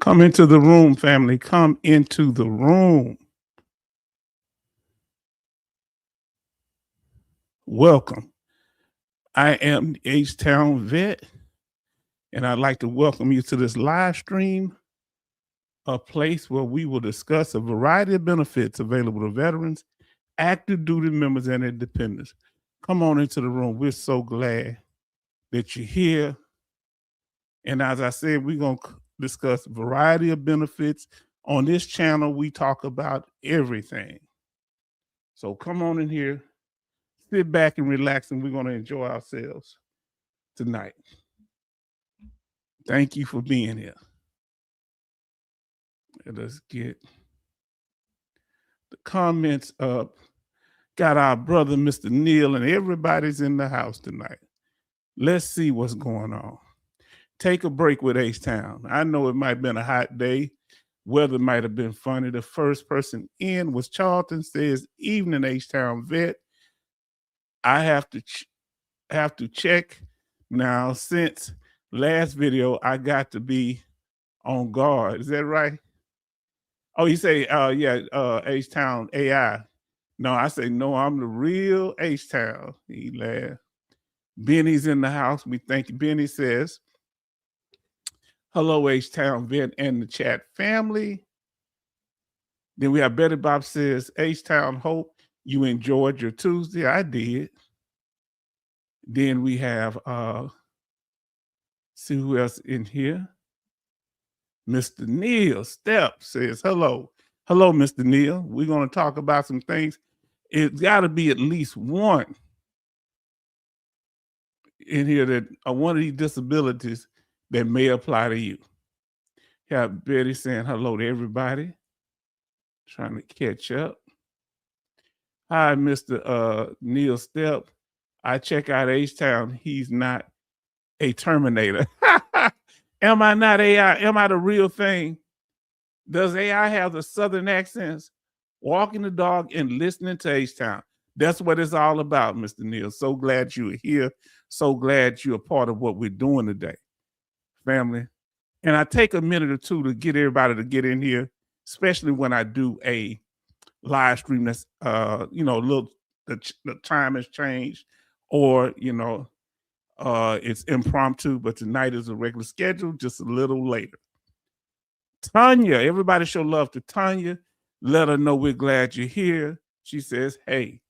Come into the room, family. Come into the room. Welcome. I am H-Town Vet, and I'd like to welcome you to this live stream, a place where we will discuss a variety of benefits available to veterans, active duty members, and their dependents. Come on into the room. We're so glad that you're here. And as I said, we're going to discuss a variety of benefits. On this channel, we talk about everything. So come on in here, sit back and relax, and we're going to enjoy ourselves tonight. Thank you for being here. Let's get the comments up. Got our brother, Mr. Neil, and everybody's in the house tonight. Let's see what's going on. Take a break with H-Town. I know it might have been a hot day. Weather might have been funny. The first person in was Charlton. Says, evening, H-Town Vet. I have to check now. Since last video, I got to be on guard. Is that right? Oh, you say, H-Town AI. No, I say, no, I'm the real H-Town. He laughed. Benny's in the house. We thank you. Benny says, hello, H-Town Vet and the chat family. Then we have Betty Bob says, H-Town, hope you enjoyed your Tuesday. I did. Then we have, see who else in here. Mr. Neil Step says, hello. Hello, Mr. Neil. We're going to talk about some things. It's got to be at least one in here that one of these disabilities that may apply to you. Have Betty saying hello to everybody. Trying to catch up. Hi, Mr. Neil Step. I check out H-Town. He's not a Terminator. Am I not AI? Am I the real thing? Does AI have the Southern accents? Walking the dog and listening to H-Town. That's what it's all about, Mr. Neil. So glad you're here. So glad you're a part of what we're doing today, family. And I take a minute or two to get everybody to get in here, especially when I do a live stream that's, a little, the time has changed, or, it's impromptu, but tonight is a regular schedule, just a little later. Tanya, everybody show love to Tanya. Let her know we're glad you're here. She says, hey,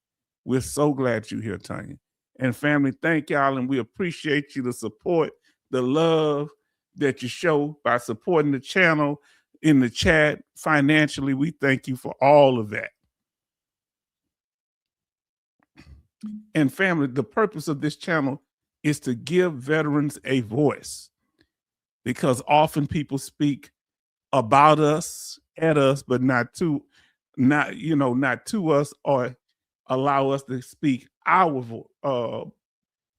we're so glad you're here, Tanya. And family, thank y'all, and we appreciate you, the support, the love that you show by supporting the channel in the chat financially. We thank you for all of that. And family, the purpose of this channel is to give veterans a voice, because often people speak about us, at us, but not to us, or allow us to speak our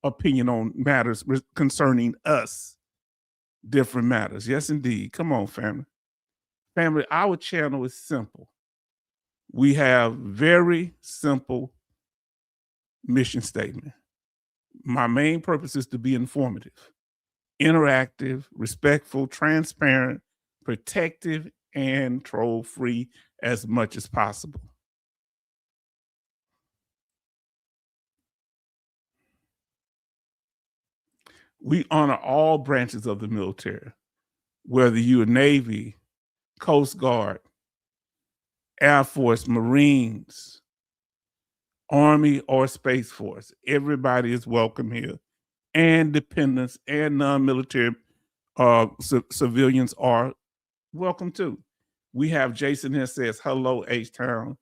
opinion on matters concerning us, different matters. Yes, indeed. Come on, family. Family, our channel is simple. We have very simple mission statement. My main purpose is to be informative, interactive, respectful, transparent, protective, and troll-free as much as possible. We honor all branches of the military, whether you're Navy, Coast Guard, Air Force, Marines, Army, or Space Force. Everybody is welcome here. And dependents and non-military civilians are welcome too. We have Jason here says, hello, H-Town.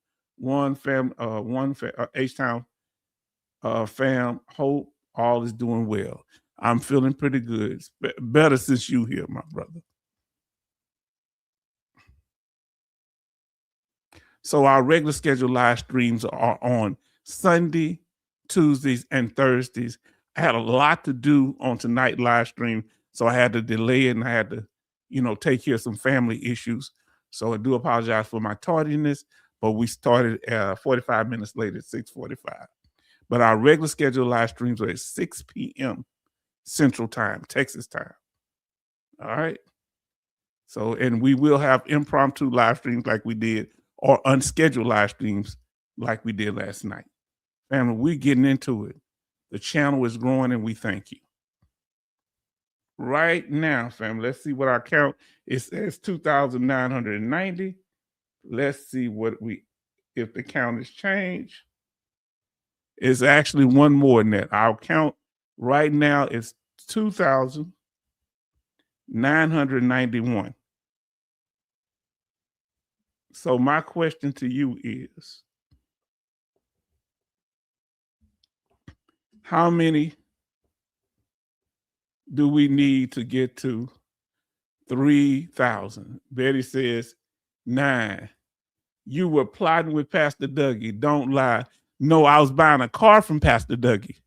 H-Town fam, hope all is doing well. I'm feeling pretty good. Better since you here, my brother. So our regular scheduled live streams are on Sunday, Tuesdays, and Thursdays. I had a lot to do on tonight live stream, so I had to delay it, and I had to, take care of some family issues. So I do apologize for my tardiness, but we started 45 minutes later at 6:45. But our regular scheduled live streams are at 6 p.m. Central Time, Texas time. All right. So, and we will have impromptu live streams like we did, or unscheduled live streams like we did last night. Family, we're getting into it. The channel is growing and we thank you. Right now, family, let's see what our count is. It says 2,990. Let's see if the count has changed. It's actually one more than that. Our count right now is 2,991. So my question to you is, how many do we need to get to 3,000? Betty says 9. You were plotting with Pastor Dougie. Don't lie. No, I was buying a car from Pastor Dougie.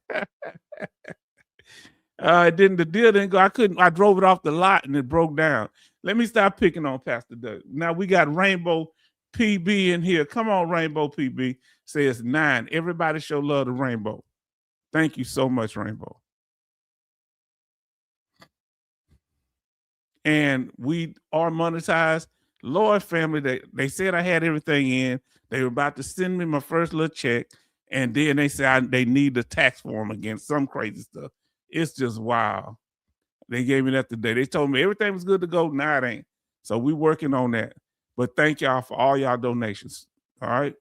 The deal didn't go. I drove it off the lot and it broke down. Let me stop picking on Pastor Dougie. Now we got Rainbow PB in here. Come on, Rainbow PB. Says 9. Everybody show love to Rainbow. Thank you so much, Rainbow. And we are monetized. Lord, family, they said I had everything in. They were about to send me my first little check. And then they said they need the tax form again, some crazy stuff. It's just wild. They gave me that today. They told me everything was good to go. Now it ain't. So we working on that. But thank y'all for all y'all donations. All right.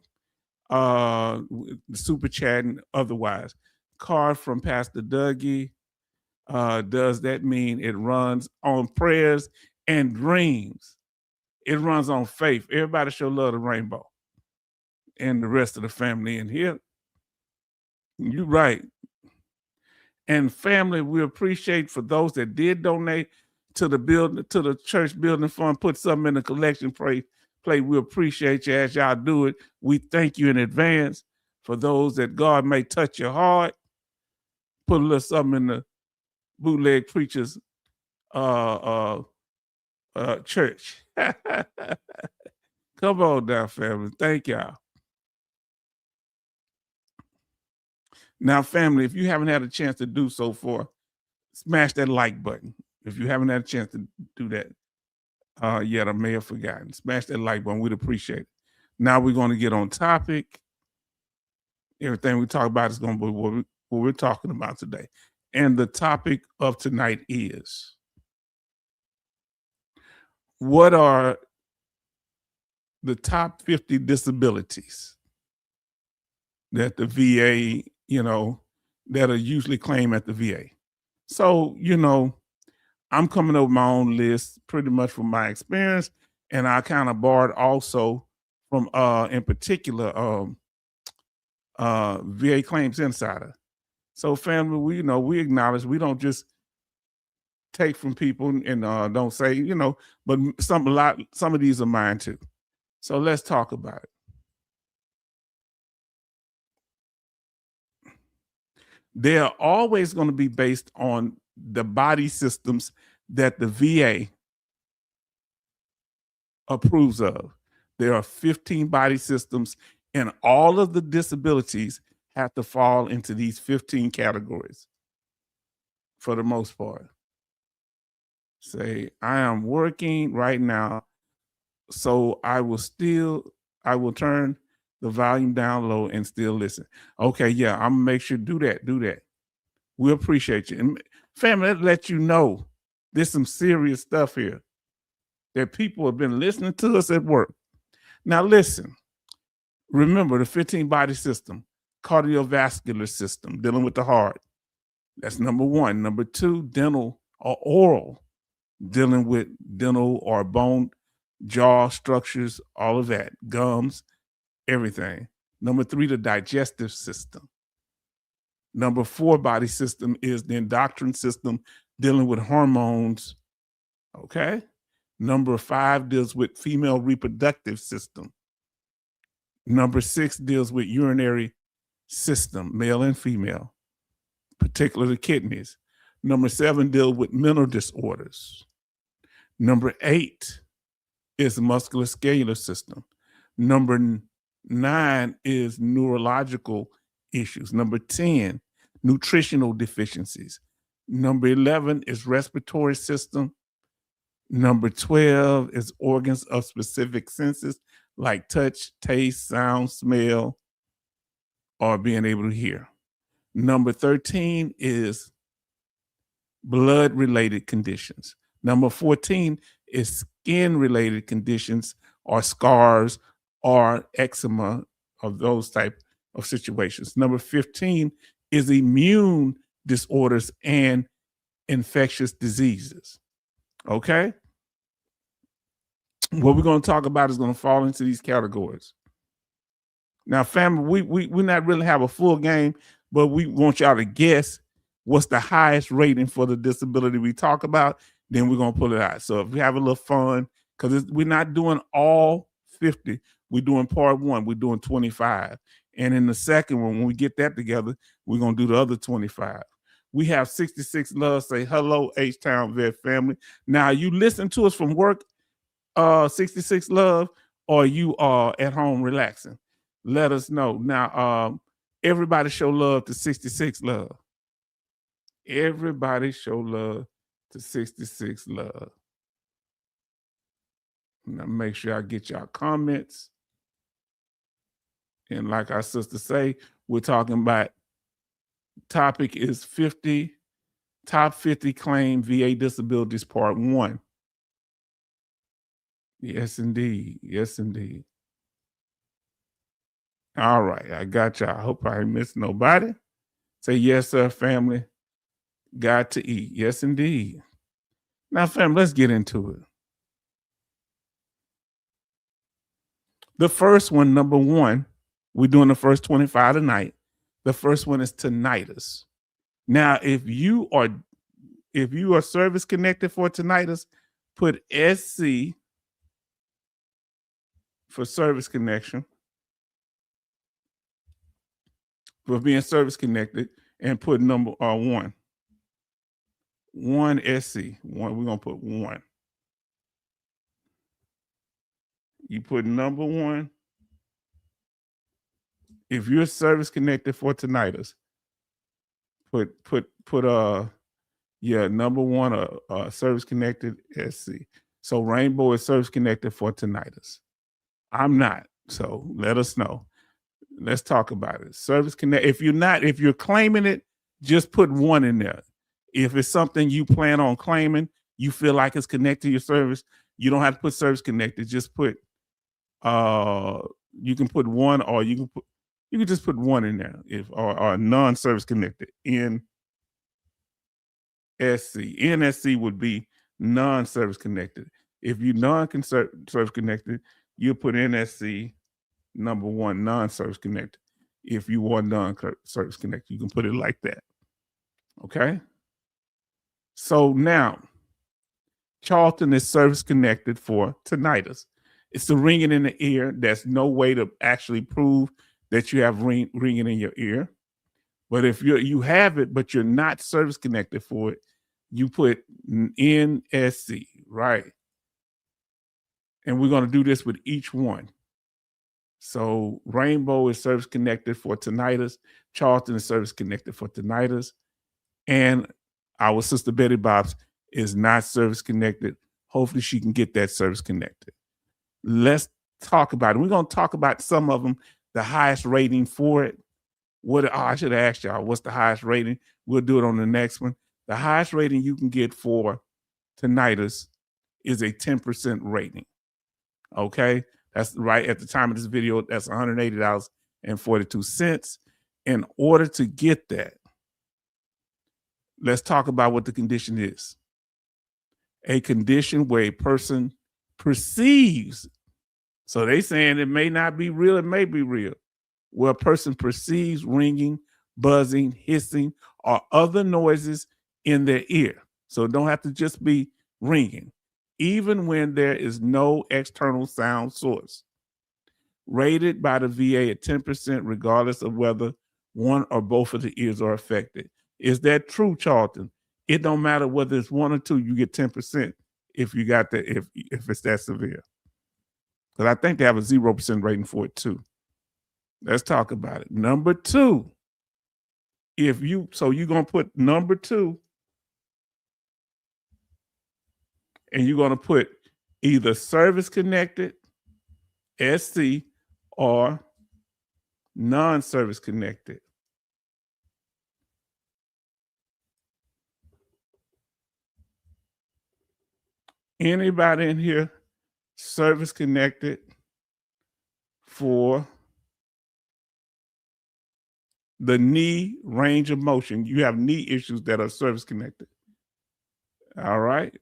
Super chat and otherwise. Card from Pastor Dougie. Does that mean it runs on prayers and dreams? It runs on faith. Everybody show love to Rainbow and the rest of the family in here. You're right. And family, we appreciate for those that did donate to the church building fund, put something in the collection plate. We appreciate you as y'all do it. We thank you in advance. For those that God may touch your heart, put a little something in the bootleg preachers church. Come on down, family. Thank y'all. Now, family, if you haven't had a chance to do so far, smash that like button. If you haven't had a chance to do that yet, I may have forgotten. Smash that like button. We'd appreciate it. Now we're going to get on topic. Everything we talk about is going to be what we're talking about today. And the topic of tonight is, what are the top 50 disabilities that the VA, that are usually claimed at the VA? So, I'm coming up with my own list pretty much from my experience, and I kind of borrowed also from, in particular, VA Claims Insider. So, family, we acknowledge we don't just take from people and don't say, but some of these are mine too. So let's talk about it. They are always going to be based on the body systems that the VA approves of. There are 15 body systems, and all of the disabilities have to fall into these 15 categories for the most part. Say, I am working right now, so I will turn the volume down low and still listen. Okay, yeah, I'm gonna make sure do that. We appreciate you. And family, that let you know there's some serious stuff here that people have been listening to us at work. Now listen, remember the 15 body system, cardiovascular system, dealing with the heart. That's number one. Number two, dental or oral, dealing with dental or bone, jaw structures, all of that, gums, everything. Number three, the digestive system. Number four body system is the endocrine system, dealing with hormones. Okay. Number five deals with female reproductive system. Number six deals with urinary system, male and female, particularly kidneys. Number seven deals with mental disorders. Number eight is the musculoskeletal system. Number 9 is neurological issues. Number 10, nutritional deficiencies. Number 11 is respiratory system. Number 12 is organs of specific senses like touch, taste, sound, smell, or being able to hear. Number 13 is blood related conditions. Number 14 is skin related conditions or scars or eczema of those type of situations. Number 15 is immune disorders and infectious diseases. Okay? What we're going to talk about is going to fall into these categories. Now, family, we not really have a full game, but we want y'all to guess what's the highest rating for the disability we talk about. Then we're gonna pull it out. So if we have a little fun, because we're not doing all 50, we're doing part one. We're doing 25, and in the second one, when we get that together, we're gonna do the other 25. We have 66 Love say hello, H-Town Vet family. Now you listen to us from work, 66 Love, or you are at home relaxing. Let us know. Now, everybody show love to 66 Love. Everybody show love to 66 Love. Now make sure I get y'all comments. And like our sister say, we're talking about topic is top 50 claim VA disabilities part 1. Yes, indeed. Yes, indeed. All right, I got y'all. I hope I ain't missed nobody. Say yes, sir, family. Got to eat. Yes, indeed. Now, family, let's get into it. The first one, number 1, we're doing the first 25 tonight. The first one is tinnitus. Now, if you are service connected for tinnitus, put SC for service connection, for being service connected, and put number 1. 1 SC. 1. We're gonna put 1. You put number 1. If you're service connected for tinnitus, put number 1 service connected SC. So Rainbow is service connected for tinnitus. I'm not. So let us know. Let's talk about it. Service connect. If you're claiming it, just put 1 in there. If it's something you plan on claiming, you feel like it's connected to your service, you don't have to put service connected. Just put you can put 1, or you can just put 1 in there or non-service connected. NSC. NSC would be non-service connected. If you non-service connected, you put NSC number 1 non-service connected. If you want non-service connected, you can put it like that. Okay. So now, Charlton is service connected for tinnitus. It's the ringing in the ear. There's no way to actually prove that you have ringing in your ear. But if you have it, but you're not service connected for it, you put NSC, right? And we're going to do this with each one. So Rainbow is service connected for tinnitus. Charlton is service connected for tinnitus. And our sister Betty Bobs is not service connected. Hopefully she can get that service connected. Let's talk about it. We're going to talk about some of them, the highest rating for it. I should have asked y'all, what's the highest rating? We'll do it on the next one. The highest rating you can get for tinnitus is a 10% rating. Okay? That's right at the time of this video, that's $180.42. In order to get that, let's talk about what the condition is. A condition where a person perceives, so they saying it may not be real, it may be real, where a person perceives ringing, buzzing, hissing, or other noises in their ear. So it don't have to just be ringing, even when there is no external sound source. Rated by the VA at 10%, regardless of whether one or both of the ears are affected. Is that true, Charlton? It don't matter whether it's 1 or 2, you get 10% if you got that, if it's that severe. Because I think they have a 0% rating for it too. Let's talk about it. Number 2, so you're gonna put number 2 and you're going to put either service connected, SC, or non-service connected. Anybody in here service connected for the knee range of motion? You have knee issues that are service connected. All right.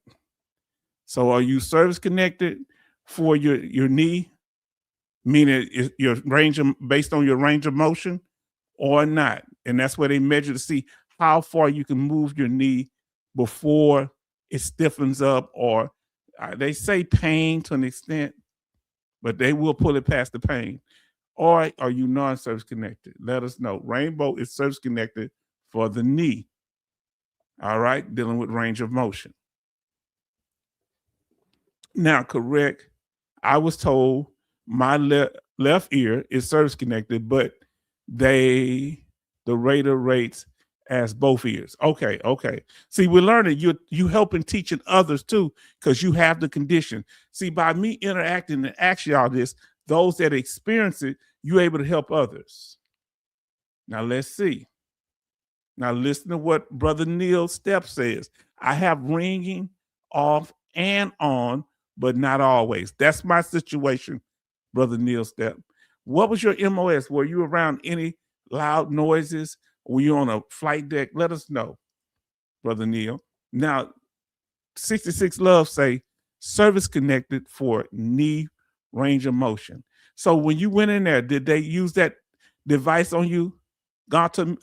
So are you service connected for your knee, meaning your range of, based on your range of motion, or not? And that's where they measure to see how far you can move your knee before it stiffens up, or they say pain to an extent, but they will pull it past the pain. Or are you non-service connected? Let us know. Rainbow is service connected for the knee. All right, dealing with range of motion. Now, correct, I was told my left ear is service connected, but the rater rates as both ears. Okay. See, we're learning. You helping teaching others too, because you have the condition. See, by me interacting and asking y'all this, those that experience it, you're able to help others. Now let's see. Now listen to what Brother Neil Step says. I have ringing off and on, but not always. That's my situation, Brother Neil Step. What was your MOS? Were you around any loud noises? Were you on a flight deck? Let us know, Brother Neil. Now, 66 Love say service connected for knee range of motion. So when you went in there, did they use that device on you, Golden?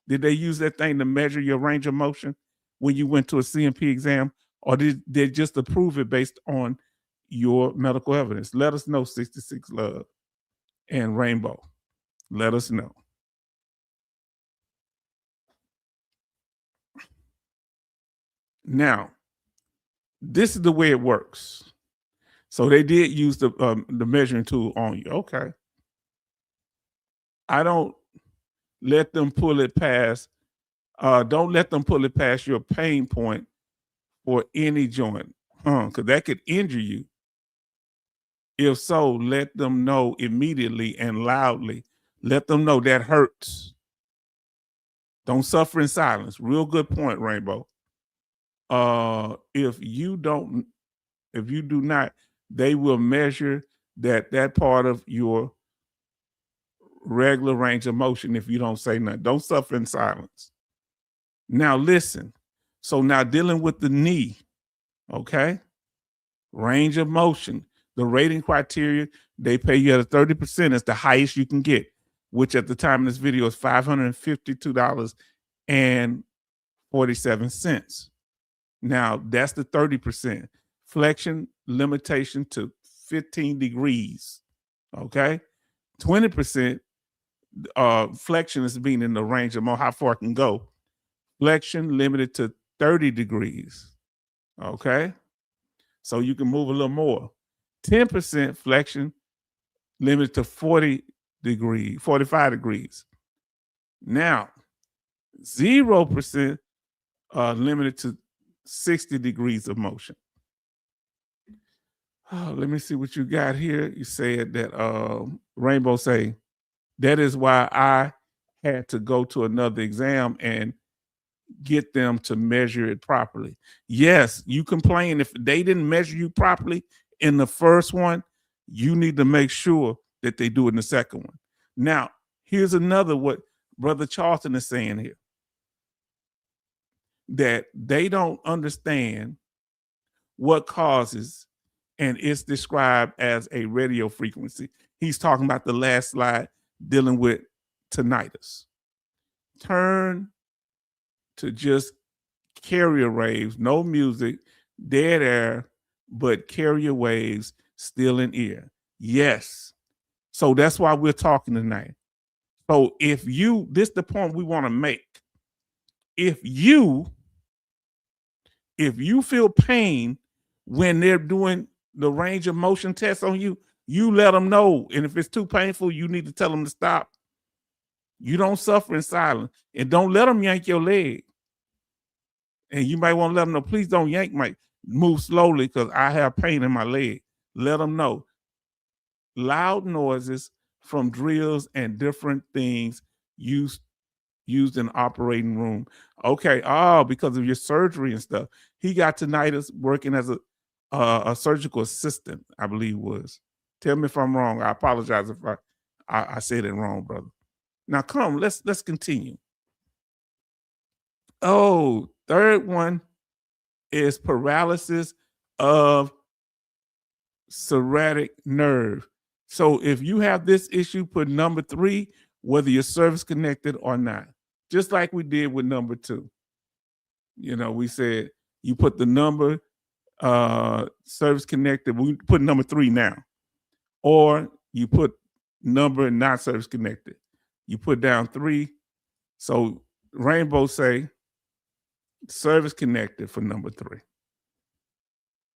Did they use that thing to measure your range of motion when you went to a CMP exam, or did they just approve it based on your medical evidence? Let us know, 66 Love and Rainbow. Let us know. Now, this is the way it works. So they did use the measuring tool on you. Okay. I don't let them pull it past. Don't let them pull it past your pain point for any joint, because that could injure you. If so, let them know immediately and loudly. Let them know that hurts. Don't suffer in silence. Real good point, Rainbow. If you do not, they will measure that part of your regular range of motion if you don't say nothing. Don't suffer in silence. Now listen. So now dealing with the knee, okay? Range of motion. The rating criteria, they pay you at a 30%. It's the highest you can get, which at the time of this video is $552.47. Now, that's the 30%. Flexion limitation to 15 degrees, okay? 20% flexion is being in the range of how far it can go. Flexion limited to 30 degrees, okay? So you can move a little more. 10% flexion limited to 45 degrees. Now, 0% limited to 60 degrees of motion. Let me see what you got here. You said that Rainbow say, that is why I had to go to another exam and get them to measure it properly. Yes, you complain if they didn't measure you properly in the first one, you need to make sure that they do it in the second one. Now, here's another what Brother Charlton is saying here, that they don't understand what causes, and it's described as a radio frequency. He's talking about the last slide dealing with tinnitus. Turn to just carrier waves, no music, dead air, but carrier waves still in ear. Yes. So that's why we're talking tonight. So this is the point we want to make. If you feel pain when they're doing the range of motion test on you, you let them know. And if it's too painful, you need to tell them to stop. You don't suffer in silence, and don't let them yank your leg. And you might want to let them know, please don't yank my, move slowly because I have pain in my leg. Let them know. Loud noises from drills and different things used used in the operating room. Okay, because of your surgery and stuff. He got tinnitus working as a surgical assistant, I believe was. Tell me if I'm wrong. I apologize if I said it wrong, brother. Now come, let's continue. Oh, third one is paralysis of sciatic nerve. So if you have this issue, put number 3, whether you're service connected or not. Just like we did with number 2. You know, we said you put the number service connected. We put number 3 now. Or you put number not service connected. You put down 3. So Rainbow say service connected for number 3.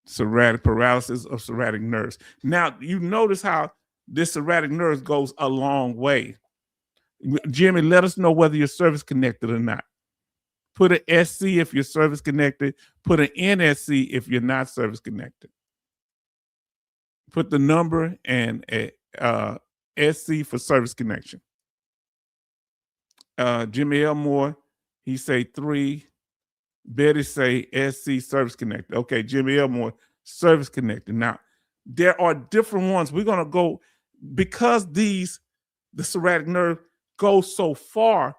Sciatic paralysis of sciatic nerves. Now you notice how this sciatic nerve goes a long way. Jimmy, let us know whether you're service connected or not. Put an SC if you're service connected. Put an NSC if you're not service connected. Put the number and a SC for service connection. Jimmy Elmore, he say 3. Betty say SC service connected. Okay, Jimmy Elmore, service connected. Now, there are different ones. We're gonna go because the sciatic nerve goes so far,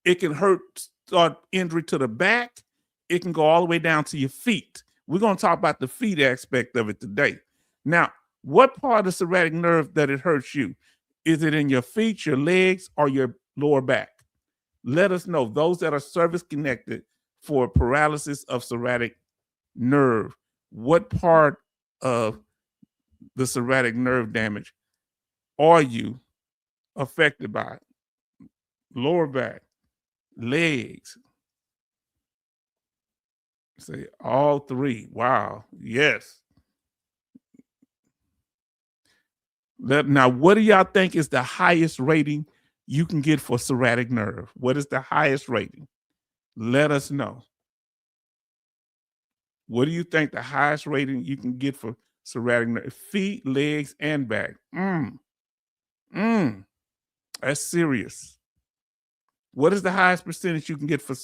it can hurt, start injury to the back. It can go all the way down to your feet. We're gonna talk about the feet aspect of it today. Now, what part of the sciatic nerve that it hurts you? Is it in your feet, your legs, or your lower back? Let us know. Those that are service connected for paralysis of sciatic nerve, what part of the sciatic nerve damage are you affected by? Lower back, legs. Say all 3. Wow. Yes. Now, what do y'all think is the highest rating you can get for sciatic nerve? What is the highest rating? Let us know. What do you think the highest rating you can get for sciatic nerve? Feet, legs, and back. That's serious. What is the highest percentage you can get for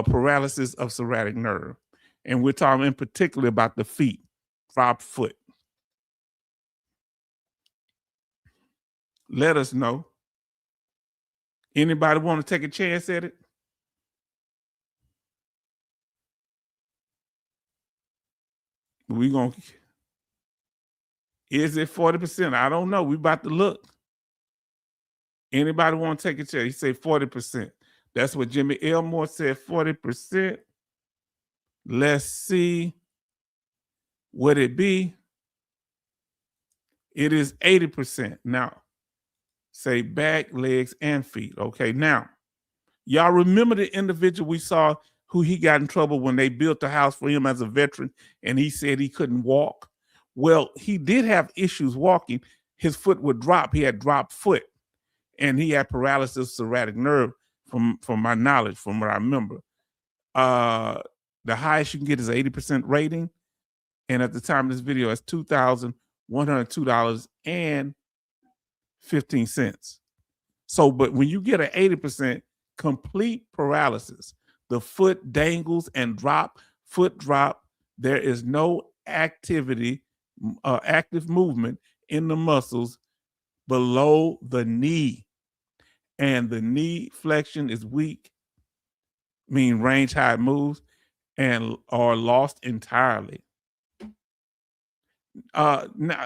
paralysis of sciatic nerve? And we're talking in particular about the feet, drop foot. Let us know. Anybody want to take a chance at it? We gonna Is it 40%? I don't know. We about to look. Anybody want to take a chance? He say 40%. That's what Jimmy Elmore said, 40%. Let's see. Would it be? It is 80%. Now, say back, legs, and feet. Okay, now, y'all remember the individual we saw who he got in trouble when they built the house for him as a veteran and he said he couldn't walk? Well, he did have issues walking. His foot would drop. He had dropped foot and he had paralysis of sciatic nerve from my knowledge, from what I remember. The highest you can get is 80% rating. And at the time of this video, it's $2,102.15. So, but when you get an 80% complete paralysis, the foot dangles and foot drop, there is no active movement in the muscles below the knee. And the knee flexion is weak, meaning range how it moves, and are lost entirely. Now I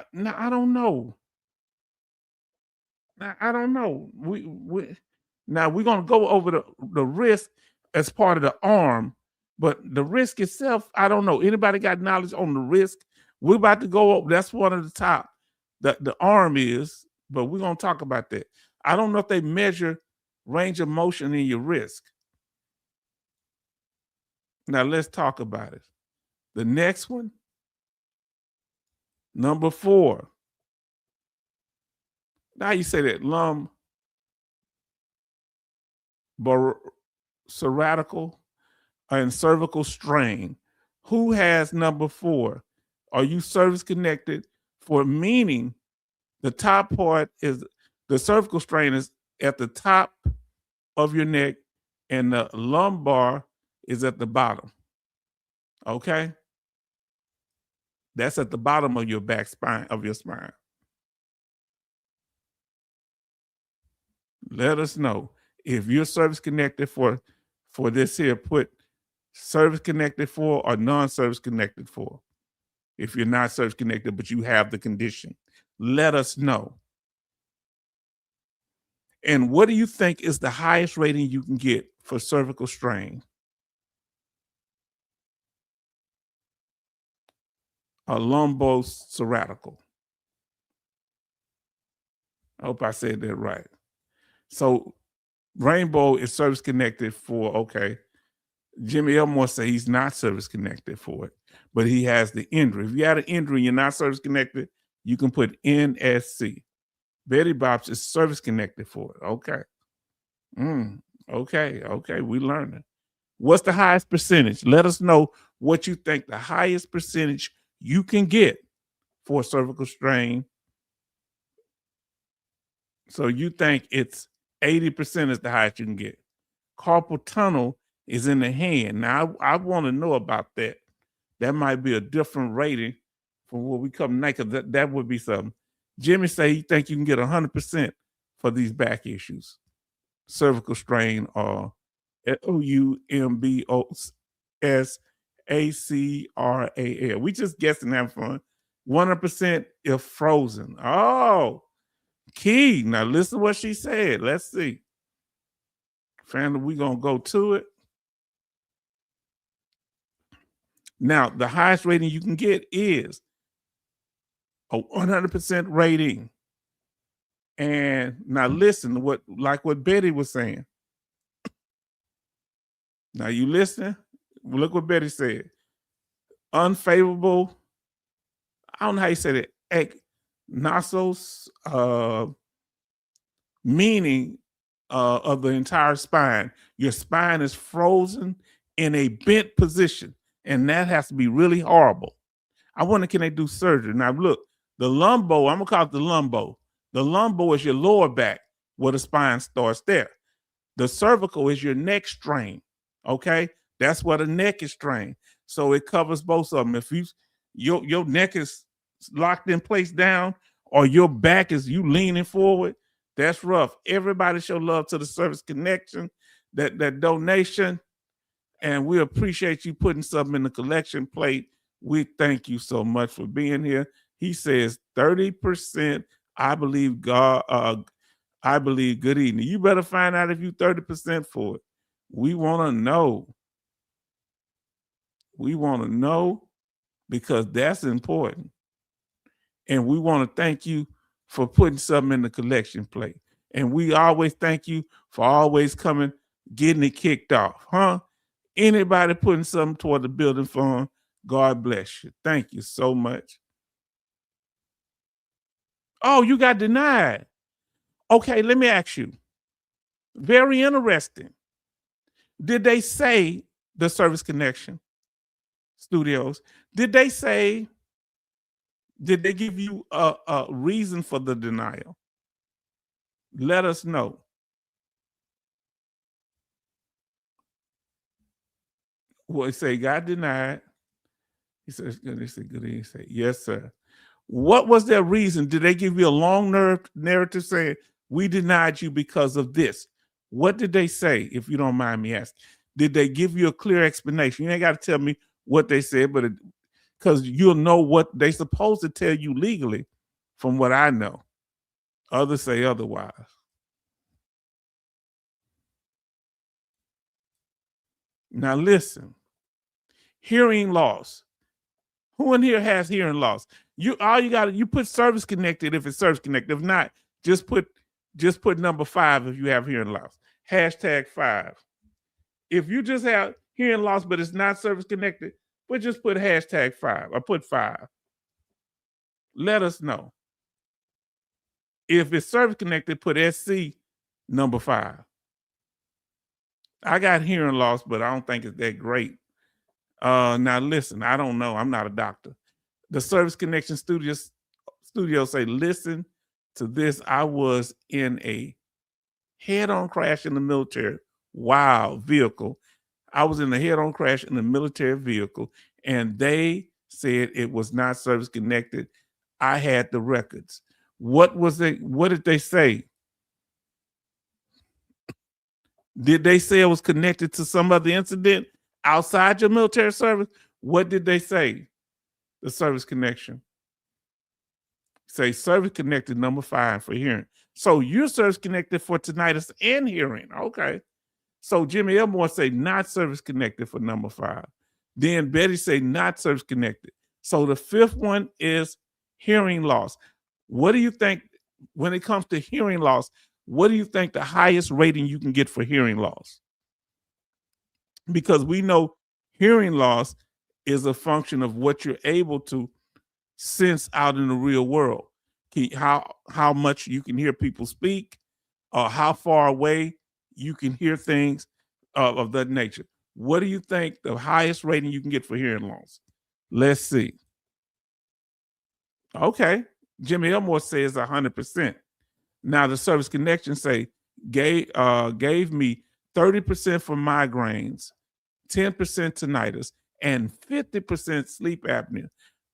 don't know. I don't know. Now we're gonna go over the risk as part of the arm, but the risk itself, I don't know. Anybody got knowledge on the risk? We're about to go up. That's one of the top. The arm is, but we're gonna talk about that. I don't know if they measure range of motion in your wrist. Now let's talk about it. The next one, number 4. Now you say that cervical and cervical strain. Who has number 4? Are you service connected for, meaning the top part is the cervical strain is at the top of your neck and the lumbar is at the bottom. Okay? That's at the bottom of your back spine, of your spine. Let us know if you're service connected for this here. Put service connected for or non-service connected for. If you're not service connected but you have the condition, let us know. And what do you think is the highest rating you can get for cervical strain? A lumbocervical. I hope I said that right. So Rainbow is service connected for, okay. Jimmy Elmore say he's not service connected for it, but he has the injury. If you had an injury and you're not service connected, you can put NSC. Betty Bops is service connected for it. Okay. Okay. We learning. What's the highest percentage? Let us know what you think the highest percentage you can get for cervical strain. So you think it's 80% is the highest you can get. Carpal tunnel is in the hand. Now, I want to know about that. That might be a different rating from what we come next, because that would be something. Jimmy say he think you can get 100% for these back issues. Cervical strain or OUMBOSACRAL. We just guessing that fun. 100% if frozen. Oh, key. Now listen to what she said. Let's see. Family, we're going to go to it. Now, the highest rating you can get is a 100% rating. And now listen to what Betty was saying. Now you listen. Look what Betty said. Unfavorable. I don't know how you said it. Agnosos, meaning of the entire spine. Your spine is frozen in a bent position, and that has to be really horrible. I wonder, can they do surgery? Now look, the lumbo, I'm gonna call it the lumbo. The lumbo is your lower back where the spine starts there. The cervical is your neck strain. Okay, that's where the neck is strained. So it covers both of them. If your neck is locked in place down, or your back is you leaning forward, that's rough. Everybody show love to the service connection, that donation, and we appreciate you putting something in the collection plate. We thank you so much for being here. He says 30%. I believe God. I believe good evening. You better find out if you 30% for it. We want to know. We want to know, because that's important. And we want to thank you for putting something in the collection plate. And we always thank you for always coming, getting it kicked off. Huh? Anybody putting something toward the building fund, God bless you. Thank you so much. Oh, you got denied. Okay, let me ask you. Very interesting. Did they say, the Service Connection Studios, did they give you a reason for the denial? Let us know. Well, he say got denied. He says, good evening. He said, yes, sir. What was their reason? Did they give you a long narrative saying, we denied you because of this? What did they say, if you don't mind me asking? Did they give you a clear explanation? You ain't got to tell me what they said, but because you'll know what they supposed to tell you legally, from what I know. Others say otherwise. Now listen, hearing loss. Who in here has hearing loss? You put service connected if it's service connected. If not, just put number 5 if you have hearing loss. #5. If you just have hearing loss but it's not service connected, but just put #5 or put 5. Let us know. If it's service connected, put SC number 5. I got hearing loss, but I don't think it's that great. Now listen, I don't know. I'm not a doctor. The Service Connection studio say, listen to this. I was in a head-on crash in the military. Wow, vehicle. I was in a head-on crash in the military vehicle, and they said it was not service connected. I had the records. What did they say? Did they say it was connected to some other incident outside your military service? What did they say? The service connection. Say service connected number 5 for hearing. So you're service connected for tinnitus and hearing. Okay. So Jimmy Elmore say not service connected for number 5. Then Betty say not service connected. So the 5th one is hearing loss. What do you think when it comes to hearing loss? What do you think the highest rating you can get for hearing loss? Because we know hearing loss is a function of what you're able to sense out in the real world. How much you can hear people speak, or how far away you can hear things of that nature. What do you think the highest rating you can get for hearing loss? Let's see. Okay, Jimmy Elmore says 100%. Now the Service Connection say gave me 30% for migraines, 10% tinnitus, and 50% sleep apnea.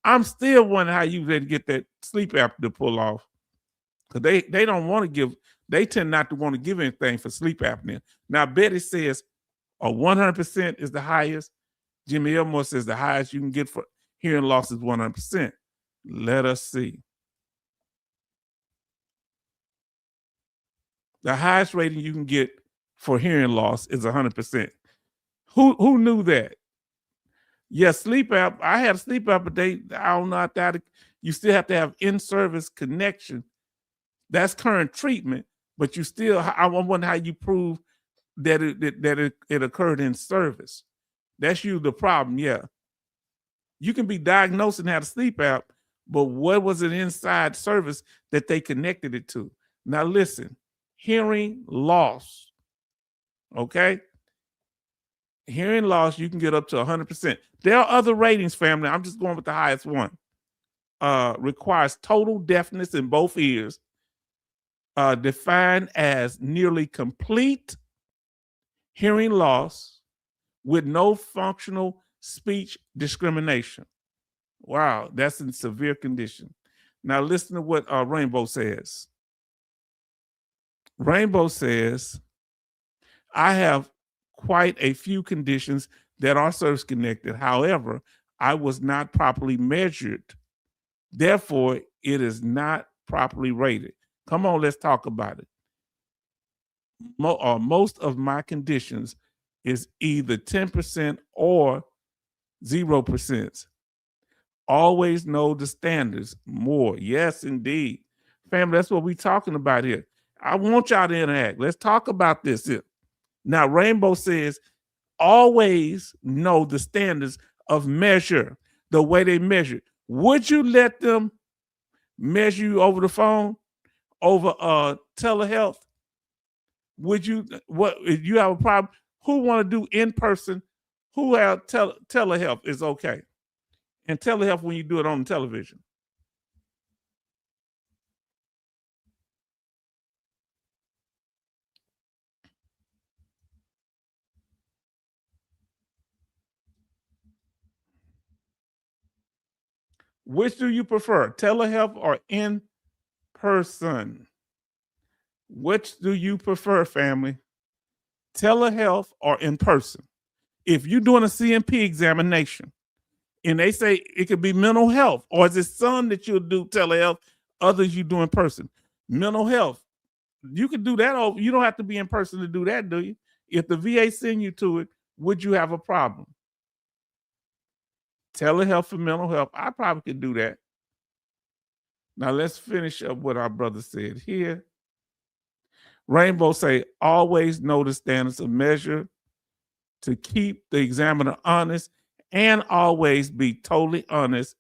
I'm still wondering how you didn't get that sleep apnea to pull off, because they don't want to give. They tend not to want to give anything for sleep apnea. Now Betty says a 100% is the highest. Jimmy Elmore says the highest you can get for hearing loss is 100%. Let us see. The highest rating you can get for hearing loss is 100%. Who knew that? Yes, sleep app. I had a sleep app, but I don't know how you still have to have in-service connection. That's current treatment, but you still. I wonder how you prove that it occurred in service. That's you the problem. Yeah, you can be diagnosed and have a sleep app, but what was it inside service that they connected it to? Now listen, hearing loss. Okay. Hearing loss, you can get up to 100%. There are other ratings, family. I'm just going with the highest one. Requires total deafness in both ears, defined as nearly complete hearing loss with no functional speech discrimination. Wow, that's in severe condition. Now listen to what Rainbow says. Rainbow says, I have quite a few conditions that are service connected. However, I was not properly measured. Therefore, it is not properly rated. Come on, let's talk about it. Most of my conditions is either 10% or 0%. Always know the standards more. Yes, indeed. Family, that's what we're talking about here. I want y'all to interact. Let's talk about this here. Now, Rainbow says, always know the standards of measure, the way they measure. Would you let them measure you over the phone, over telehealth? Would you, what if you have a problem? Who want to do in person? Who have telehealth is okay. And telehealth when you do it on the television. Which do you prefer, telehealth or in person? Which do you prefer, family? Telehealth or in person? If you're doing a CMP examination and they say it could be mental health, or is it some that you'll do telehealth, others you do in person? Mental health, you can do that. You don't have to be in person to do that, do you? If the VA send you to it, would you have a problem? Telehealth for mental health, I probably could do that. Now let's finish up what our brother said here. Rainbow say, always know the standards of measure to keep the examiner honest, and always be totally honest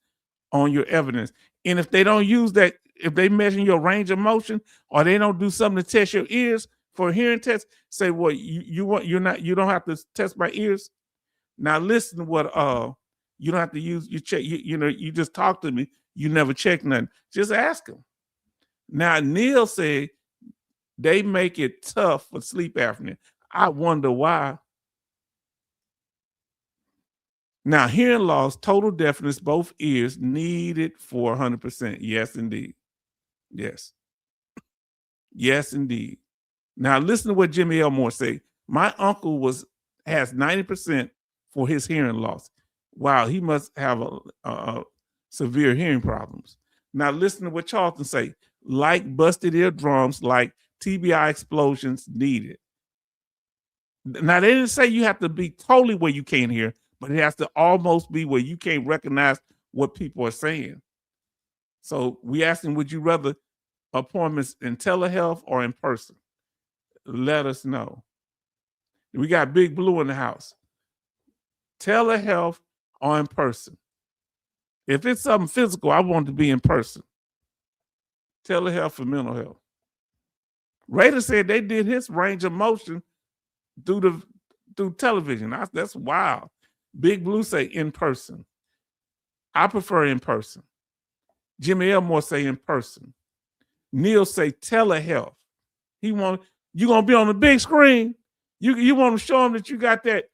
on your evidence. And if they don't use that, if they measure your range of motion or they don't do something to test your ears, for a hearing test, say, well, you don't have to test my ears. Now listen to what you don't have to use you check you just talk to me. You never check nothing. Just ask them. Now Neil said they make it tough for sleep apnea. I wonder why. Now, hearing loss, total deafness, both ears needed for 100%. Yes, indeed. Yes. Yes, indeed. Now, listen to what Jimmy Elmore say. My uncle has 90% for his hearing loss. Wow, he must have a severe hearing problems. Now, listen to what Charlton say. Like busted eardrums, like TBI explosions needed. Now, they didn't say you have to be totally where you can't hear, but it has to almost be where you can't recognize what people are saying. So we asked him, would you rather appointments in telehealth or in person? Let us know. We got Big Blue in the house. Telehealth or in person? If it's something physical, I want it to be in person. Telehealth for mental health. Raider said they did his range of motion through television. That's wild. Big Blue say in person. I prefer in person. Jimmy Elmore say in person. Neil say telehealth. You gonna be on the big screen. You want to show him that you got that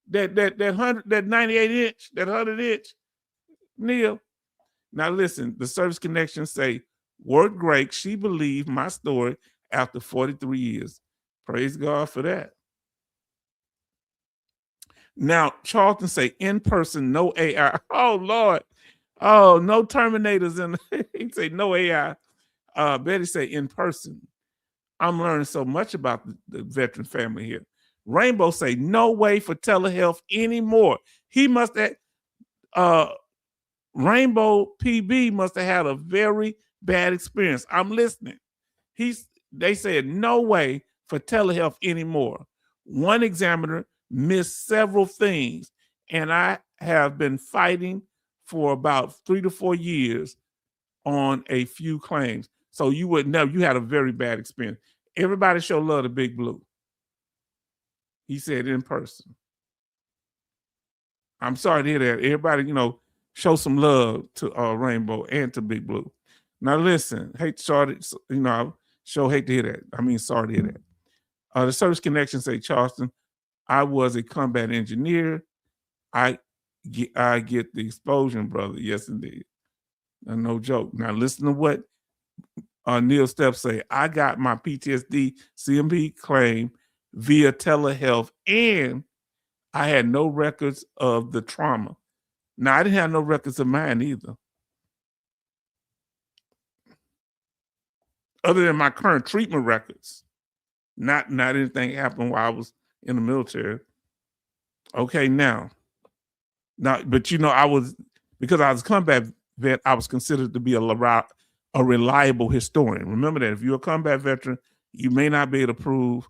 98 inch, that 100 inch. Neil. Now listen, the Service Connection say, worked great. She believed my story after 43 years. Praise God for that. Now, Charlton say in person, no AI. Oh Lord. Oh, no Terminators in he say no AI. Betty say in person. I'm learning so much about the veteran family here. Rainbow say no way for telehealth anymore. He must have Rainbow PB must have had a very bad experience. I'm listening. They said no way for telehealth anymore. One examiner missed several things, and I have been fighting for about 3 to 4 years on a few claims. So you would know you had a very bad experience. Everybody show love to Big Blue. He said in person. I'm sorry to hear that. Everybody, show some love to Rainbow and to Big Blue. Now listen, sorry to hear that. I mean, sorry to hear that. The Service Connection say, Charleston, I was a combat engineer. I get the explosion, brother. Yes, indeed. No joke. Now listen to what Neil Steps say. I got my PTSD CMP claim via telehealth, and I had no records of the trauma. Now I didn't have no records of mine either, other than my current treatment records. Not anything happened while I was in the military. Okay, now, but I was, because I was a combat vet, I was considered to be a reliable historian. Remember that if you're a combat veteran, you may not be able to prove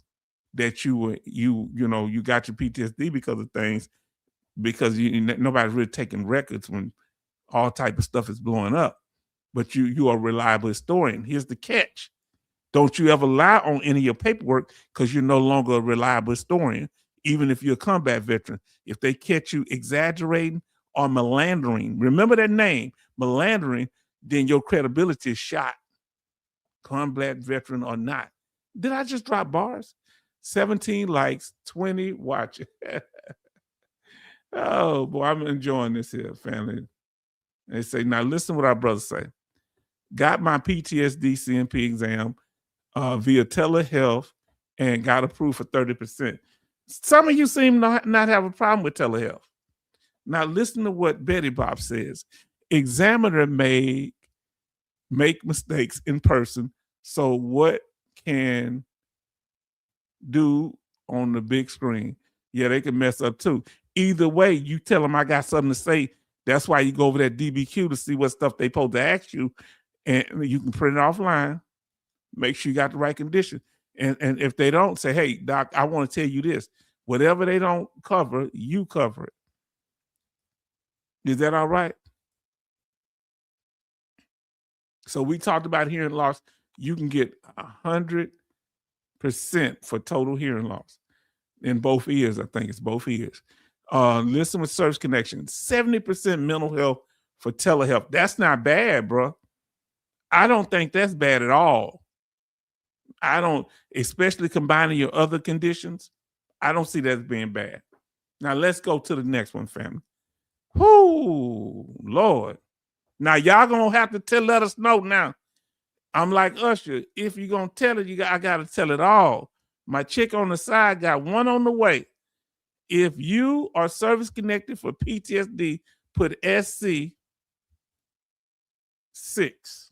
that you got your PTSD because of things, because nobody's really taking records when all type of stuff is blowing up. But you are a reliable historian. Here's the catch. Don't you ever lie on any of your paperwork, because you're no longer a reliable historian, even if you're a combat veteran. If they catch you exaggerating or melandering, remember that name, melandering, then your credibility is shot, combat veteran or not. Did I just drop bars? 17 likes, 20 watching. Oh boy, I'm enjoying this here, family. They say, now listen to what our brothers say. Got my PTSD CMP exam via telehealth and got approved for 30%. Some of you seem not have a problem with telehealth. Now listen to what Betty Bob says. Examiner make mistakes in person, so what can do on the big screen? Yeah, they can mess up too. Either way, you tell them I got something to say. That's why you go over that DBQ to see what stuff they supposed to ask you, and you can print it offline. Make sure you got the right condition. And if they don't, say, hey, doc, I want to tell you this. Whatever they don't cover, you cover it. Is that all right? So we talked about hearing loss. You can get 100 for total hearing loss in both ears. I think it's both ears. Listen with Service Connection, 70% mental health for telehealth. That's not bad, bro. I don't think that's bad at all. I don't, especially combining your other conditions, I don't see that as being bad. Now let's go to the next one, family. Whoo, Lord. Now y'all gonna have to let us know now. I'm like Usher, if you're gonna tell it, I gotta tell it all. My chick on the side got one on the way. If you are service connected for PTSD, put SC 6.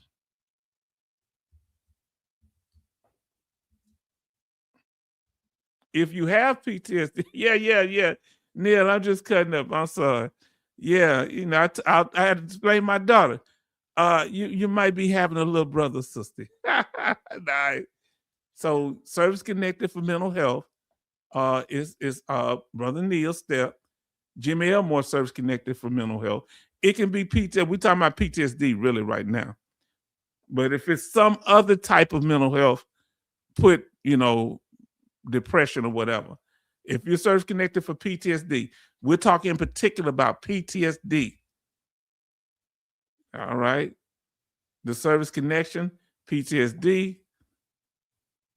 If you have PTSD, yeah. Neil, I'm just cutting up. I'm sorry. Yeah, you know, I had to explain my daughter. You might be having a little brother, sister. Nice. So service connected for mental health is Brother Neil's step. Jimmy Elmore service connected for mental health. It can be PTSD. We're talking about PTSD really right now. But if it's some other type of mental health, put, depression or whatever. If you're service connected for PTSD, we're talking in particular about PTSD. All right. The service connection, PTSD.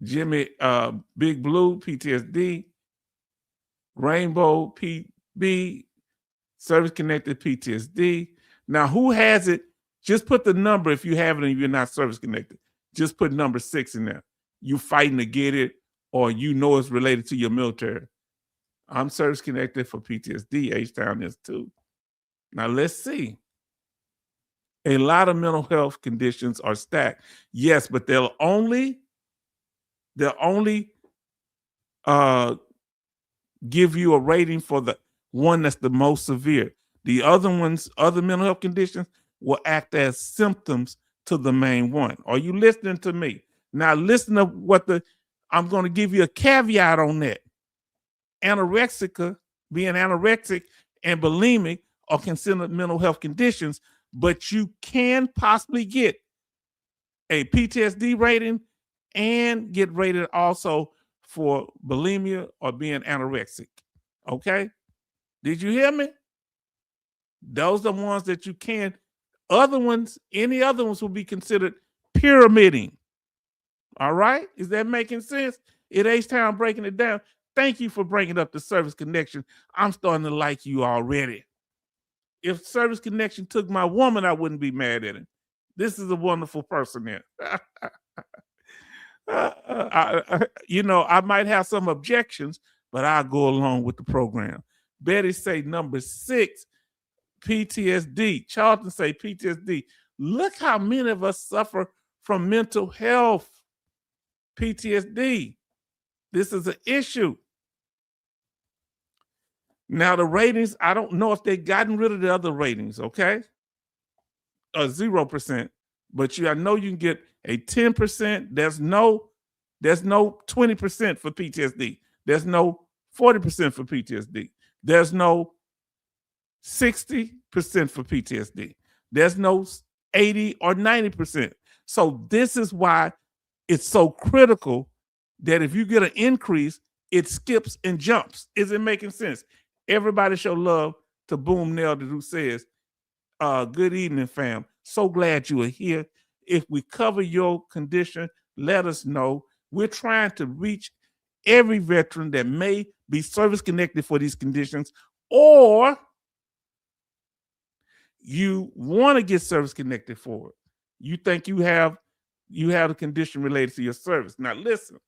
Jimmy, Big Blue, PTSD. Rainbow, PB, service connected PTSD. Now, who has it? Just put the number if you have it and you're not service connected. Just put number 6 in there. You fighting to get it, or it's related to your military. I'm service connected for PTSD. H-Town is too. Now let's see. A lot of mental health conditions are stacked. Yes, but they'll only give you a rating for the one that's the most severe. The other mental health conditions will act as symptoms to the main one. Are you listening to me? Now listen to I'm going to give you a caveat on that. Being anorexic and bulimic are considered mental health conditions, but you can possibly get a PTSD rating and get rated also for bulimia or being anorexic. Okay? Did you hear me? Those are the ones that you can. Any other ones will be considered pyramiding. All right? Is that making sense? It H-Town breaking it down. Thank you for bringing up the service connection. I'm starting to like you already. If service connection took my woman, I wouldn't be mad at him. This is a wonderful person here. I might have some objections, but I'll go along with the program. Betty say number 6, PTSD. Charlton say PTSD. Look how many of us suffer from mental health. PTSD. This is an issue. Now the ratings, I don't know if they've gotten rid of the other ratings, okay? 0%. But I know you can get a 10%. There's no 20% for PTSD. There's no 40% for PTSD. There's no 60% for PTSD. There's no 80 or 90%. So this is why it's so critical that if you get an increase, it skips and jumps. Is it making sense? Everybody show love to Boom Nelda, who says, good evening, fam. So glad you are here. If we cover your condition, let us know. We're trying to reach every veteran that may be service connected for these conditions, or you want to get service connected for it. You think you have a condition related to your service. Now listen.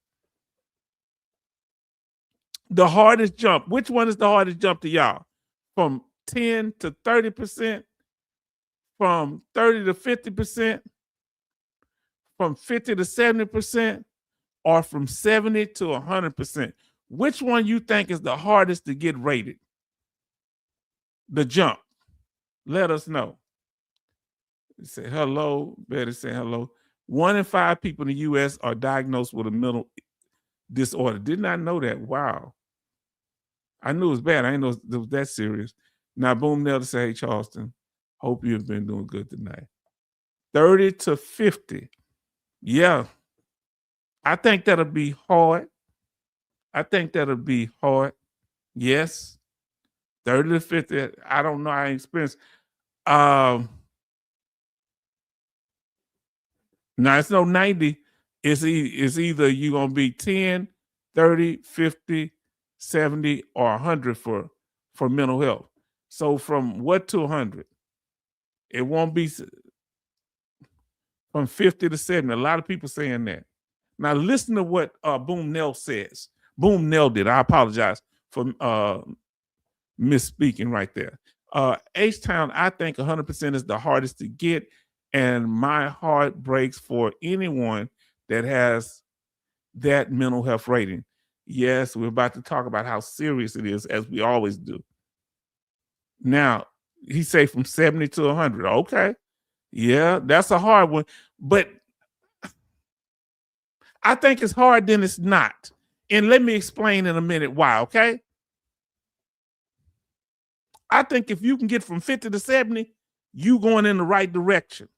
The hardest jump, which one is the hardest jump to y'all? From 10 to 30%, from 30 to 50%, from 50 to 70%, or from 70 to 100%? Which one you think is the hardest to get rated? The jump. Let us know. Say hello. Betty say hello. 1 in 5 people in the U.S. are diagnosed with a mental disorder. Did not know that. Wow. I knew it was bad. I didn't know it was that serious. Now, Boom Nelda say, hey, Charleston, hope you've been doing good tonight. 30 to 50. Yeah. I think that'll be hard. I think that'll be hard. Yes. 30 to 50. I don't know. I ain't experienced. Um, Now it's no 90. It's either you're gonna be 10, 30, 50, 70, or 100 for mental health. So from what to 100? It won't be from 50 to 70. A lot of people saying that. Now listen to what Boom Nell says. Boom Nell did. I apologize for misspeaking right there. H-Town, I think 100% is the hardest to get, and my heart breaks for anyone that has that mental health rating. Yes, we're about to talk about how serious it is, as we always do. Now, he say from 70 to 100. Okay. Yeah, that's a hard one. But I think it's hard, then it's not. And let me explain in a minute why, okay? I think if you can get from 50 to 70, you going in the right direction.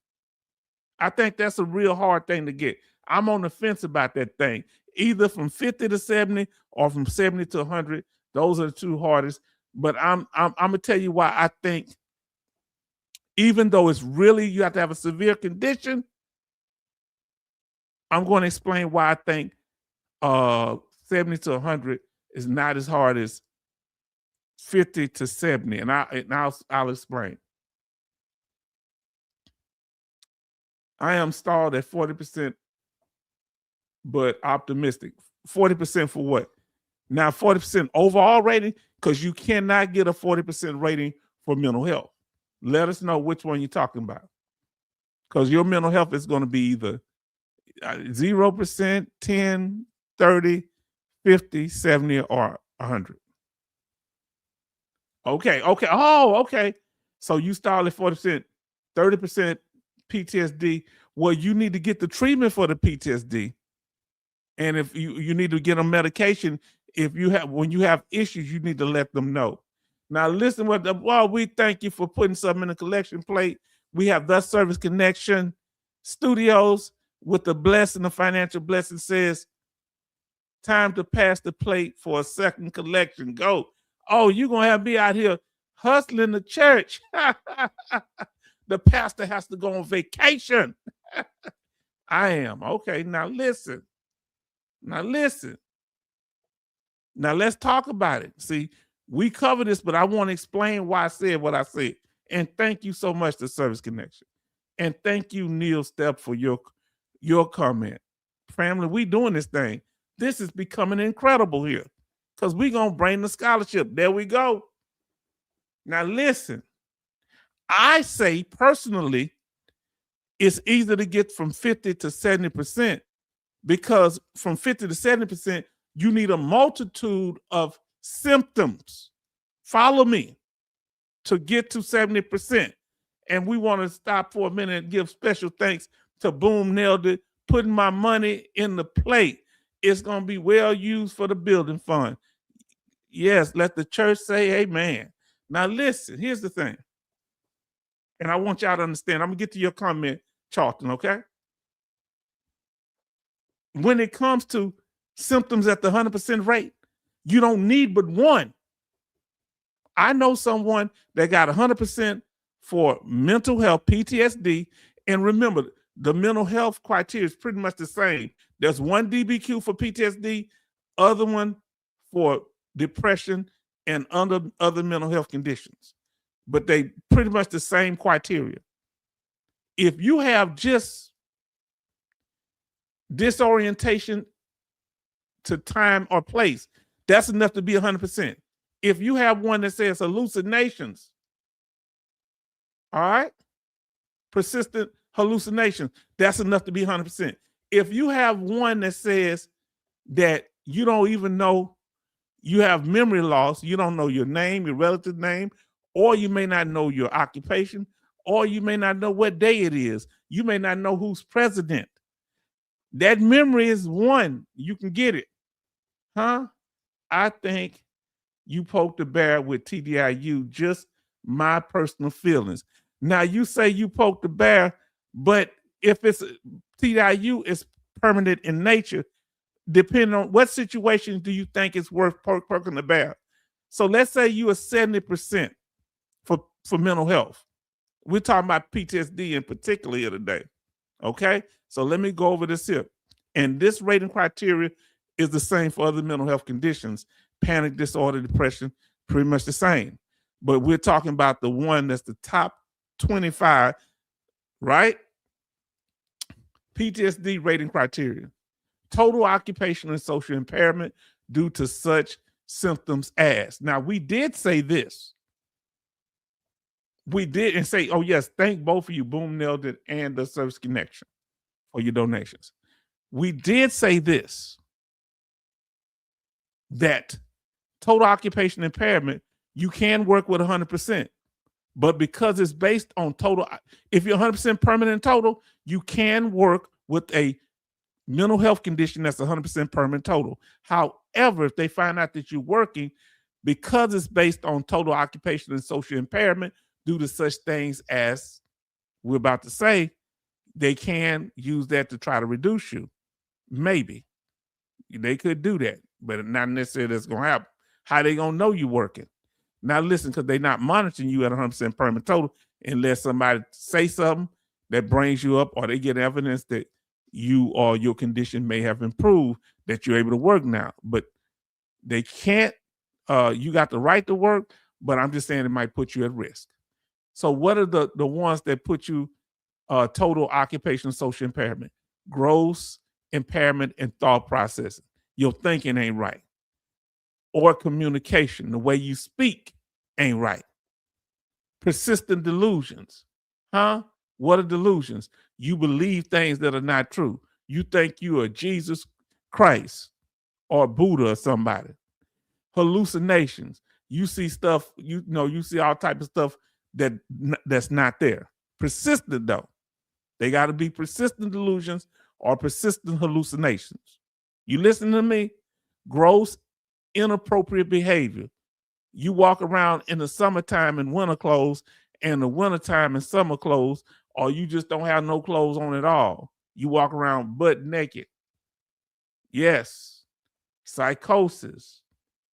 I think that's a real hard thing to get. I'm on the fence about that thing. Either from 50 to 70 or from 70 to 100. Those are the two hardest. But I'm gonna tell you why I think, even though it's really, you have to have a severe condition, I'm going to explain why I think 70 to 100 is not as hard as 50 to 70, and I'll explain. I am stalled at 40%, but optimistic. 40% for what? Now 40% overall rating, because you cannot get a 40% rating for mental health. Let us know which one you're talking about, because your mental health is going to be either 0%, 10, 30, 50, 70, or 100. Okay. Oh, okay. So you start at 40%, 30% PTSD. Well, you need to get the treatment for the PTSD. And if you need to get on medication, when you have issues, you need to let them know. Now listen, we thank you for putting something in the collection plate. We have the Service Connection Studios with the blessing, the financial blessing says, time to pass the plate for a second collection. Go. Oh, you're going to have me out here hustling the church. The pastor has to go on vacation. I am. Okay, now listen. Now let's talk about it. See, we cover this, but I want to explain why I said what I said. And thank you so much to Service Connection. And thank you, Neil Stepp, for your comment. Family, we doing this thing. This is becoming incredible here, because we're going to bring the scholarship. There we go. Now listen, I say personally, it's easy to get from 50 to 70%, because from 50 to 70%, you need a multitude of symptoms. Follow me, to get to 70%. And we want to stop for a minute and give special thanks to Boom Nailed It, putting my money in the plate. It's going to be well used for the building fund. Yes, let the church say amen. Now listen, here's the thing. And I want y'all to understand. I'm going to get to your comment, Charlton, okay? When it comes to symptoms at the 100% rate, you don't need but one. I know someone that got 100% for mental health, PTSD. And remember, the mental health criteria is pretty much the same. There's one DBQ for PTSD, other one for depression and other mental health conditions. But they pretty much the same criteria. If you have just disorientation to time or place, that's enough to be 100%. If you have one that says hallucinations, all right, persistent hallucinations, that's enough to be 100%. If you have one that says that you don't even know, you have memory loss, you don't know your name, your relative name, or you may not know your occupation, or you may not know what day it is, you may not know who's president. That memory is one. You can get it. Huh? I think you poked the bear with TDIU, just my personal feelings. Now you say you poked the bear, but if it's TDIU, it's permanent in nature, depending on what situation do you think it's worth poking the bear. So let's say you are 70% for mental health. We're talking about PTSD in particular here today. Okay, so let me go over this here. And this rating criteria is the same for other mental health conditions, panic disorder, depression, pretty much the same. But we're talking about the one that's the top 25, right? PTSD rating criteria: total occupational and social impairment due to such symptoms as. Now, we did say this. We did and say, oh, yes, thank both of you, Boom Nailed It and the Service Connection, for your donations. We did say this, that total occupation impairment, you can work with 100%, but because it's based on total, if you're 100% permanent total, you can work with a mental health condition that's 100% permanent total. However, if they find out that you're working, because it's based on total occupation and social impairment due to such things as we're about to say, they can use that to try to reduce you. Maybe they could do that, but not necessarily that's going to happen. How they going to know you working? Now listen, because they're not monitoring you at 100% permanent total unless somebody say something that brings you up, or they get evidence that you or your condition may have improved, that you're able to work now. But they can't, you got the right to work, but I'm just saying it might put you at risk. So what are the ones that put you total occupational social impairment? Gross impairment in thought processing. Your thinking ain't right. Or communication, the way you speak ain't right. Persistent delusions. Huh? What are delusions? You believe things that are not true. You think you are Jesus Christ or Buddha or somebody. Hallucinations. You see stuff, you see all type of stuff that's not there. Persistent though. They got to be persistent delusions or persistent hallucinations. You listen to me? Gross inappropriate behavior. You walk around in the summertime in winter clothes and the wintertime in summer clothes, or you just don't have no clothes on at all. You walk around butt naked. Yes. Psychosis,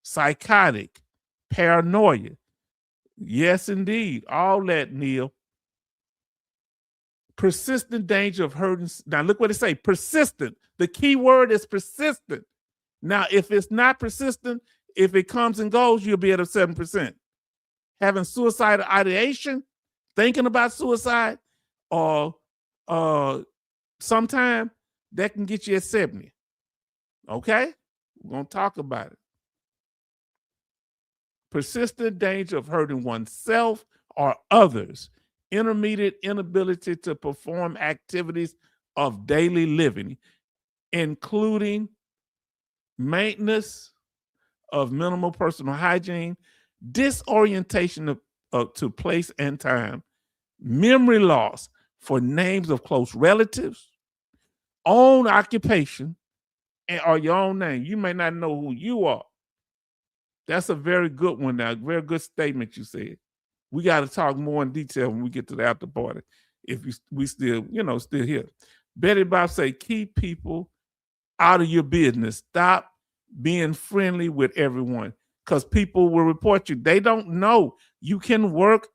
psychotic, paranoia. Yes, indeed. All that, Neil. Persistent danger of hurting. Now, look what it say. Persistent. The key word is persistent. Now, if it's not persistent, if it comes and goes, you'll be at a 7%. Having suicidal ideation, thinking about suicide, or sometime that can get you at 70. Okay? We're going to talk about it. Persistent danger of hurting oneself or others. Intermediate inability to perform activities of daily living, including maintenance of minimal personal hygiene, disorientation to place and time, memory loss for names of close relatives, own occupation, or your own name. You may not know who you are. That's a very good one now. Very good statement you said. We got to talk more in detail when we get to the after party. If we still here. Betty Bob say, keep people out of your business. Stop being friendly with everyone, because people will report you. They don't know. You can work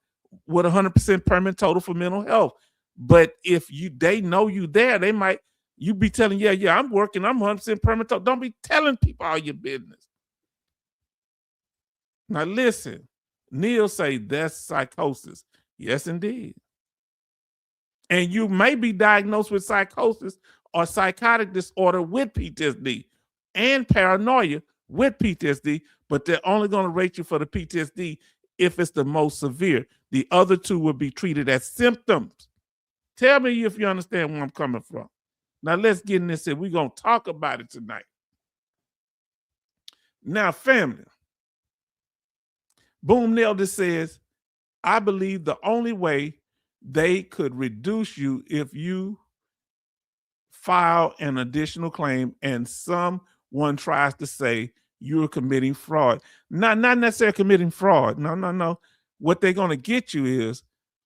with 100% permanent total for mental health, but if they know you there, they might, you be telling, yeah, I'm working, I'm 100% permanent total. Don't be telling people all your business. Now listen, Neil say that's psychosis. Yes, indeed. And you may be diagnosed with psychosis or psychotic disorder with PTSD and paranoia with PTSD, but they're only going to rate you for the PTSD if it's the most severe. The other two will be treated as symptoms. Tell me if you understand where I'm coming from. Now let's get in this here. We're going to talk about it tonight. Now, family, Boom Nailed says, I believe the only way they could reduce you if you file an additional claim and someone tries to say you're committing fraud. Not necessarily committing fraud. No. What they're going to get you is,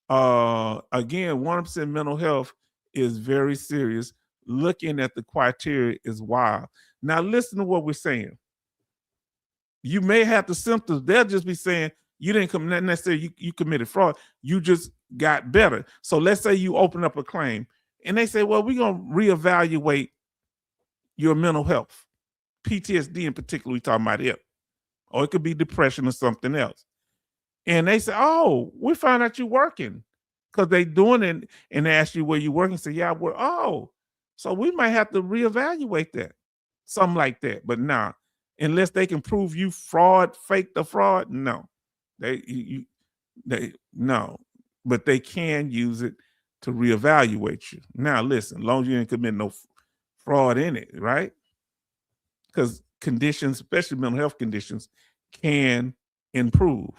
again, 100% mental health is very serious. looking at the criteria is wild. Now, listen to what we're saying. You may have the symptoms. They'll just be saying you didn't come, not necessarily you committed fraud. You just got better. So let's say you open up a claim and they say, well, we're going to reevaluate your mental health. PTSD in particular, we talking about it. Or it could be depression or something else. And they say, oh, we found out you're working. Because they doing it and they ask you where you working. Say, yeah, I work. Oh, so we might have to reevaluate that. Something like that. But nah, unless they can prove you fraud, fake the fraud, no. They no. But they can use it to reevaluate you. Now listen, as long as you didn't commit no fraud in it, right? Because conditions, especially mental health conditions, can improve.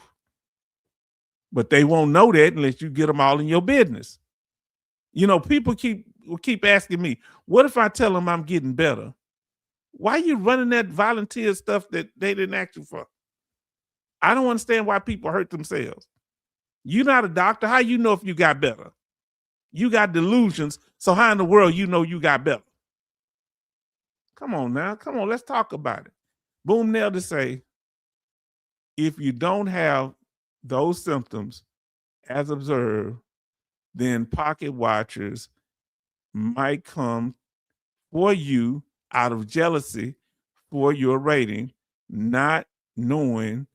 But they won't know that unless you get them all in your business. You know, people keep asking me, what if I tell them I'm getting better? Why are you running that volunteer stuff that they didn't ask you for? I don't understand why people hurt themselves. You're not a doctor. How you know if you got better? You got delusions. So how in the world you know you got better? Come on now. Come on. Let's talk about it. Boom nailed to say, if you don't have those symptoms as observed, then pocket watchers might come for you out of jealousy for your rating, not knowing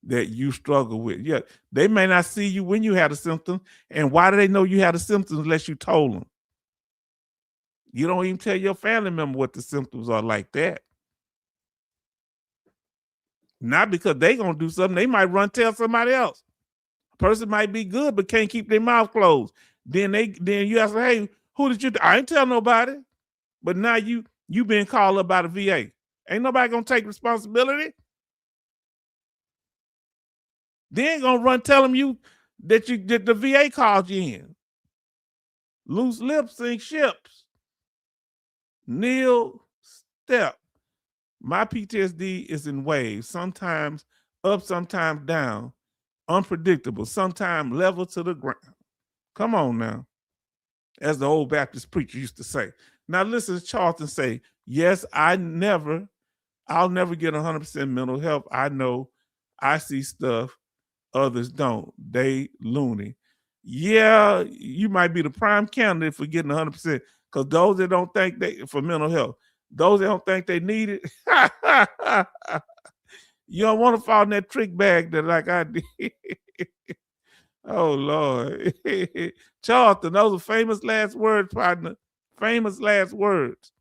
that you struggle with. Yeah, they may not see you when you had a symptom. And why do they know you had a symptom unless you told them? You don't even tell your family member what the symptoms are like that. Not because they gonna do something, they might run tell somebody else. A person might be good but can't keep their mouth closed. Then you ask, hey, who did you? I ain't tell nobody. But now you been called up by the VA. Ain't nobody gonna take responsibility. They ain't gonna run telling you that the VA called you in. Loose lips sink ships. Neil Step. My PTSD is in waves, sometimes up, sometimes down, unpredictable, sometimes level to the ground. Come on now. As the old Baptist preacher used to say. Now listen to Charlton say, yes, I'll never get 100% mental health. I know I see stuff others don't. They loony. Yeah, you might be the prime candidate for getting 100% because those that don't think they for mental health, those that don't think they need it, you don't want to fall in that trick bag that like I did. Oh Lord. Charlton, those are famous last words, partner. Famous last words.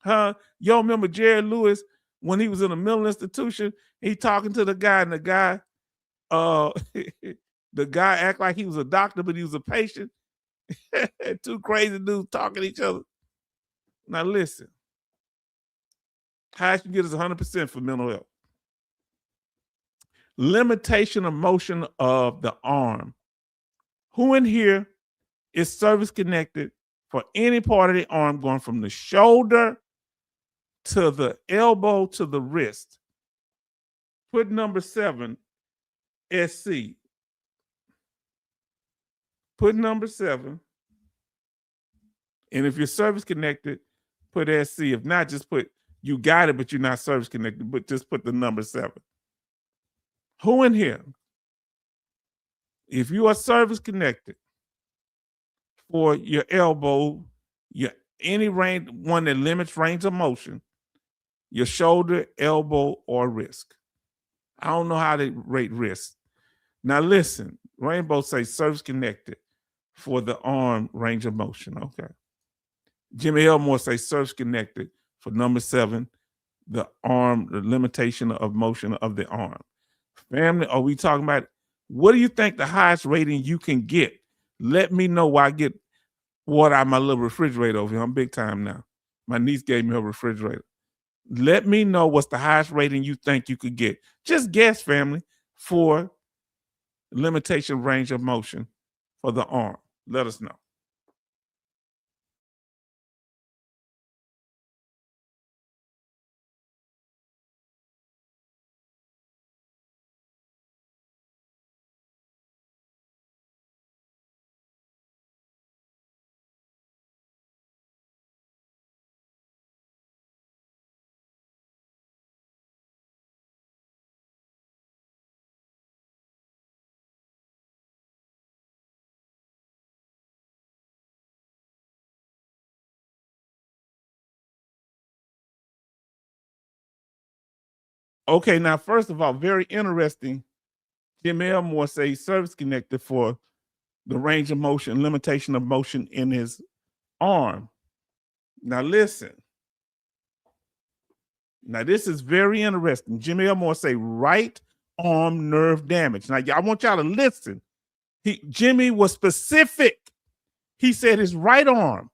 Huh? You all remember Jerry Lewis when he was in a mental institution? He talking to the guy, and the guy, the guy act like he was a doctor, but he was a patient. Two crazy dudes talking to each other. Now listen, highest you get is 100% for mental health. Limitation of motion of the arm. Who in here is service connected for any part of the arm going from the shoulder to the elbow to the wrist? Put number 7, SC. Put number 7. And if you're service connected, put SC. If not, just put you got it, but you're not service connected, but just put the number 7. Who in here, if you are service connected for your elbow, your any range, one that limits range of motion, your shoulder, elbow, or wrist. I don't know how they rate wrist. Now listen, Rainbow says service connected for the arm range of motion. Okay. Jimmy Elmore says service connected for number 7, the arm, the limitation of motion of the arm. Family, are we talking about what do you think the highest rating you can get? Let me know why I get water out of my little refrigerator over here. I'm big time now. My niece gave me her refrigerator. Let me know what's the highest rating you think you could get. Just guess, family, for limitation range of motion for the arm. Let us know. Okay, now first of all, very interesting. Jim Elmore says service connected for the range of motion, limitation of motion in his arm. Now listen. Now this is very interesting. Jim Elmore say right arm nerve damage. Now I want y'all to listen. Jimmy was specific. He said his right arm.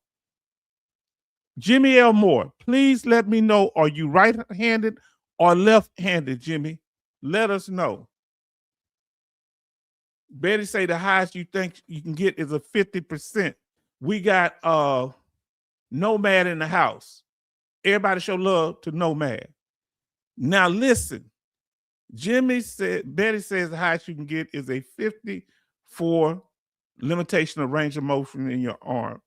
Jimmy Elmore, please let me know, are you right-handed or left-handed, Jimmy? Let us know. Betty say the highest you think you can get is a 50%. We got Nomad in the house. Everybody show love to Nomad. Now listen, Betty says the highest you can get is a 54 limitation of range of motion in your arm,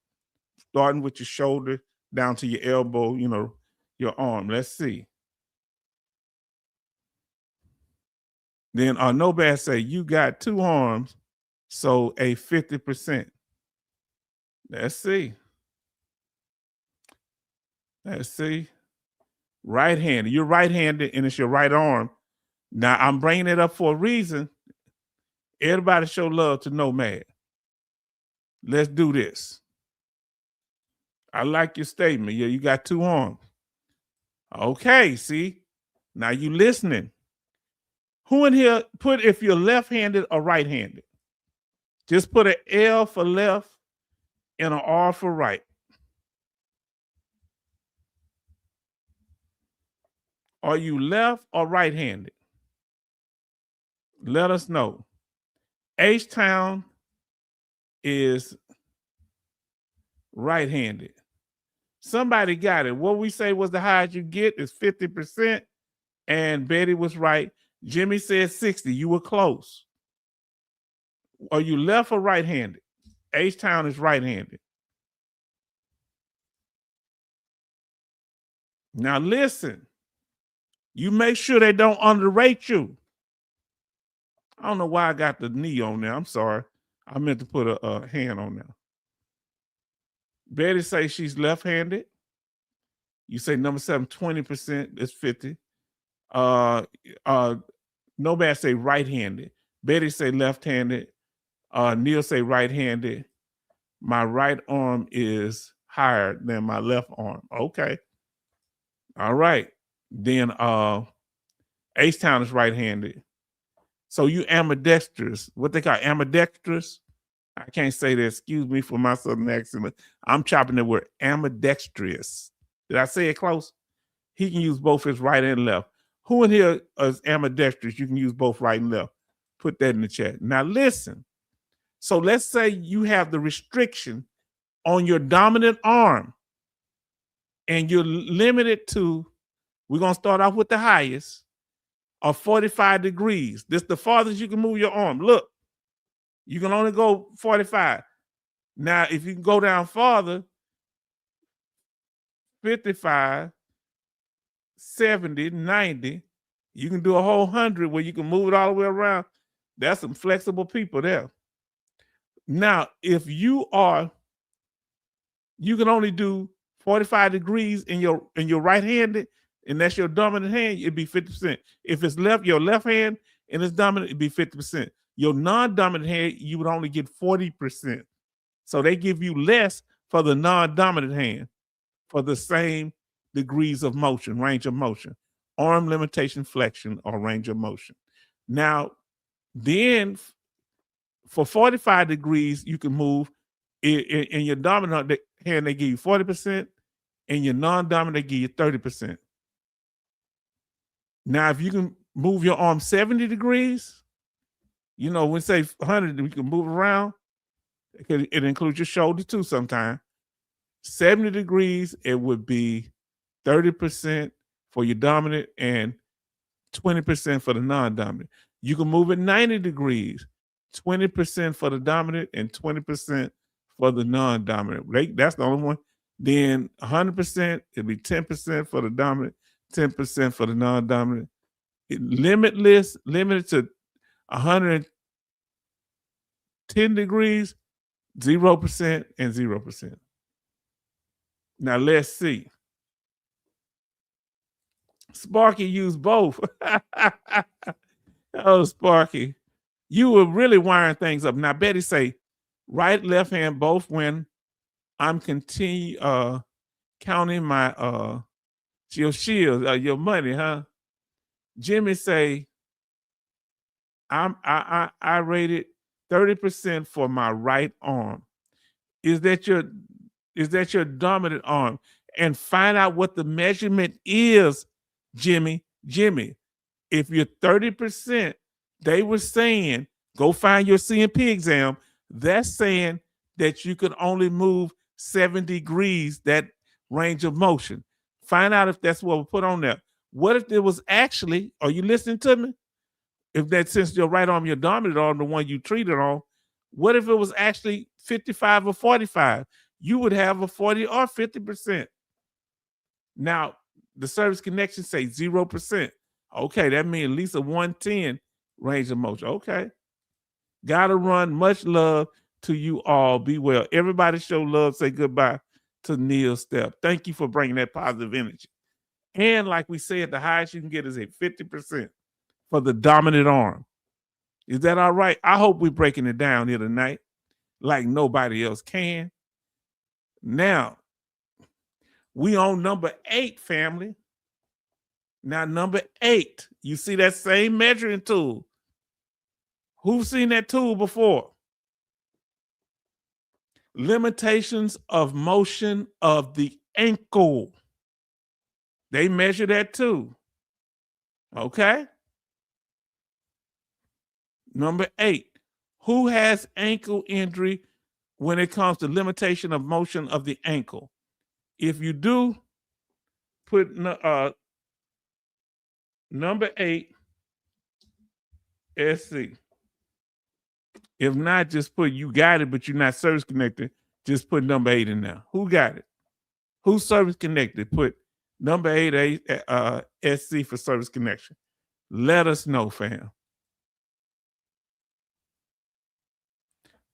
starting with your shoulder down to your elbow, your arm. Let's see. Then Nomad say you got two arms, so a 50%. Let's see. Right-handed. You're right-handed and it's your right arm. Now I'm bringing it up for a reason. Everybody show love to Nomad. Let's do this. I like your statement. Yeah, you got two arms. Okay, see? Now you listening. Who in here put if you're left-handed or right-handed? Just put an L for left and an R for right. Are you left or right-handed? Let us know. H-Town is right-handed. Somebody got it. What we say was the highest you get is 50%, and Betty was right. Jimmy said 60. You were close. Are you left or right-handed? H-Town is right-handed. Now listen. You make sure they don't underrate you. I don't know why I got the knee on there. I'm sorry. I meant to put a hand on there. Betty say she's left-handed. You say number 7, 20%. It's 50. Nobody say right-handed. Betty say left-handed. Neil say right-handed. My right arm is higher than my left arm. Okay. All right. Then H-Town is right-handed. So you ambidextrous. What they call ambidextrous? I can't say that. Excuse me for my southern accent. I'm chopping the word ambidextrous. Did I say it close? He can use both his right and left. Who in here is ambidextrous? You can use both right and left. Put that in the chat. Now listen. So let's say you have the restriction on your dominant arm and you're limited to, we're going to start off with the highest, of 45 degrees. This is the farthest you can move your arm. Look, you can only go 45. Now, if you can go down farther, 55, 70, 90, you can do a whole 100 where you can move it all the way around. That's some flexible people there. Now, if you can only do 45 degrees in your right-handed, and that's your dominant hand, it'd be 50%. If it's your left hand and it's dominant, it'd be 50%. Your non-dominant hand, you would only get 40%. So they give you less for the non-dominant hand for the same degrees of motion, range of motion, arm limitation flexion or range of motion. Now, then for 45 degrees, you can move in your dominant hand, they give you 40%, and your non-dominant, they give you 30%. Now, if you can move your arm 70 degrees, we say 100, we can move around. It includes your shoulder too sometimes. 70 degrees, it would be 30% for your dominant and 20% for the non-dominant. You can move it 90 degrees, 20% for the dominant and 20% for the non-dominant. That's the only one. Then 100%, it'd be 10% for the dominant, 10% for the non-dominant. Limited to 110 degrees, 0% and 0%. Now let's see. Sparky used both. Oh, Sparky. You were really wiring things up. Now, Betty say, right, left hand, both when I'm counting my your shield, your money, huh? Jimmy say, I rated 30% for my right arm. Is that your dominant arm? And find out what the measurement is, Jimmy. Jimmy, if you're 30%, they were saying, go find your CMP exam. That's saying that you could only move 7 degrees, that range of motion. Find out if that's what we put on there. What if it was actually, are you listening to me? If that, since your right arm, your dominant arm, the one you treated on, what if it was actually 55 or 45? You would have a 40 or 50%. Now, the service connection say 0%. Okay, that means at least a 110 range of motion. Okay. Gotta run. Much love to you all. Be well. Everybody show love. Say goodbye to Neil Step. Thank you for bringing that positive energy. And like we said, the highest you can get is a 50% for the dominant arm. Is that all right? I hope we're breaking it down here tonight like nobody else can. Now, we on number 8, family. Now, number 8, you see that same measuring tool. Who's seen that tool before? Limitations of motion of the ankle. They measure that too. Okay? Number 8, who has ankle injury when it comes to limitation of motion of the ankle? If you do, put number 8, SC. If not, just put you got it, but you're not service connected. Just put number 8 in there. Who got it? Who's service connected? Put number 8 SC for service connection. Let us know, fam.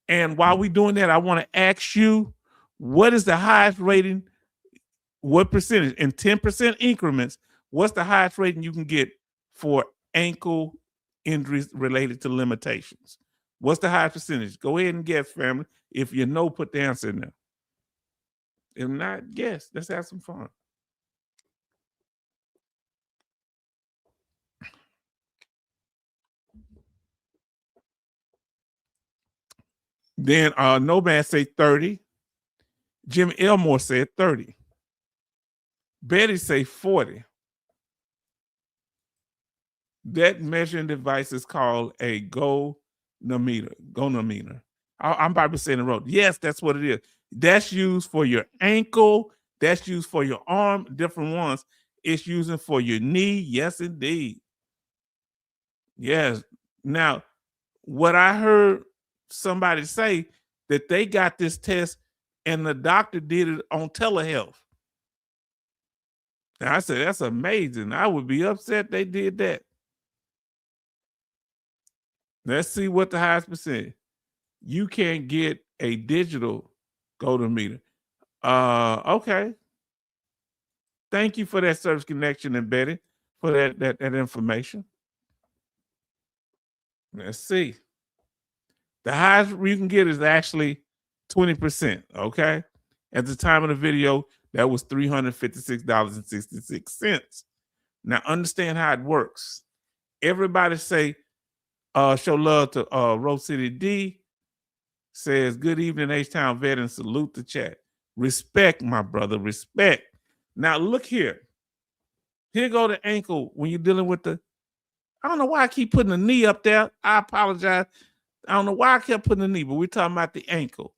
And while we're doing that, I want to ask you, what is the highest rating? What percentage? In 10% increments, what's the highest rating you can get for ankle injuries related to limitations? What's the highest percentage? Go ahead and guess, family. If you know, put the answer in there. If not, guess. Let's have some fun. Then No Man say 30. Jim Elmore said 30. Betty say 40. That measuring device is called a gonometer. Gonometer. I'm probably saying it wrong. Yes, that's what it is. That's used for your ankle. That's used for your arm. Different ones. It's using for your knee. Yes, indeed. Yes. Now, what I heard somebody say that they got this test and the doctor did it on telehealth. And I said, that's amazing. I would be upset they did that. Let's see what the highest percent. You can't get a digital gonometer. Okay. Thank you for that service connection, and Betty, for that information. Let's see. The highest you can get is actually 20%. Okay. At the time of the video, that was $356.66. Now understand how it works. Everybody say, show love to Rose City D. Says, good evening, H-Town veterans. Salute the chat. Respect, my brother. Respect. Now look here. Here go the ankle when you're dealing with the, I don't know why I keep putting the knee up there. I apologize. I don't know why I kept putting the knee, but we're talking about the ankle.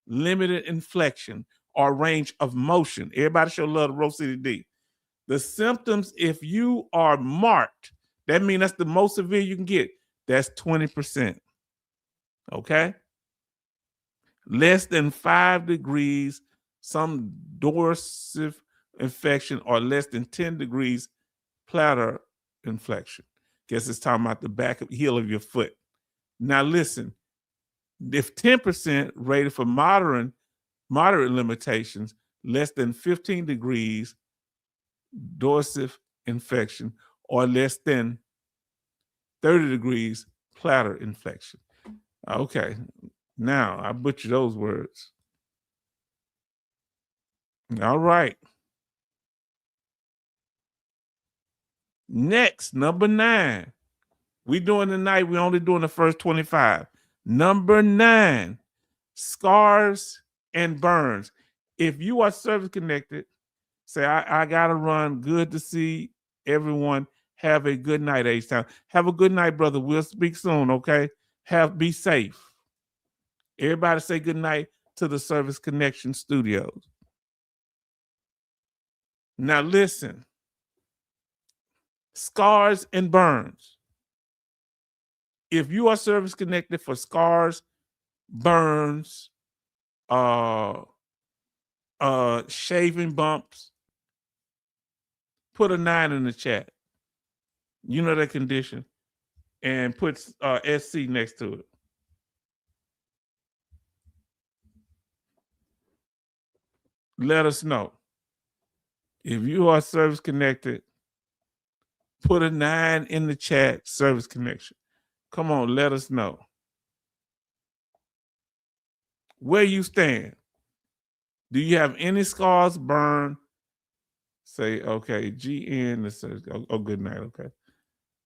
Limited inflection or range of motion. Everybody show love to Rose City D. The symptoms, if you are marked, that means that's the most severe you can get. That's 20%. Okay? Less than 5 degrees, some dorsal infection, or less than 10 degrees plantar inflection. Guess it's talking about the back of heel of your foot. Now listen, if 10% rated for moderate limitations, less than 15 degrees dorsal infection, or less than 30 degrees platter infection. Okay, now I butchered those words. All right. Next, number 9. We doing tonight, we only doing the first 25. Number 9, scars and burns. If you are service connected, say, I gotta run. Good to see everyone. Have a good night, H-Town. Have a good night, brother. We'll speak soon, okay? Be safe. Everybody say good night to the Service Connection Studios. Now listen, scars and burns. If you are service connected for scars, burns, shaving bumps, put a 9 in the chat. You know that condition. And put SC next to it. Let us know. If you are service connected, put a 9 in the chat, service connection. Come on, let us know. Where you stand. Do you have any scars, burn? Say, okay, GN, the service. Oh, good night, okay.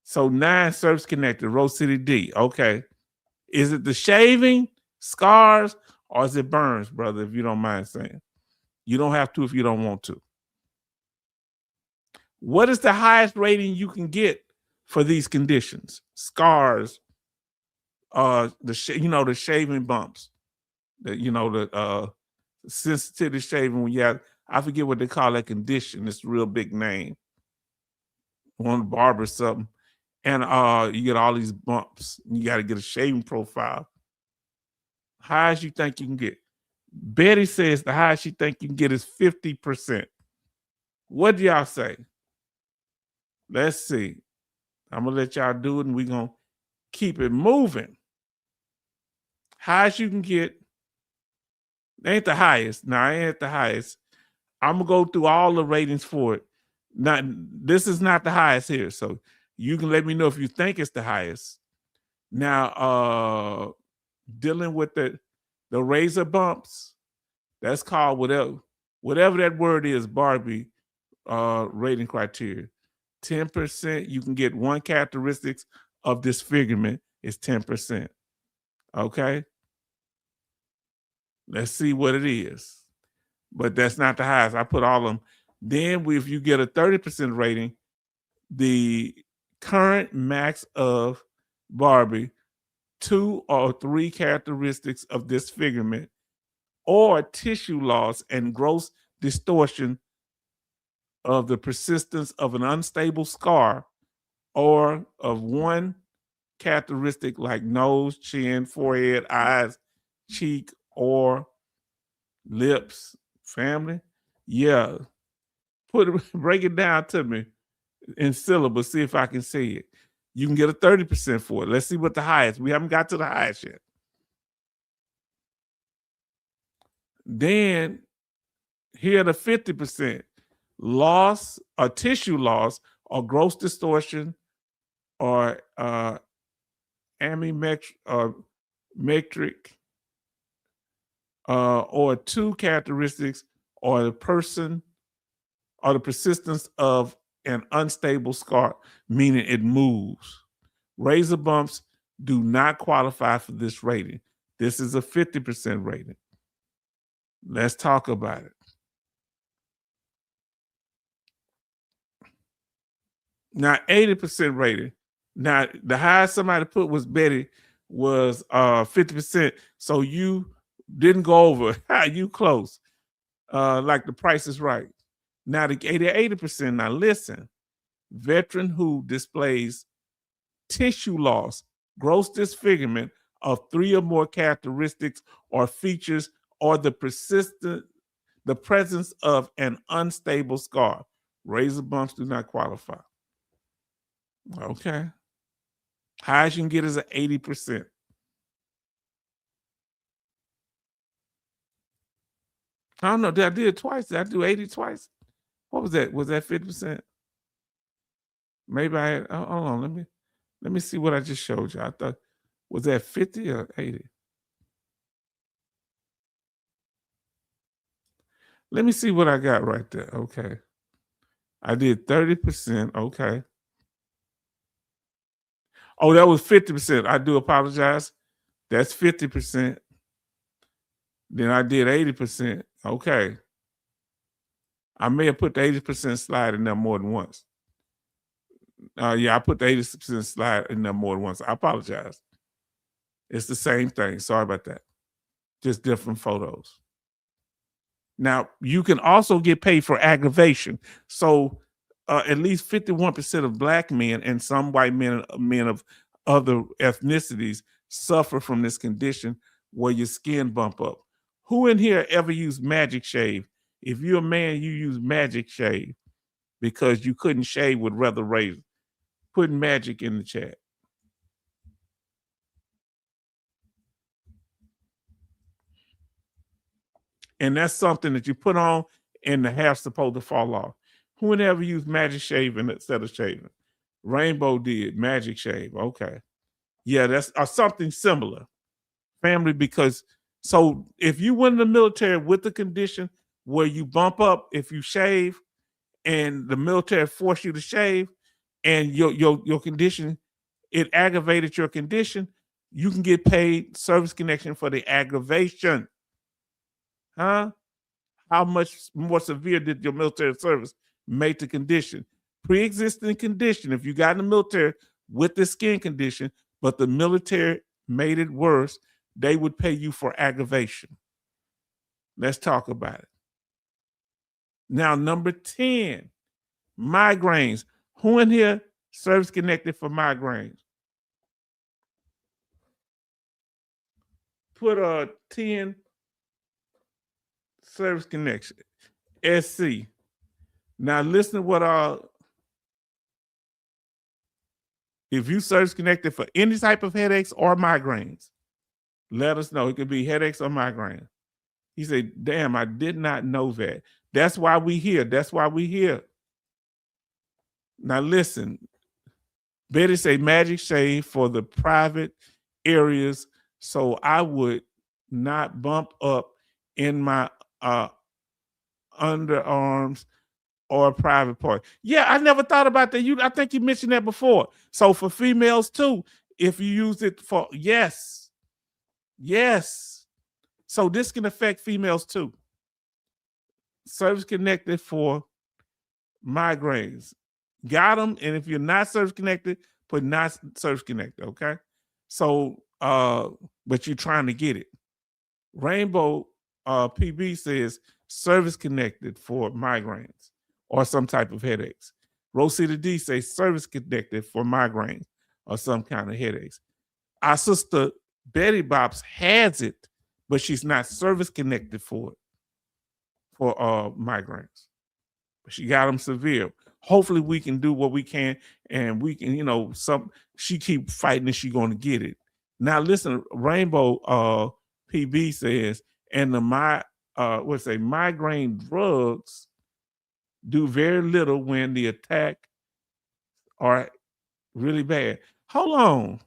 So 9 service connected, Rose City D. Okay. Is it the shaving, scars, or is it burns, brother, if you don't mind saying? You don't have to if you don't want to. What is the highest rating you can get for these conditions? Scars, the shaving bumps, the sensitivity shaving when you have, I forget what they call that condition. It's a real big name. On the barber or something. And you get all these bumps. You got to get a shaving profile. Highest you think you can get? Betty says the highest she think you can get is 50%. What do y'all say? Let's see. I'm gonna let y'all do it, and we're gonna keep it moving. Highest you can get ain't the highest. No, I ain't the highest. I'm gonna go through all the ratings for it. Not this is not the highest here, so you can let me know if you think it's the highest. Now, dealing with the razor bumps, that's called whatever that word is, Barbie rating criteria. 10%, you can get one characteristics of disfigurement is 10%. Okay. Let's see what it is. But that's not the highest. I put all of them. Then if you get a 30% rating, the current max of Barbie, 2 or 3 characteristics of disfigurement or tissue loss and gross distortion of the persistence of an unstable scar, or of one characteristic like nose, chin, forehead, eyes, cheek, or lips. Family, yeah. Break it down to me in syllables. See if I can say it. You can get a 30% for it. Let's see what the highest. We haven't got to the highest yet. Then here the 50%. Loss or tissue loss or gross distortion or amymetric or 2 characteristics or the person or the persistence of an unstable scar, meaning it moves. Razor bumps do not qualify for this rating. This is a 50% rating. Let's talk about it. Now, 80% rating. Now, the highest somebody put was Betty was 50%. So you didn't go over. You close. Like the Price is Right. Now the 80%. Now listen, veteran who displays tissue loss, gross disfigurement of 3 or more characteristics or features, or the presence of an unstable scar. Razor bumps do not qualify. Okay. Highest you can get is an 80%. I don't know. Did I do it twice? Did I do 80 twice? What was that? Was that 50%? Maybe hold on. Let me see what I just showed you. I thought was that 50 or 80? Let me see what I got right there. Okay. I did 30%. Okay. Oh, that was 50%. I do apologize. That's 50%. Then I did 80%. Okay. I may have put the 80% slide in there more than once. Yeah, I put the 80% slide in there more than once. I apologize. It's the same thing. Sorry about that. Just different photos. Now, you can also get paid for aggravation. So, at least 51% of black men and some white men of other ethnicities suffer from this condition where your skin bump up. Who in here ever used Magic Shave? If you're a man, you use Magic Shave because you couldn't shave with regular razor. Put magic in the chat. And that's something that you put on and the hair's supposed to fall off. Who would ever use Magic Shaving instead of shaving? Rainbow did Magic Shave. Okay. Yeah, that's something similar. Family, because so if you went in the military with the condition where you bump up if you shave and the military force you to shave and your condition, it aggravated your condition, you can get paid service connection for the aggravation. Huh? How much more severe did your military service make the condition? Pre-existing condition, if you got in the military with the skin condition, but the military made it worse, they would pay you for aggravation. Let's talk about it. Now, number 10, migraines. Who in here service connected for migraines? Put a 10 service connection. SC. Now listen to what if you service connected for any type of headaches or migraines, let us know. It could be headaches or migraine. He said, damn, I did not know that. That's why we here. That's why we here. Now listen, Betty say Magic Shave for the private areas so I would not bump up in my underarms or private part. Yeah, I never thought about that. I think you mentioned that before. So for females too, if you use it for yes. So this can affect females too. Service connected for migraines. Got them. And if you're not service connected, put not service connected. Okay. So but you're trying to get it. Rainbow PB says service connected for migraines or some type of headaches. Rosita D says service connected for migraines or some kind of headaches. Our sister Betty Bops has it, but she's not service connected for it for migraines. But she got them severe. Hopefully we can do what we can and we can, she keep fighting and she gonna get it. Now listen, Rainbow PB says, and the migraine drugs do very little when the attack are really bad. Hold on.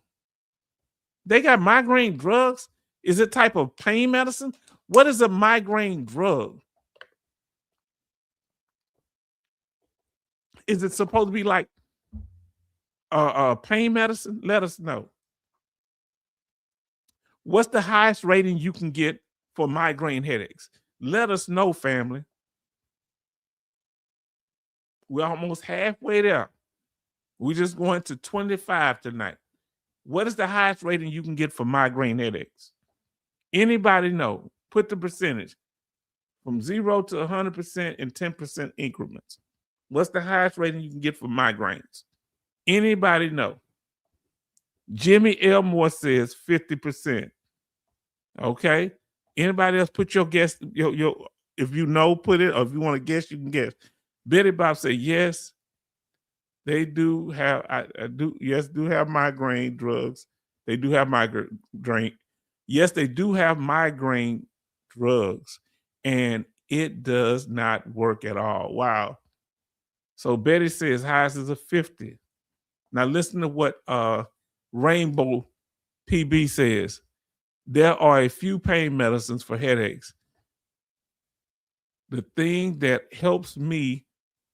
They got migraine drugs? Is it type of pain medicine? What is a migraine drug? Is it supposed to be like pain medicine? Let us know. What's the highest rating you can get for migraine headaches? Let us know, family. We're almost halfway there. We're just going to 25 tonight. What is the highest rating you can get for migraine headaches? Anybody know? Put the percentage from 0 to 100% in 10% increments. What's the highest rating you can get for migraines? Anybody know? Jimmy Elmore says 50%. Okay. Anybody else put your guess? If you know, put it, or if you want to guess, you can guess. Betty Bob said yes. They do have do have migraine drugs. They do have migraine. Yes, they do have migraine drugs, and it does not work at all. Wow. So Betty says highest is a 50. Now listen to what Rainbow PB says. There are a few pain medicines for headaches. The thing that helps me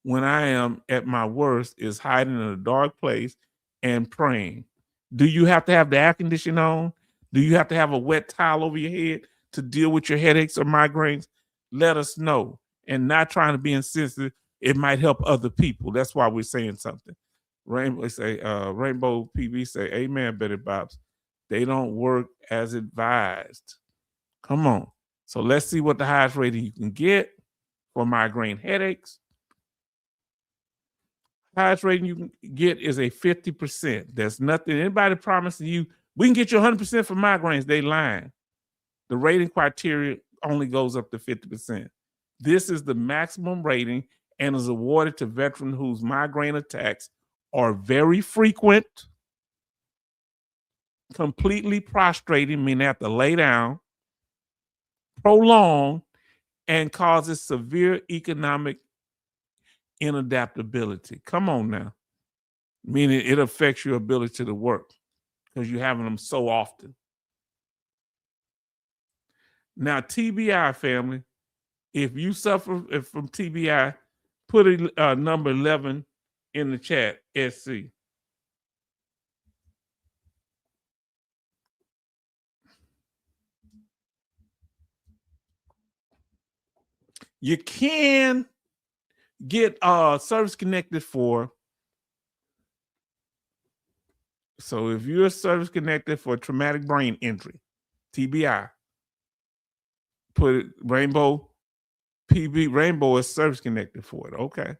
when I am at my worst is hiding in a dark place and praying. Do you have to have the air conditioning on? Do you have to have a wet towel over your head to deal with your headaches or migraines? Let us know. And not trying to be insensitive, it might help other people. That's why we're saying something. Rainbow PB say, Amen, Betty Bobs. They don't work as advised. Come on. So let's see what the highest rating you can get for migraine headaches. Highest rating you can get is a 50%. There's nothing, anybody promising you, we can get you 100% for migraines, they lying. The rating criteria only goes up to 50%. This is the maximum rating and is awarded to veterans whose migraine attacks are very frequent, completely prostrating, meaning they have to lay down, prolonged, and causes severe economic inadaptability. Come on now. Meaning it affects your ability to work because you're having them so often. Now, TBI family, if you suffer from TBI, put a number 11 in the chat, SC. You can get service connected for. So if you're service connected for traumatic brain injury, TBI, put it Rainbow PB. Rainbow is service connected for it. Okay.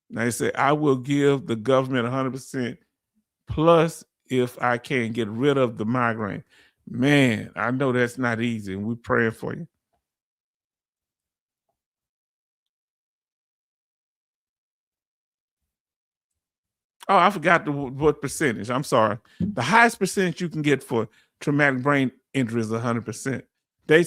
Now they say I will give the government 100% plus if I can get rid of the migraine. Man, I know that's not easy, and we're praying for you. Oh, I forgot what percentage. I'm sorry. The highest percentage you can get for traumatic brain injury is 100%.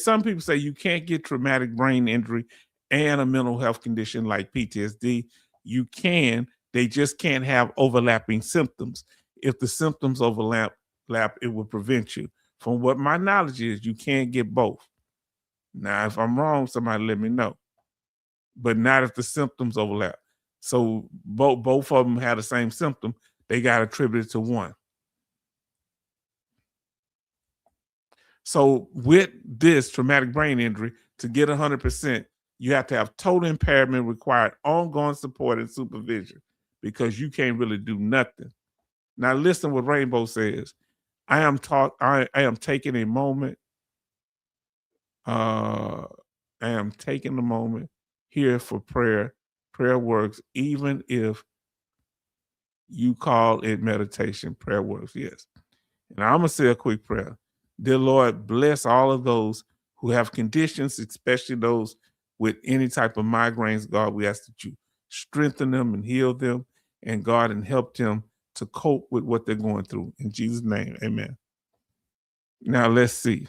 Some people say you can't get traumatic brain injury and a mental health condition like PTSD. You can, they just can't have overlapping symptoms. If the symptoms overlap, it will prevent you. From what my knowledge is, you can't get both. Now, if I'm wrong, somebody let me know. But not if the symptoms overlap. So both of them had the same symptom. They got attributed to one. So with this traumatic brain injury, to get 100%, you have to have total impairment, required ongoing support and supervision because you can't really do nothing. Now listen what Rainbow says. I am taking a moment. I am taking a moment here for prayer. Prayer works, even if you call it meditation. Prayer works, yes. And I'm going to say a quick prayer. Dear Lord, bless all of those who have conditions, especially those with any type of migraines. God, we ask that you strengthen them and heal them, and God, and help them to cope with what they're going through. In Jesus' name, amen. Now, let's see.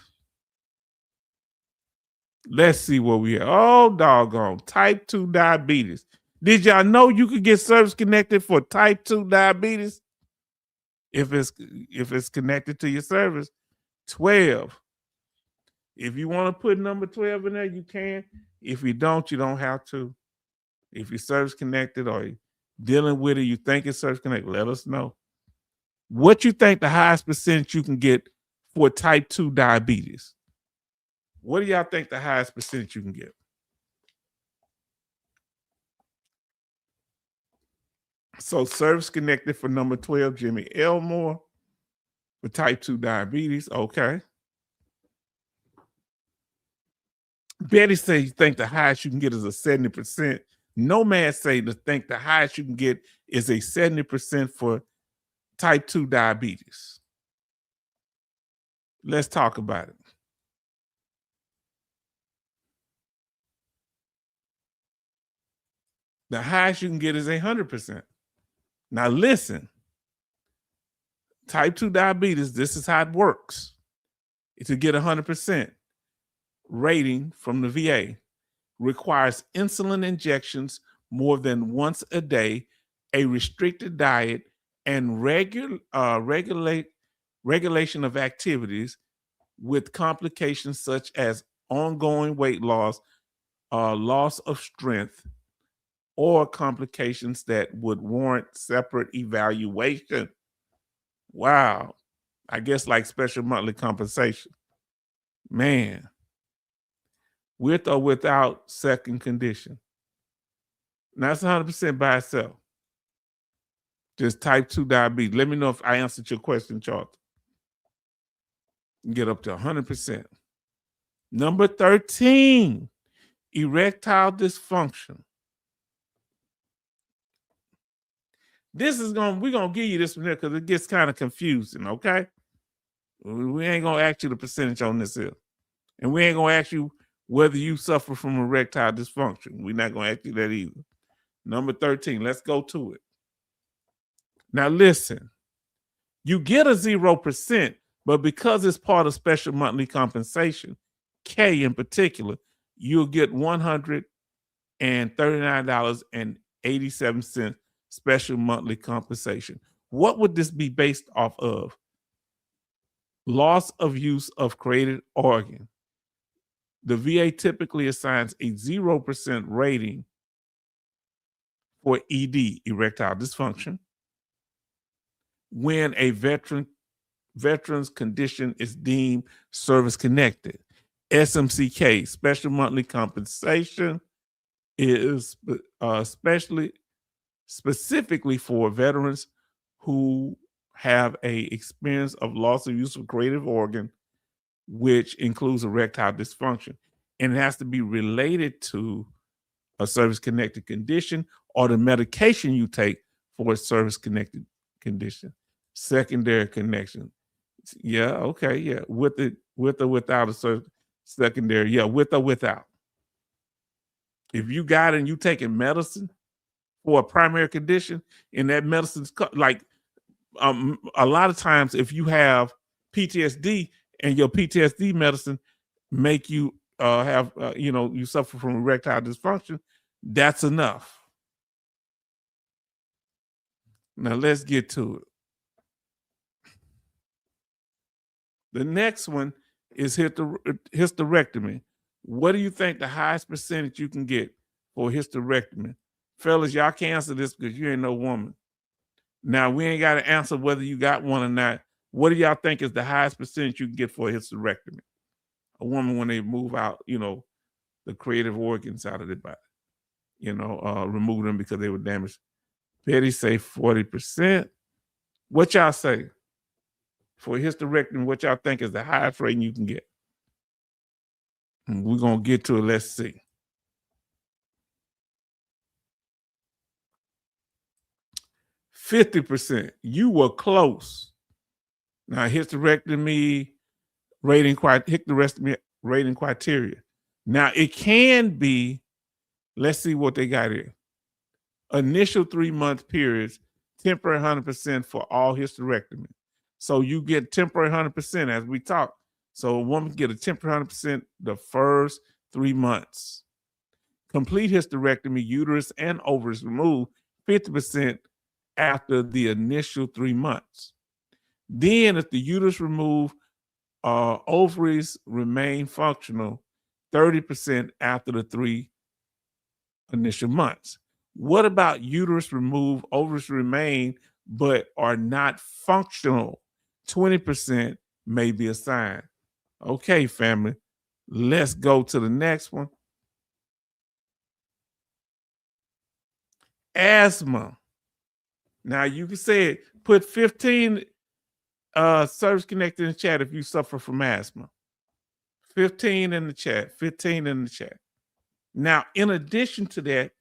Let's see what we have. Oh, doggone. Type 2 diabetes. Did y'all know you could get service connected for type 2 diabetes? If it's connected to your service, 12. If you want to put number 12 in there, you can. If you don't have to. If you're service connected or you're dealing with it, you think it's service connected, let us know. What you think the highest percentage you can get for type 2 diabetes? What do y'all think the highest percentage you can get? So service connected for number 12, Jimmy Elmore, for type 2 diabetes. Okay. Betty says you think the highest you can get is a 70%. Nomad say to think the highest you can get is a 70% for type 2 diabetes. Let's talk about it. The highest you can get is 100%. Now listen, type 2 diabetes, this is how it works. To get 100% rating from the VA requires insulin injections more than once a day, a restricted diet, and regulation of activities with complications such as ongoing weight loss, loss of strength, or complications that would warrant separate evaluation. Wow. I guess like special monthly compensation. Man, with or without second condition. Now it's 100% by itself. Just type 2 diabetes. Let me know if I answered your question, Charles. Get up to 100%. Number 13, erectile dysfunction. We're gonna give you this one here because it gets kind of confusing, okay? We ain't gonna ask you the percentage on this here. And we ain't gonna ask you whether you suffer from erectile dysfunction. We're not gonna ask you that either. Number 13, let's go to it. Now listen, you get a 0%, but because it's part of special monthly compensation, K in particular, you'll get $139.87 special monthly compensation. What would this be based off of? Loss of use of created organ. The VA typically assigns a 0% rating for ED, erectile dysfunction, when a veteran's condition is deemed service connected. SMCK, special monthly compensation, is specifically for veterans who have a experience of loss of use of creative organ, which includes erectile dysfunction, and it has to be related to a service-connected condition or the medication you take for a service-connected condition. Secondary connection. Yeah, okay, yeah. With or without a secondary, yeah, with or without. If you got it and you taking medicine for a primary condition, and that medicine's like a lot of times if you have PTSD and your PTSD medicine make you have you suffer from erectile dysfunction, that's enough. Now let's get to it. The next one is hysterectomy. What do you think the highest percentage you can get for hysterectomy? Fellas, y'all can't answer this because you ain't no woman. Now, we ain't got to answer whether you got one or not. What do y'all think is the highest percentage you can get for a hysterectomy? A woman when they move out, the creative organs out of their body, remove them because they were damaged. Betty say 40%. What y'all say? For a hysterectomy, what y'all think is the highest rating you can get? And we're going to get to it. Let's see. %50. You were close. Now, hysterectomy rating criteria. Now, it can be, let's see what they got here. Initial 3-month periods, temporary 100% for all hysterectomy. So you get temporary 100% as we talk. So a woman can get a temporary 100% the first 3 months. Complete hysterectomy, uterus and ovaries removed, 50% after the initial 3 months. Then if the uterus removed, ovaries remain functional, 30% after the 3 initial months. What about uterus removed, ovaries remain, but are not functional? 20% may be assigned. Okay, family, let's go to the next one. Asthma. Now you can say it, put 15 service connected in the chat if you suffer from asthma. 15 in the chat, 15 in the chat. Now, in addition to that,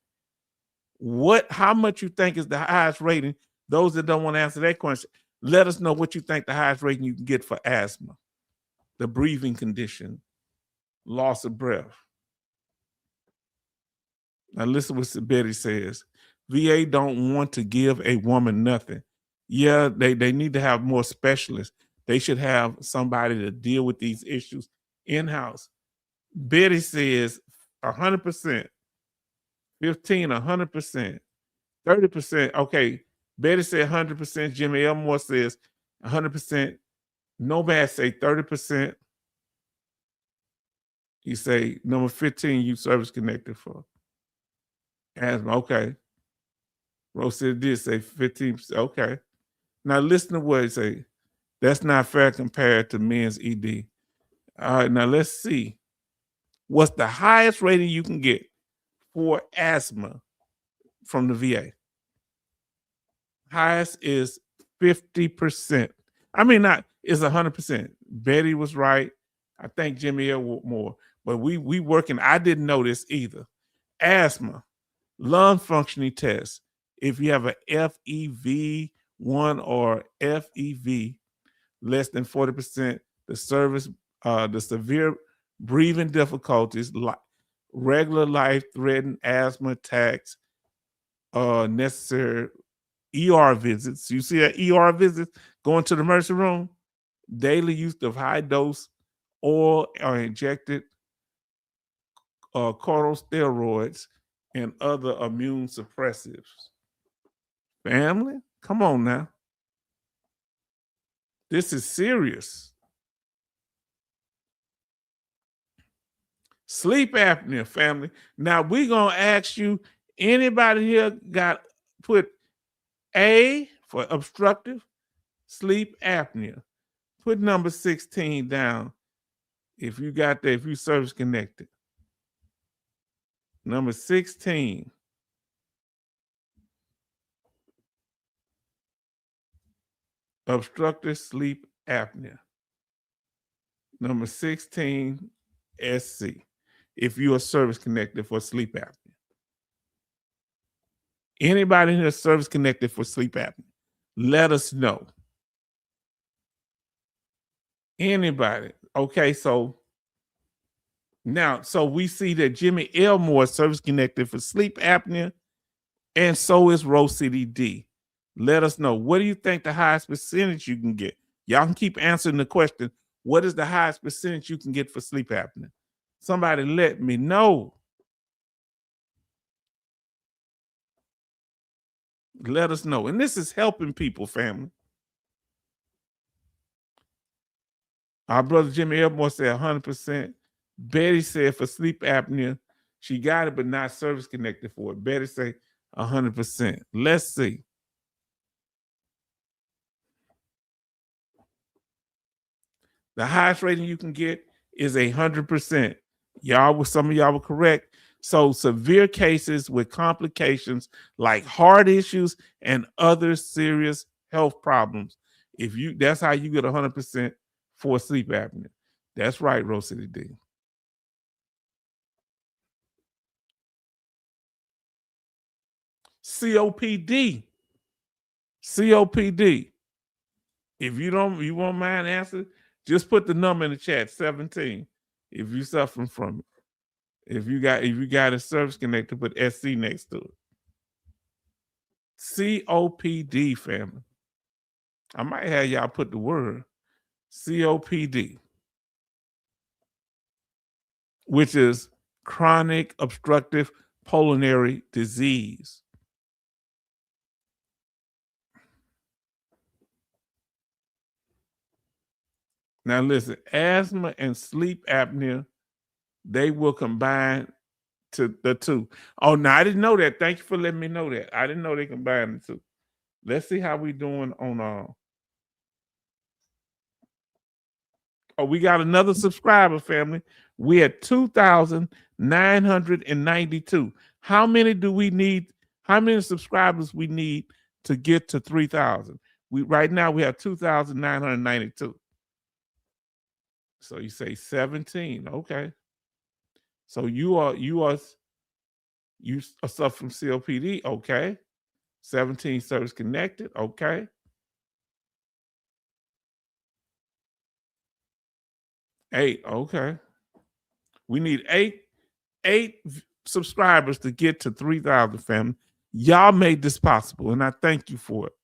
how much you think is the highest rating? Those that don't want to answer that question, let us know what you think the highest rating you can get for asthma, the breathing condition, loss of breath. Now listen what Betty says. VA don't want to give a woman nothing. Yeah, they need to have more specialists. They should have somebody to deal with these issues in-house. Betty says 100%, 15, 100%. 30%. Okay. Betty said 100%. Jimmy Elmore says 100%. Nomad say 30%. He say number 15, you service connected for asthma. Okay. Rose said did say 15%. Okay. Now listen to what he say. That's not fair compared to men's ED. All right, now let's see. What's the highest rating you can get for asthma from the VA? Highest is 50%. I mean, not it's 100%. Betty was right. I think Jimmy Elmore. But we working. I didn't know this either. Asthma, lung functioning test. If you have a FEV1 or FEV less than 40%, the severe breathing difficulties, regular life-threatening asthma attacks, necessary ER visits. You see that ER visits going to the emergency room? Daily use of high dose oral or injected corticosteroids and other immune suppressives. Family, come on now. This is serious. Sleep apnea, family. Now we're gonna ask you, anybody here got put A for obstructive sleep apnea? Put number 16 down if you got that, if you service connected. Number 16. Obstructive sleep apnea. Number 16, SC. If you are service connected for sleep apnea. Anybody in the service connected for sleep apnea, let us know. Anybody. Okay, so now, so we see that Jimmy Elmore is service connected for sleep apnea, and so is Rose City D. Let us know. What do you think the highest percentage you can get? Y'all can keep answering the question. What is the highest percentage you can get for sleep apnea? Somebody let me know. Let us know. And this is helping people, family. Our brother Jimmy Elmore said 100%. Betty said for sleep apnea, she got it, but not service connected for it. Betty say 100%. Let's see. The highest rating you can get is 100%. Some of y'all were correct. So severe cases with complications like heart issues and other serious health problems. That's how you get 100% for sleep apnea. That's right, Rose City D. COPD. COPD. If you won't mind answering, just put the number in the chat, 17. If you're suffering from it. If you got a service connected, put SC next to it. COPD, family. I might have y'all put the word COPD, which is chronic obstructive pulmonary disease. Now listen, asthma and sleep apnea, they will combine to the two. Oh, no, I didn't know that. Thank you for letting me know that. I didn't know they combined the two. Let's see how we doing on oh, we got another subscriber, family. We at 2,992. How many do we need? How many subscribers we need to get to 3,000? Right now we have 2,992. So you say 17. Okay. So you suffer from COPD. Okay. 17 service connected. Okay. 8. Okay. We need eight subscribers to get to 3,000, family. Y'all made this possible, and I thank you for it.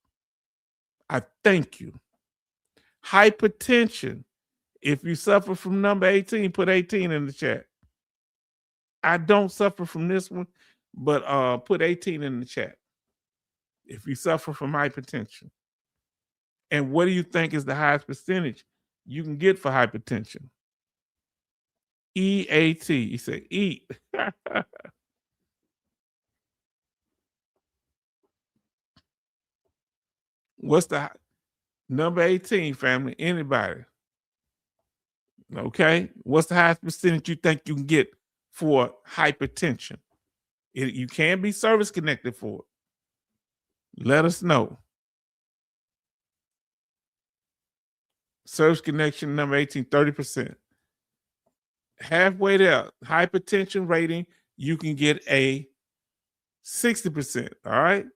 I thank you. Hypertension. If you suffer from number 18, put 18 in the chat. I don't suffer from this one, But put 18 in the chat if you suffer from hypertension. And what do you think is the highest percentage you can get for hypertension? EAT. You say eat. What's the number 18, family? Anybody? Okay. What's the highest percentage you think you can get for hypertension? You can be service connected for it. Let us know. Service connection number 18, 30%. Halfway there, hypertension rating, you can get a 60%. All right.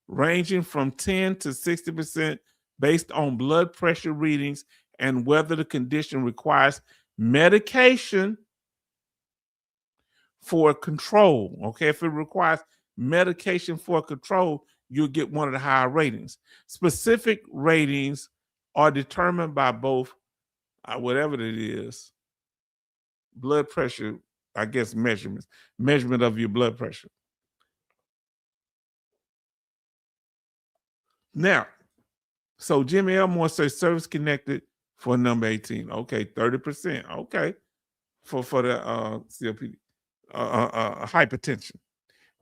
Ranging from 10 to 60% based on blood pressure readings and whether the condition requires medication for control. Okay, if it requires medication for control, you'll get one of the higher ratings. Specific ratings are determined by both whatever it is, blood pressure, I guess measurement of your blood pressure. Now, so Jimmy Elmore says service connected for number 18. Okay, 30%. Okay, for the COPD, hypertension.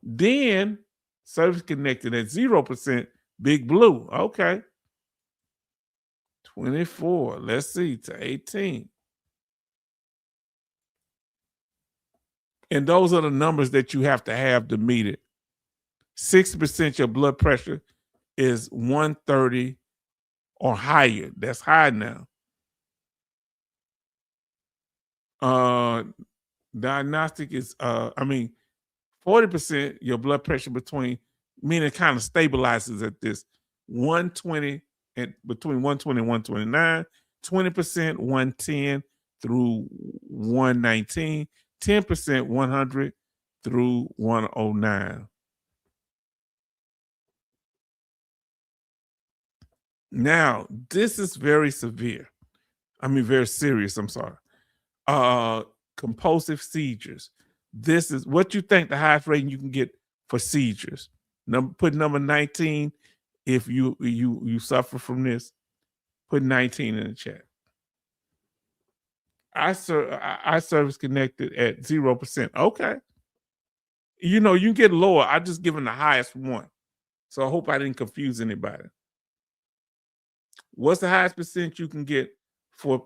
Then service connected at 0%, Big Blue. Okay, 24. Let's see, to 18. And those are the numbers that you have to meet it. 60% your blood pressure is 130 or higher. That's high now. Diagnostic is 40% your blood pressure meaning it kind of stabilizes at this 120 and between 120 and 129, 20% 110 through 119, 10% 100 through 109. Now, this is very severe. Very serious. I'm sorry. Compulsive seizures. This is what you think the highest rating you can get for seizures. Put number 19 if you suffer from this. Put 19 in the chat. I service connected at 0%. Okay. You get lower. I just given the highest one. So I hope I didn't confuse anybody. What's the highest percent you can get for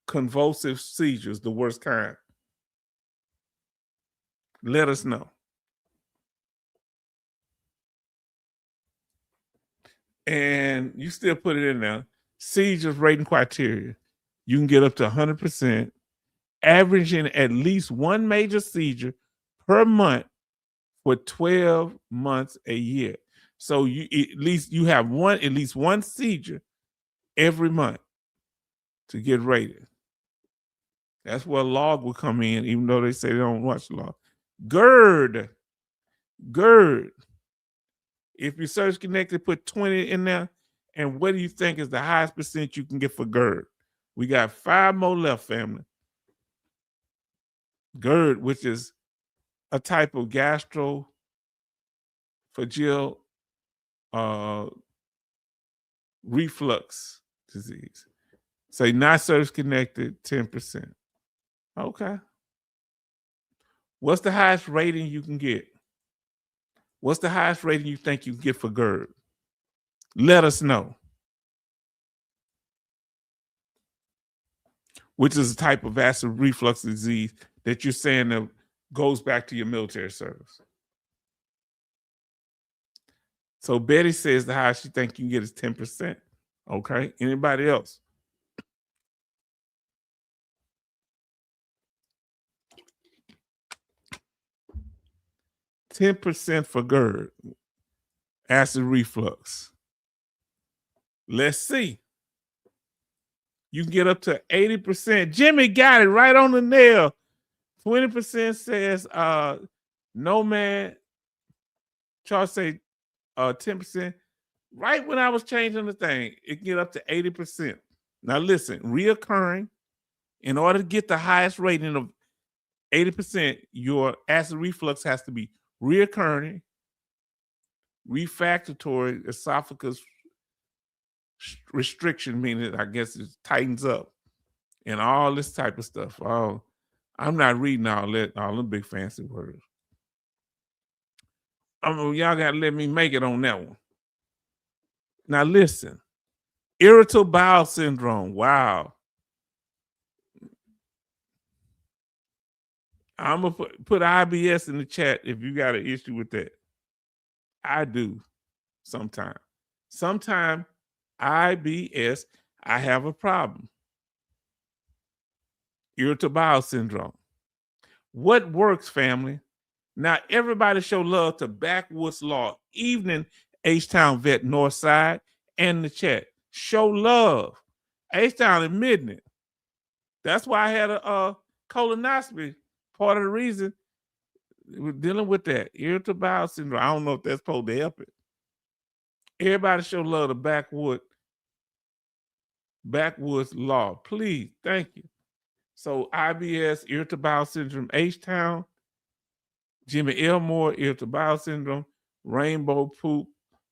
convulsive seizures, the worst kind? Let us know. And you still put it in there. Seizures rating criteria. You can get up to 100%, averaging at least one major seizure per month for 12 months a year. So you have at least one seizure every month to get rated. That's where log will come in, even though they say they don't watch log. GERD. If you search connected, put 20 in there. And what do you think is the highest percent you can get for GERD? We got 5 more left, family. GERD, which is a type of gastrophageal reflux disease. Say not service connected, 10%. Okay. What's the highest rating you can get? What's the highest rating you think you can get for GERD? Let us know. Which is a type of acid reflux disease that you're saying that goes back to your military service. So Betty says the highest she thinks you can get is 10%. Okay. Anybody else? $10 for GERD, acid reflux. Let's see. You can get up to 80%. Jimmy got it right on the nail. 20% says no man. Charles say 10%. Right when I was changing the thing, it can get up to 80%. Now listen, reoccurring, in order to get the highest rating of 80%, your acid reflux has to be reoccurring, refractory esophagus restriction, meaning I guess it tightens up and all this type of stuff. Oh, I'm not reading all them big fancy words. Y'all gotta let me make it on that one. Now listen, irritable bowel syndrome. Wow. I'm gonna put IBS in the chat if you got an issue with that. I do sometimes. Sometimes IBS, I have a problem. Irritable bowel syndrome. What works, family? Now, everybody show love to Backwoods Law, Evening, H-Town Vet, North Side, and the chat. Show love. H-Town admitting it. That's why I had a colonoscopy. Part of the reason we're dealing with that irritable bowel syndrome. I don't know if that's supposed to help it. Everybody show love to Backwoods Law. Please, thank you. So IBS, irritable bowel syndrome, H-Town, Jimmy Elmore, irritable bowel syndrome, rainbow poop,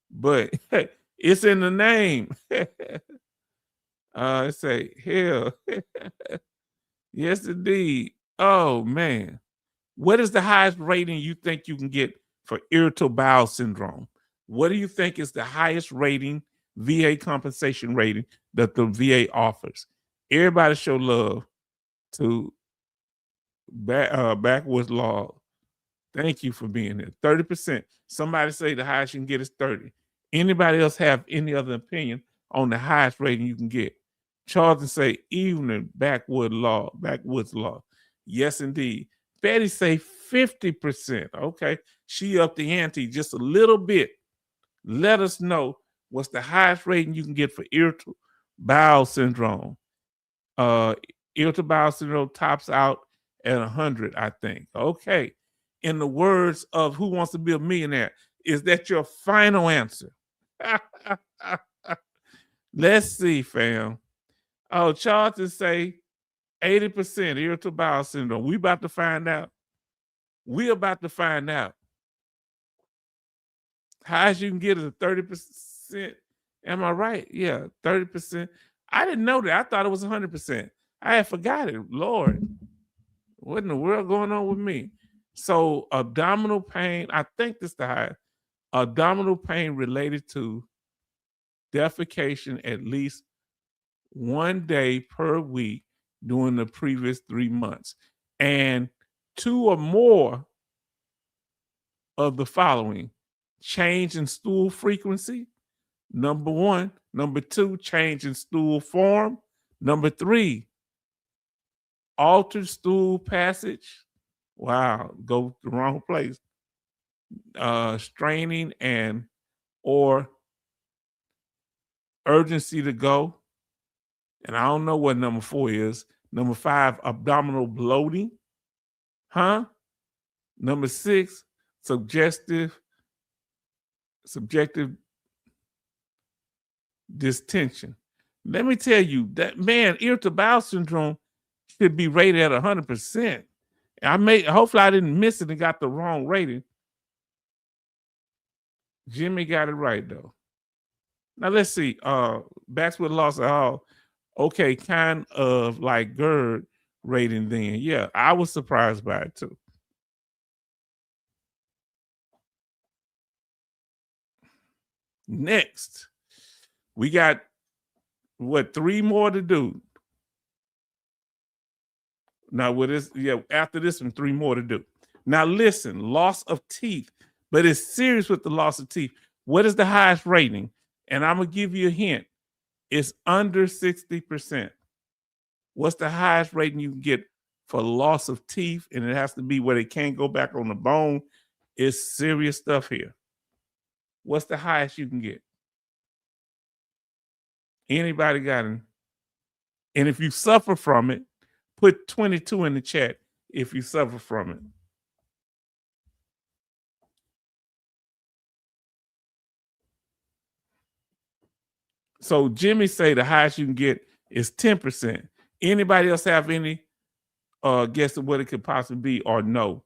but it's in the name. It say hell. Yes, indeed. Oh man. What is the highest rating you think you can get for irritable bowel syndrome? What do you think is the highest rating, VA compensation rating that the VA offers? Everybody show love to Backwoods Law. Thank you for being here. 30%. Somebody say the highest you can get is 30. Anybody else have any other opinion on the highest rating you can get? Charlton say evening Backwoods Law. Yes, indeed. Betty say 50%. Okay. She upped the ante just a little bit. Let us know what's the highest rating you can get for irritable bowel syndrome. Irritable bowel syndrome tops out at 100, I think. Okay. In the words of Who Wants to Be a Millionaire, is that your final answer? Let's see, fam. Oh, Charlton say 80% irritable bowel syndrome. We about to find out. We about to find out. Highest you can get is a 30%. Am I right? Yeah, 30%. I didn't know that. I thought it was 100%. I had forgot it. Lord, what in the world going on with me? So abdominal pain, I think this is the highest. Abdominal pain related to defecation at least 1 day per week during the previous 3 months. And 2 or more of the following: change in stool frequency, number 1. Number 2, change in stool form. Number 3, altered stool passage. Wow, go the wrong place. Straining and or urgency to go. And I don't know what number 4 is. Number 5, abdominal bloating. Huh? Number 6, subjective distension. Let me tell you that, man, irritable bowel syndrome should be rated at 100%. Hopefully I didn't miss it and got the wrong rating. Jimmy got it right though. Now let's see. Backwoods Law said, okay, kind of like GERD rating then. Yeah, I was surprised by it too. Next, we got 3 more to do. Now with this, after this one, 3 more to do. Now listen, loss of teeth, but it's serious with the loss of teeth. What is the highest rating? And I'm gonna give you a hint. It's under 60%. What's the highest rating you can get for loss of teeth? And it has to be where they can't go back on the bone. It's serious stuff here. What's the highest you can get? Anybody got it? And if you suffer from it, put 22 in the chat if you suffer from it. So Jimmy say the highest you can get is 10%. Anybody else have any guess what it could possibly be or no.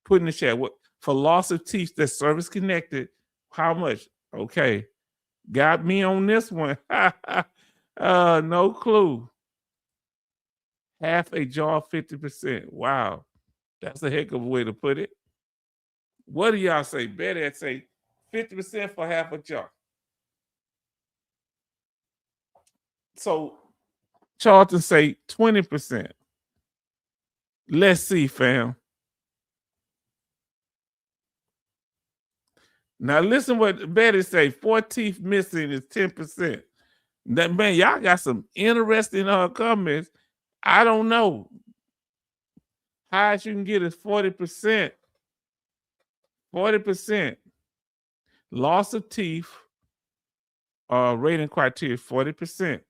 Put in the chat what for loss of teeth that's service connected. How much? Okay, got me on this one. No clue. Half a jaw, 50%. Wow, that's a heck of a way to put it. What do y'all say? Betty, I'd say 50% for half a jaw. So Charlton say 20%. Let's see, fam. Now listen what Betty say. 4 teeth missing is 10%. That man, y'all got some interesting comments. I don't know. Highest you can get is 40%. 40%. Loss of teeth, rating criteria 40%.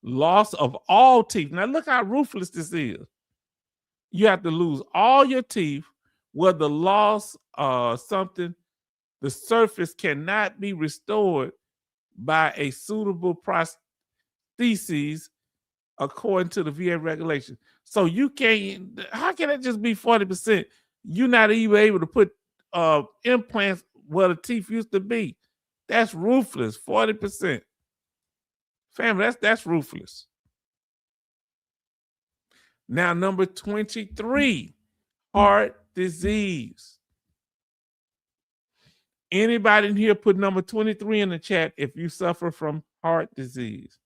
Loss of all teeth. Now look how ruthless this is. You have to lose all your teeth where the loss something, the surface cannot be restored by a suitable prosthesis according to the VA regulation. So you can't, how can it just be 40%? You're not even able to put implants where the teeth used to be. That's ruthless, 40%. Family, that's ruthless. Now, number 23, heart disease. Anybody in here put number 23 in the chat if you suffer from heart disease?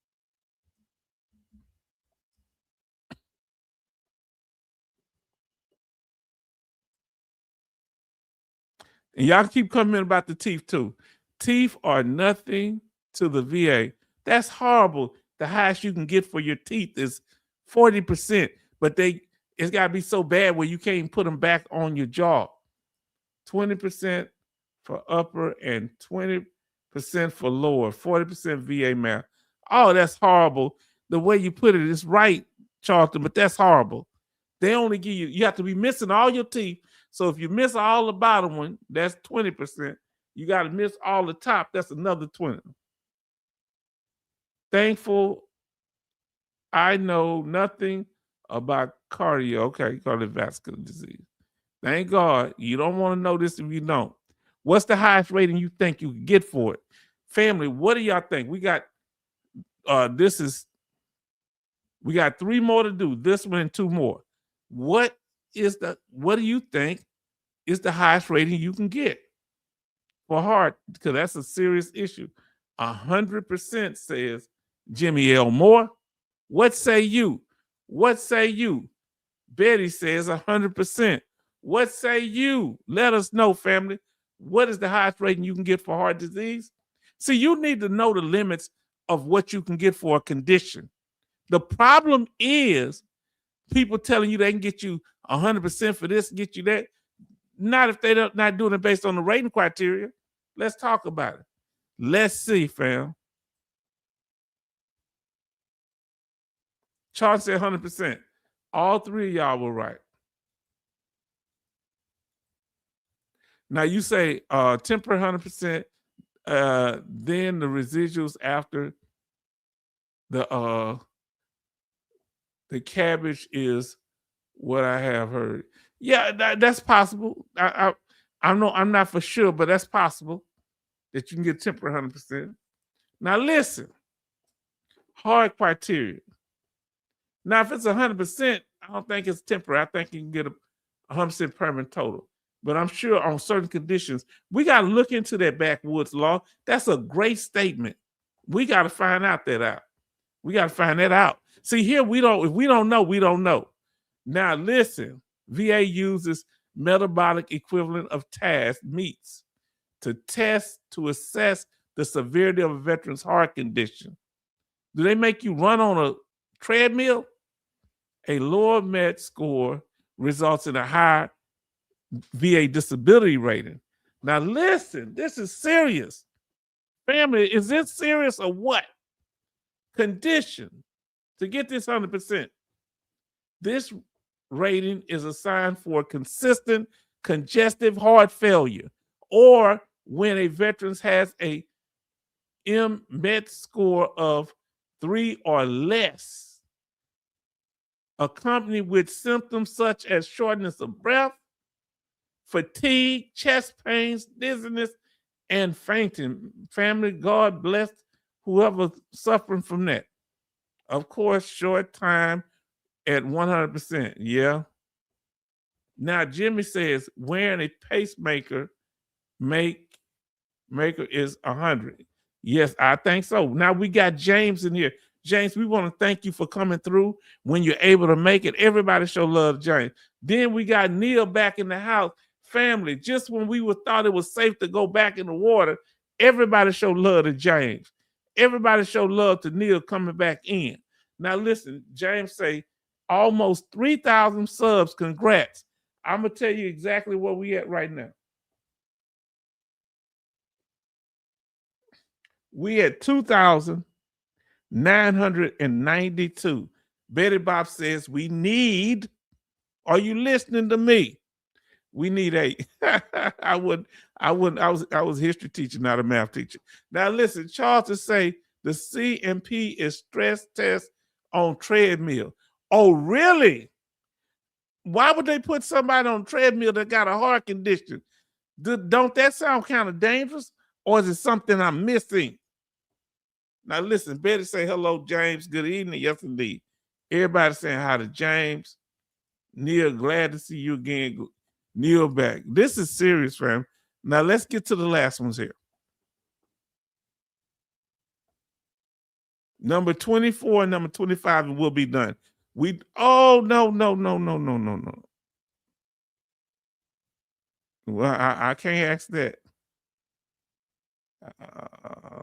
And y'all keep commenting about the teeth too. Teeth are nothing to the VA. That's horrible. The highest you can get for your teeth is 40%, but it's got to be so bad where you can't put them back on your jaw. 20% for upper and 20% for lower, 40% VA math. Oh, that's horrible. The way you put it is right, Charlton, but that's horrible. They only give you have to be missing all your teeth. So if you miss all the bottom one, that's 20%. You got to miss all the top, that's another 20. Thankful I know nothing about cardiovascular disease. Thank God. You don't want to know this if you don't. What's the highest rating you think you can get for it? Family, what do y'all think? We got we got 3 more to do. This one and 2 more. What do you think is the highest rating you can get for heart? Because that's a serious issue. 100% says Jimmy L. Moore. What say you? What say you? Betty says 100%. What say you? Let us know, family. What is the highest rating you can get for heart disease? See, you need to know the limits of what you can get for a condition. The problem is people telling you they can get you 100% for this, get you that. Not if they're not doing it based on the rating criteria. Let's talk about it. Let's see, fam. Charles said 100%. All 3 of y'all were right. Now you say temper 100%, then the residuals after the cabbage is what I have heard. Yeah, that's possible. I'm not for sure, but that's possible that you can get temper 100%. Now listen, hard criteria. Now if it's 100%, I don't think it's temper. I think you can get 100% permanent total. But I'm sure on certain conditions, we got to look into that backwoods law. That's a great statement. We got to find that out. We got to find that out. See, here if we don't know, we don't know. Now listen, VA uses metabolic equivalent of task meets to assess the severity of a veteran's heart condition. Do they make you run on a treadmill? A lower MET score results in a higher VA disability rating. Now listen, this is serious. Family, is this serious or what? Condition to get this 100%. This rating is assigned for consistent congestive heart failure or when a veteran has a MET score of 3 or less. accompanied with symptoms such as shortness of breath, fatigue, chest pains, dizziness, and fainting. Family, God bless whoever's suffering from that. Of course, short time at 100%. Yeah. Now, Jimmy says wearing a pacemaker maker is 100. Yes, I think so. Now we got James in here. James, we want to thank you for coming through when you're able to make it. Everybody show love, James. Then we got Neil back in the house. Family, just when we thought it was safe to go back in the water, everybody show love to James. Everybody show love to Neil coming back in. Now listen, James say almost 3,000 subs. Congrats. I'm going to tell you exactly where we at right now. We at 2,992. Betty Bob says we need, are you listening to me? We need a I was history teacher, not a math teacher. Now listen, Charles to say the CMP is stress test on treadmill. Oh, really? Why would they put somebody on treadmill that got a heart condition? Don't that sound kind of dangerous? Or is it something I'm missing? Now listen, Betty say hello, James. Good evening. Yes, indeed. Everybody saying hi to James. Neil, glad to see you again. Neil back. This is serious, fam. Now let's get to the last ones here. Number 24 and number 25 will be done. No. Well, I can't ask that.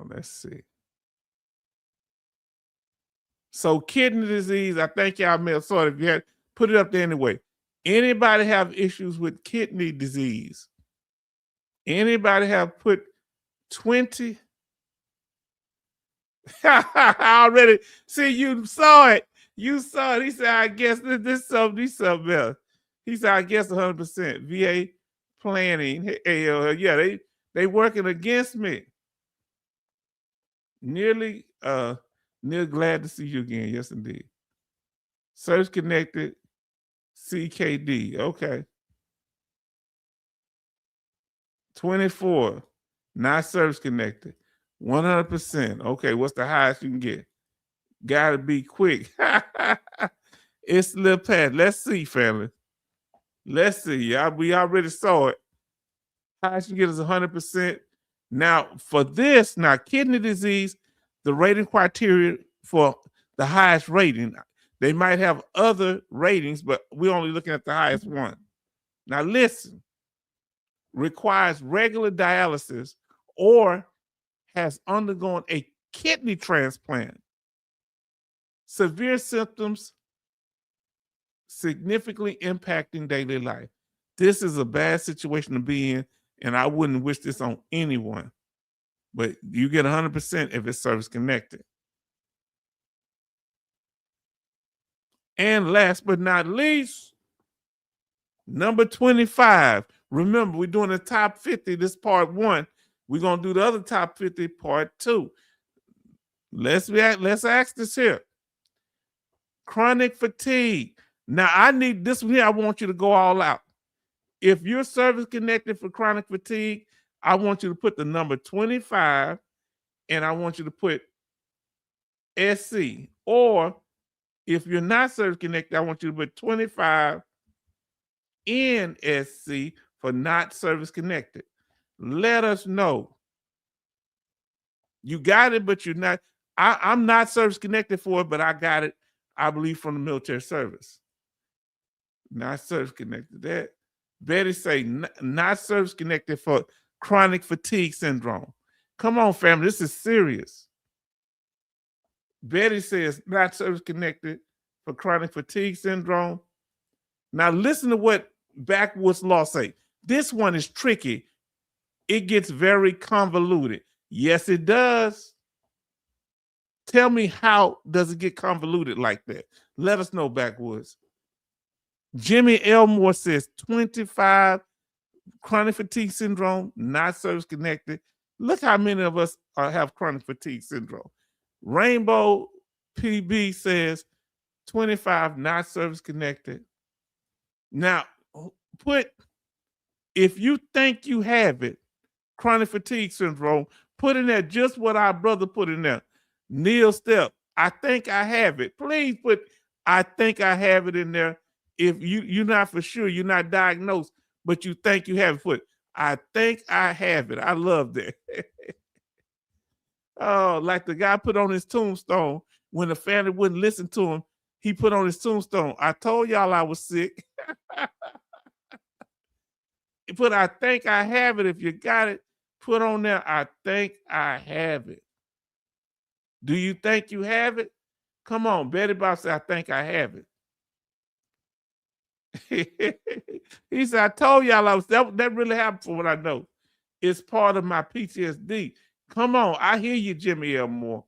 Let's see. So kidney disease, I think y'all may have saw it. If you had put it up there anyway. Anybody have issues with kidney disease? Anybody have put 20? I already see you saw it. You saw it. He said, I guess this something else. He said, I guess 100%. VA planning. Hey, yeah, they working against me. Neil, glad to see you again. Yes, indeed. Search connected CKD. Okay. 24. Not service connected. 100%. Okay, what's the highest you can get? Gotta be quick. It's a little past. Let's see, family. Let's see. We already saw it. Highest you get is 100%. Now, for this, kidney disease, the rating criteria for the highest rating, they might have other ratings, but we're only looking at the highest one. Now, listen. Requires regular dialysis or has undergone a kidney transplant. Severe symptoms significantly impacting daily life. This is a bad situation to be in, and I wouldn't wish this on anyone. But you get 100% if it's service connected. And last but not least, number 25. Remember, we're doing the top 50. This part 1. We're going to do the other top 50, part 2. Let's ask this here. Chronic fatigue. Now, I need this one here. I want you to go all out. If you're service connected for chronic fatigue, I want you to put the number 25 and I want you to put SC. Or if you're not service connected, I want you to put 25 NSC for not service connected. Let us know. You got it, but you're not. I'm not service connected for it, but I got it, I believe, from the military service. Not service connected. That Betty say not service connected for chronic fatigue syndrome. Come on, family, this is serious. Betty says not service connected for chronic fatigue syndrome. Now listen to what Backwoods Law say. This one is tricky. It gets very convoluted. Yes, it does. Tell me, how does it get convoluted like that? Let us know, Backwoods. Jimmy Elmore says 25 chronic fatigue syndrome, not service connected. Look how many of us have chronic fatigue syndrome. Rainbow PB says 25 not service connected. Now, put if you think you have it, chronic fatigue syndrome, put in there just what our brother put in there. Neil Step, I think I have it. Please put I think I have it in there. If you're not for sure, you're not diagnosed, but you think you have it, put I think I have it. I love that. Oh, like the guy put on his tombstone when the family wouldn't listen to him. He put on his tombstone, I told y'all I was sick. Put I think I have it. If you got it, put on there, I think I have it. Do you think you have it? Come on, Betty Bob said, I think I have it. He said, I told y'all I was that really happened for what I know. It's part of my PTSD. Come on, I hear you, Jimmy Elmore.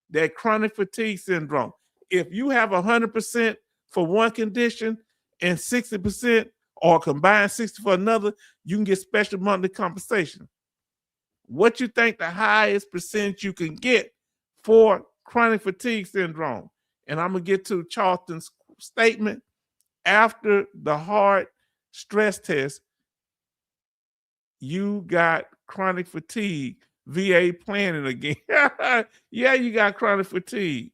That chronic fatigue syndrome. If you have 100% for one condition and 60% or combined 60 for another, you can get special monthly compensation. What you think the highest percentage you can get for chronic fatigue syndrome? And I'm gonna get to Charlton's statement after the hard stress test. You got chronic fatigue. VA planning again. Yeah, you got chronic fatigue.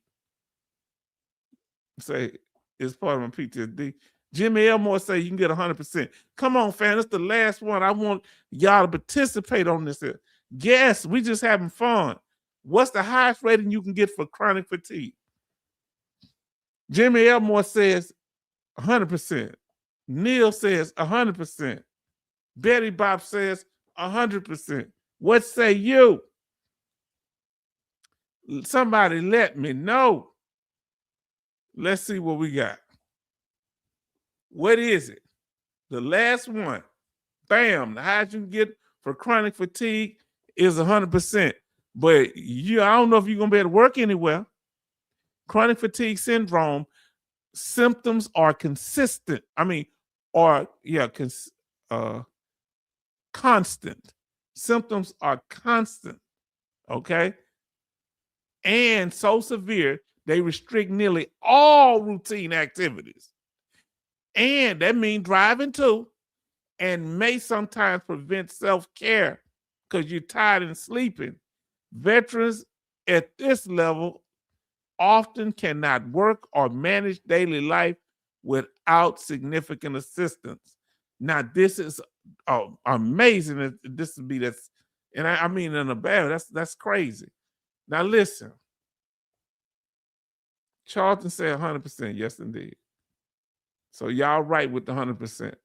Say it's part of my PTSD. Jimmy Elmore say you can get 100%. Come on, fam. It's the last one. I want y'all to participate on this. Yes, we just having fun. What's the highest rating you can get for chronic fatigue? Jimmy Elmore says 100%. Neil says 100%. Betty Bob says 100%. What say you? Somebody let me know. Let's see what we got. What is it? The last one. Bam. The highest you can get for chronic fatigue is 100%. But I don't know if you're going to be able to work anywhere. Chronic fatigue syndrome symptoms are consistent. Constant. Symptoms are constant. Okay. And so severe, they restrict nearly all routine activities. And that means driving too, and may sometimes prevent self-care because you're tired and sleeping. Veterans at this level often cannot work or manage daily life without significant assistance. Now, this is amazing. This would be this, and I mean in a bad. That's crazy. Now listen, Charlton said 100%. Yes, indeed. So y'all right with the 100%.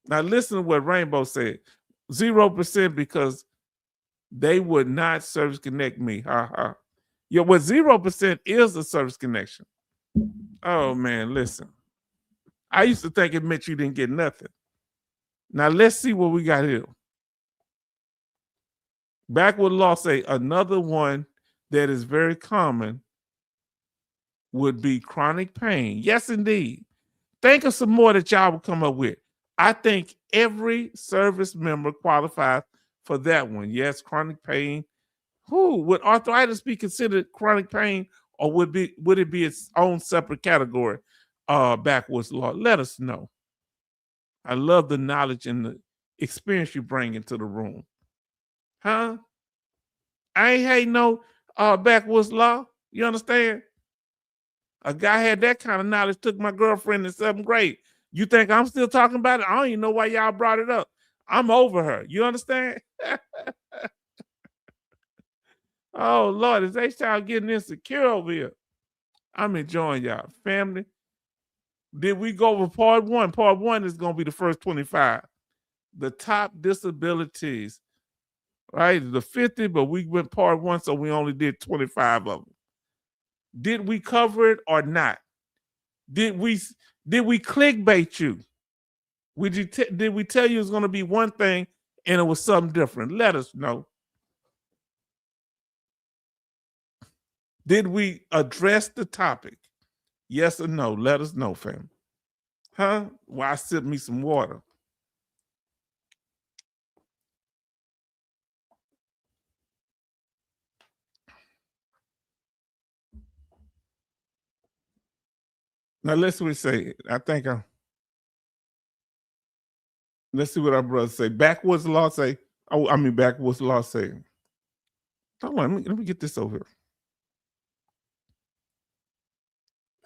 Now listen to what Rainbow said. 0% because they would not service connect me. Ha ha. Yo, what 0% is a service connection. Oh man, listen. I used to think it meant you didn't get nothing. Now let's see what we got here. Backward law say another one that is very common would be chronic pain. Yes, indeed. Think of some more that y'all would come up with. I think every service member qualifies for that one. Yes, chronic pain. Would arthritis be considered chronic pain, or would it be its own separate category? Backwards law. Let us know. I love the knowledge and the experience you bring into the room. Huh? I ain't hate no backwards law. You understand? A guy had that kind of knowledge, took my girlfriend in 7th grade. You think I'm still talking about it? I don't even know why y'all brought it up. I'm over her. You understand? Oh, Lord, is H-Town getting insecure over here? I'm enjoying y'all. Family, did we go over part one? Part one is going to be the first 25. The top disabilities, right? The 50, but we went part one, so we only did 25 of them. Did we cover it or not? Did we clickbait you? Did we tell you it was going to be one thing and it was something different? Let us know. Did we address the topic? Yes or no? Let us know, fam. Huh? Well, I sip me some water. Now let's see what we say. I think let's see what our brother say. Backwoods law say. Oh, I mean backwoods law say. Hold on, let me get this over here.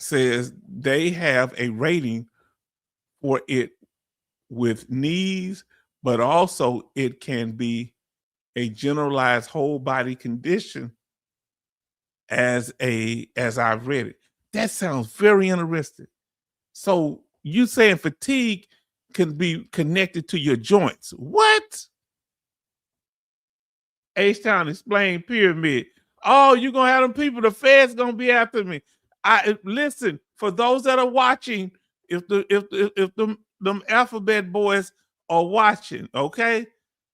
Says they have a rating for it with knees, but also it can be a generalized whole body condition as I've read it. That sounds very interesting. So you saying fatigue can be connected to your joints. What? H-Town explain pyramid. Oh, you're gonna have them people, the feds gonna be after me. I listen, for those that are watching, if them alphabet boys are watching, okay?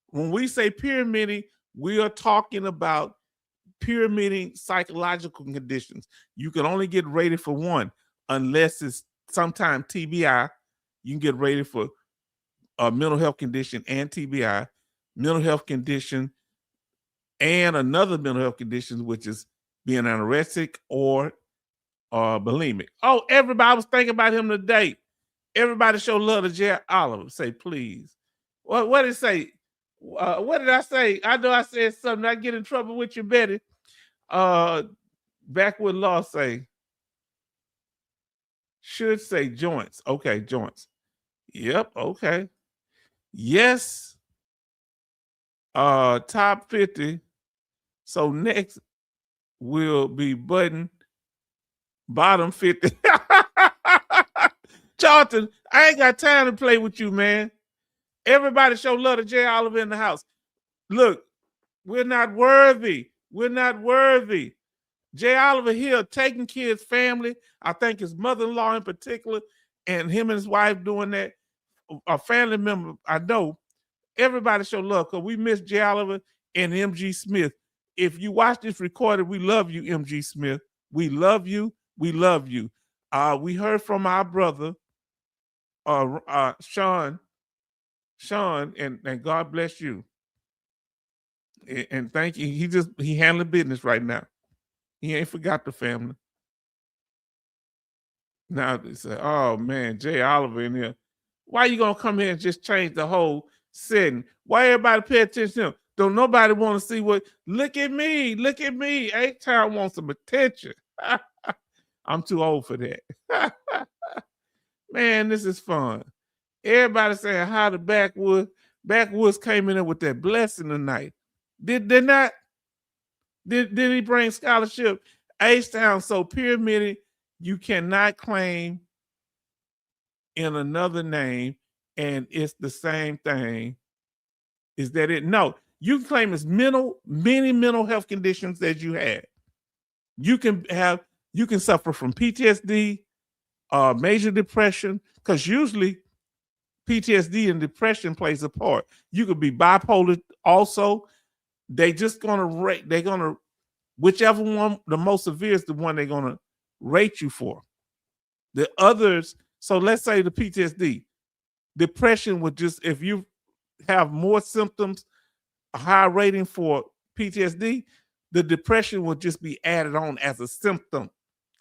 When we say pyramiding, we are talking about pyramiding psychological conditions. You can only get rated for one unless it's sometime TBI. You can get rated for a mental health condition and TBI, mental health condition, and another mental health condition, which is being anorexic or bulimic. Oh, everybody was thinking about him today. Everybody show love to Jerry Oliver. Say, please. What did it say? What did I say? I know I said something. I get in trouble with you, Betty. Backward law say, should say joints. Okay, joints. Yep, okay. Yes. Top 50. So next will be bottom 50. Charlton, I ain't got time to play with you, man. Everybody show love to Jay Oliver in the house. Look, we're not worthy. We're not worthy. Jay Oliver here taking kids' family. I think his mother-in-law in particular, and him and his wife doing that. A family member, I know. Everybody show love because we miss Jay Oliver and MG Smith. If you watch this recording, we love you, MG Smith. We love you. We love you. We heard from our brother, Sean, and God bless you. And thank you. He handling business right now. He ain't forgot the family. Now they say, oh man, Jay Oliver in here. Why you gonna come here and just change the whole setting? Why everybody pay attention to him? Don't nobody want to see what? Look at me, look at me. H-Town wants some attention. I'm too old for that. Man, this is fun. Everybody saying how the backwoods came in there with that blessing tonight. Did he bring scholarship? H-Town so pyramided, you cannot claim in another name, and it's the same thing. Is that it? No, you can claim as many mental health conditions that you had. You can suffer from PTSD, major depression, because usually PTSD and depression plays a part. You could be bipolar also. They're gonna whichever one the most severe is the one they're gonna rate you for. The others, so let's say the PTSD, depression would just, if you have more symptoms, a high rating for PTSD, the depression will just be added on as a symptom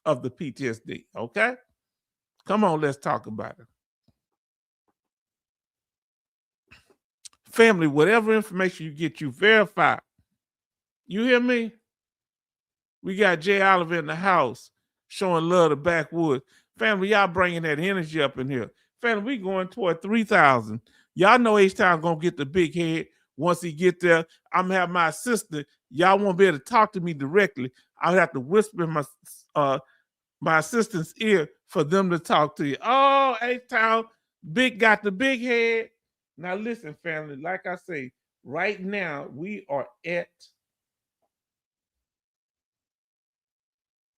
of the PTSD. Okay? Come on, let's talk about it. Family, whatever information you get, you verify. You hear me? We got Jay Oliver in the house showing love to backwoods. Family, y'all bringing that energy up in here. Family, we going toward 3,000. Y'all know H-Town gonna get the big head. Once he get there, I'm gonna have my assistant. Y'all won't be able to talk to me directly. I'll have to whisper in my assistant's ear for them to talk to you. Oh, H-Town, got the big head. Now listen, family, like I say, right now we are at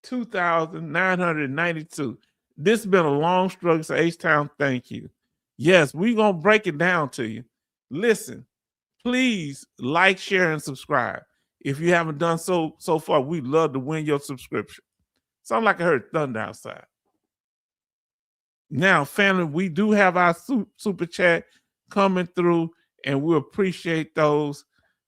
2,992. This has been a long struggle. So H-Town, thank you. Yes, we're going to break it down to you. Listen, please like, share, and subscribe. If you haven't done so far, we'd love to win your subscription. Sound like I heard thunder outside. Now, family, we do have our super chat coming through, and we appreciate those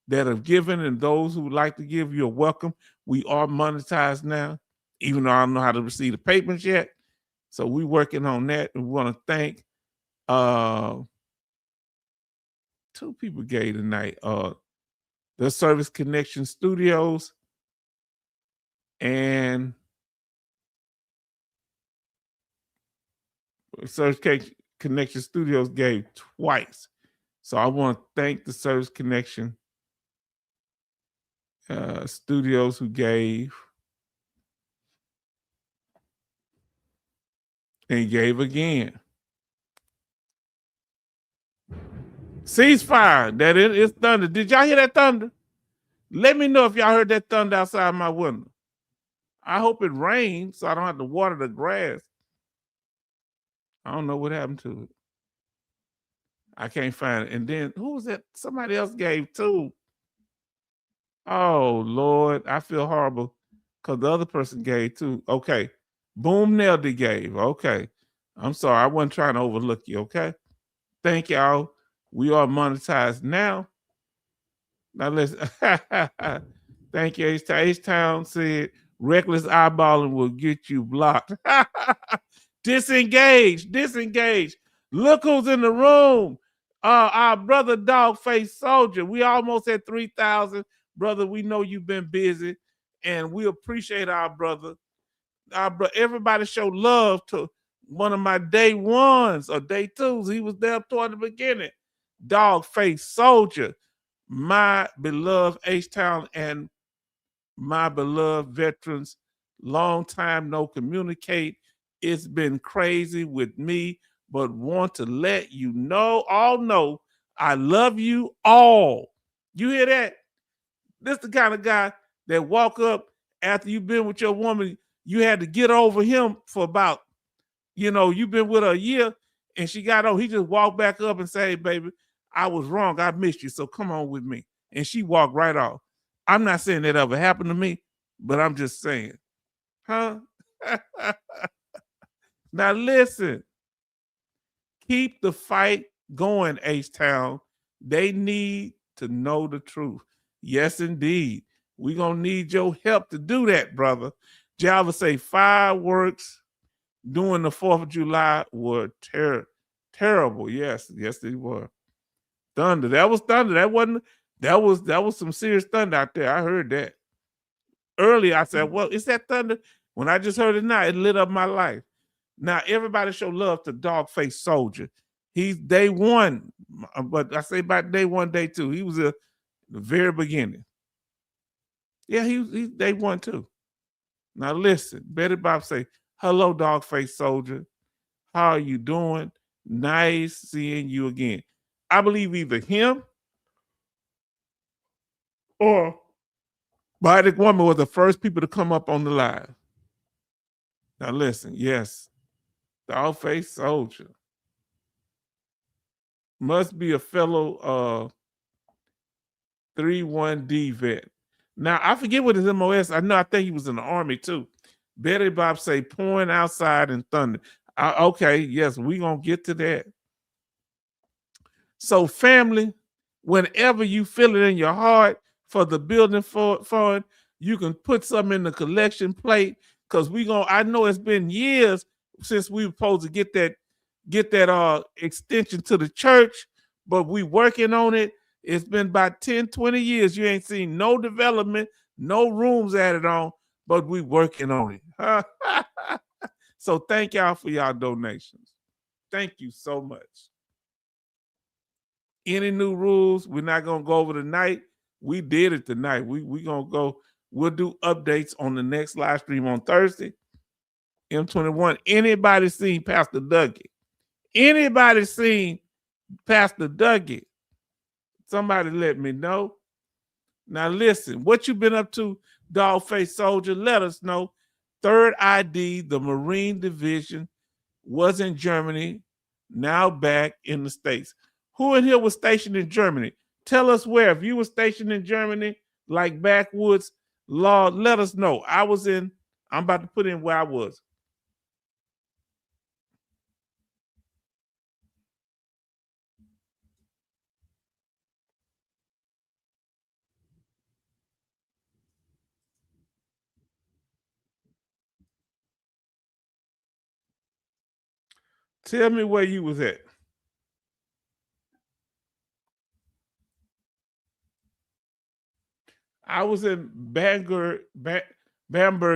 that have given, and those who would like to give, you're welcome. We are monetized now, even though I don't know how to receive the payments yet. So we working on that. And we want to thank uh two people gave tonight. The Service Connection Studios and Connection Studios gave twice. So I want to thank the Service Connection Studios who gave and gave again. Ceasefire. It's thunder. Did y'all hear that thunder? Let me know if y'all heard that thunder outside my window. I hope it rains so I don't have to water the grass. I don't know what happened to it. I can't find it. And then who was that? Somebody else gave too. Oh Lord, I feel horrible because the other person gave too. Okay. Boom Neldy gave. Okay. I'm sorry. I wasn't trying to overlook you. Okay. Thank y'all. We are monetized now. Now let's thank you. H-Town said reckless eyeballing will get you blocked. Disengage. Look who's in the room. Our brother Dogface Soldier. We almost at 3,000. Brother, we know you've been busy and we appreciate our brother. Everybody show love to one of my day ones or day twos. He was there toward the beginning. Dogface Soldier, my beloved H-Town and my beloved veterans. Long time no communicate. It's been crazy with me, but want to let you all know, I love you all. You hear that? This the kind of guy that walk up after you've been with your woman, you had to get over him for about, you've been with her a year and she got over. He just walked back up and say, hey, baby, I was wrong. I missed you. So come on with me. And she walked right off. I'm not saying that ever happened to me, but I'm just saying, huh? Now listen, keep the fight going, H-Town. They need to know the truth. Yes, indeed. We're going to need your help to do that, brother. Java say fireworks during the 4th of July were terrible. Yes, they were. Thunder. That was thunder. That was some serious thunder out there. I heard that. Earlier I said, well, is that thunder? When I just heard it now, it lit up my life. Now everybody show love to Dogface Soldier. He's day one, but I say about day one, day two. He was the very beginning. Yeah, he's day one too. Now listen, Betty Bob say, hello, Dogface Soldier. How are you doing? Nice seeing you again. I believe either him or Biotic Woman was the first people to come up on the live. Now listen, yes, Dogface Soldier must be a fellow 3-1D vet. Now I forget what his MOS. I think he was in the Army too. Betty Bob say pouring outside in thunder. Okay, yes, we gonna get to that. So family, whenever you feel it in your heart for the building fund, you can put something in the collection plate because I know it's been years since we were supposed to get that extension to the church, but we working on it. It's been about 10, 20 years. You ain't seen no development, no rooms added on, but we working on it. So thank y'all for y'all donations. Thank you so much. Any new rules, we're not gonna go over tonight. We did it tonight. We gonna go. We'll do updates on the next live stream on Thursday. M21. Anybody seen Pastor Dougie? Anybody seen Pastor Dougie? Somebody let me know. Now listen, what you been up to, Dogface Soldier? Let us know. Third ID, the Marine Division, was in Germany, now back in the States. Who in here was stationed in Germany? Tell us where. If you were stationed in Germany, like backwoods, Lord, let us know. I'm about to put in where I was. Tell me where you was at. I was in Bamberg,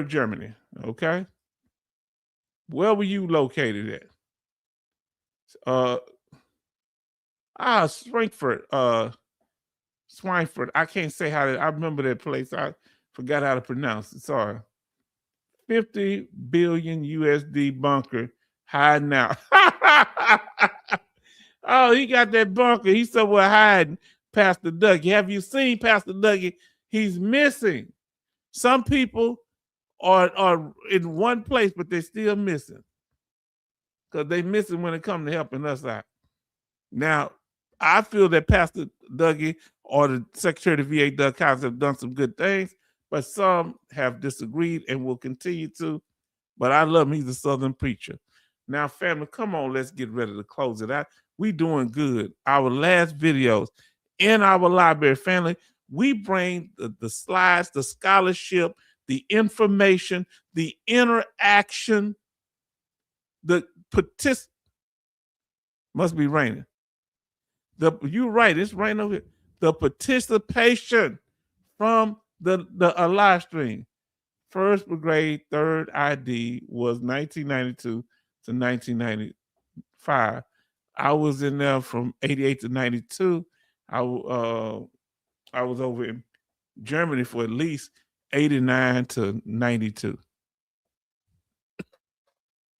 Germany. Okay. Where were you located at? Uh Frankfurt. Swineford. I can't say how to, I remember that place. I forgot how to pronounce it. Sorry. 50 billion USD bunker hiding out. Oh, he got that bunker. He's somewhere hiding. Pastor Dougie. Have you seen Pastor Dougie? He's missing. Some people are in one place, but they're still missing. Because they missing when it comes to helping us out. Now, I feel that Pastor Dougie or the Secretary of the VA, Doug Cox, have done some good things, but some have disagreed and will continue to. But I love him. He's a Southern preacher. Now, family, come on, let's get ready to close it out. We doing good. Our last videos in our library, family, we bring the slides, the scholarship, the information, the interaction, the participation. Must be raining. You're right, it's raining over here. The participation from the live stream. First Brigade, Third ID was 1992 to 1995. I was in there from 88 to 92. I was over in Germany for at least 89 to 92.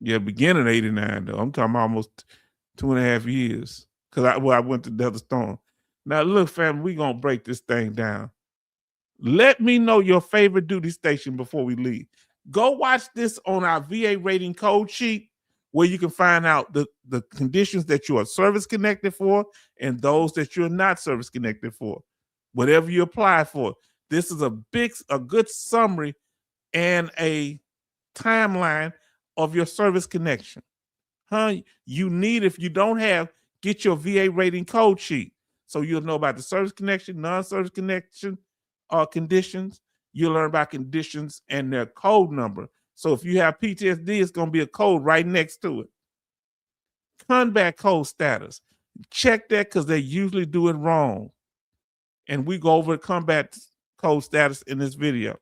Yeah, beginning 89 though. I'm talking almost 2.5 years. Because I went to Desert Storm. Now look, family, we're gonna break this thing down. Let me know your favorite duty station before we leave. Go watch this on our VA rating code sheet where you can find out the conditions that you are service connected for and those that you're not service connected for. Whatever you apply for. This is a good summary and a timeline of your service connection. You need, if you don't have, get your VA rating code sheet so you'll know about the service connection, non-service connection conditions. You'll learn about conditions and their code number. So if you have PTSD, it's going to be a code right next to it. Combat code status. Check that because they usually do it wrong. And we go over combat code status in this video.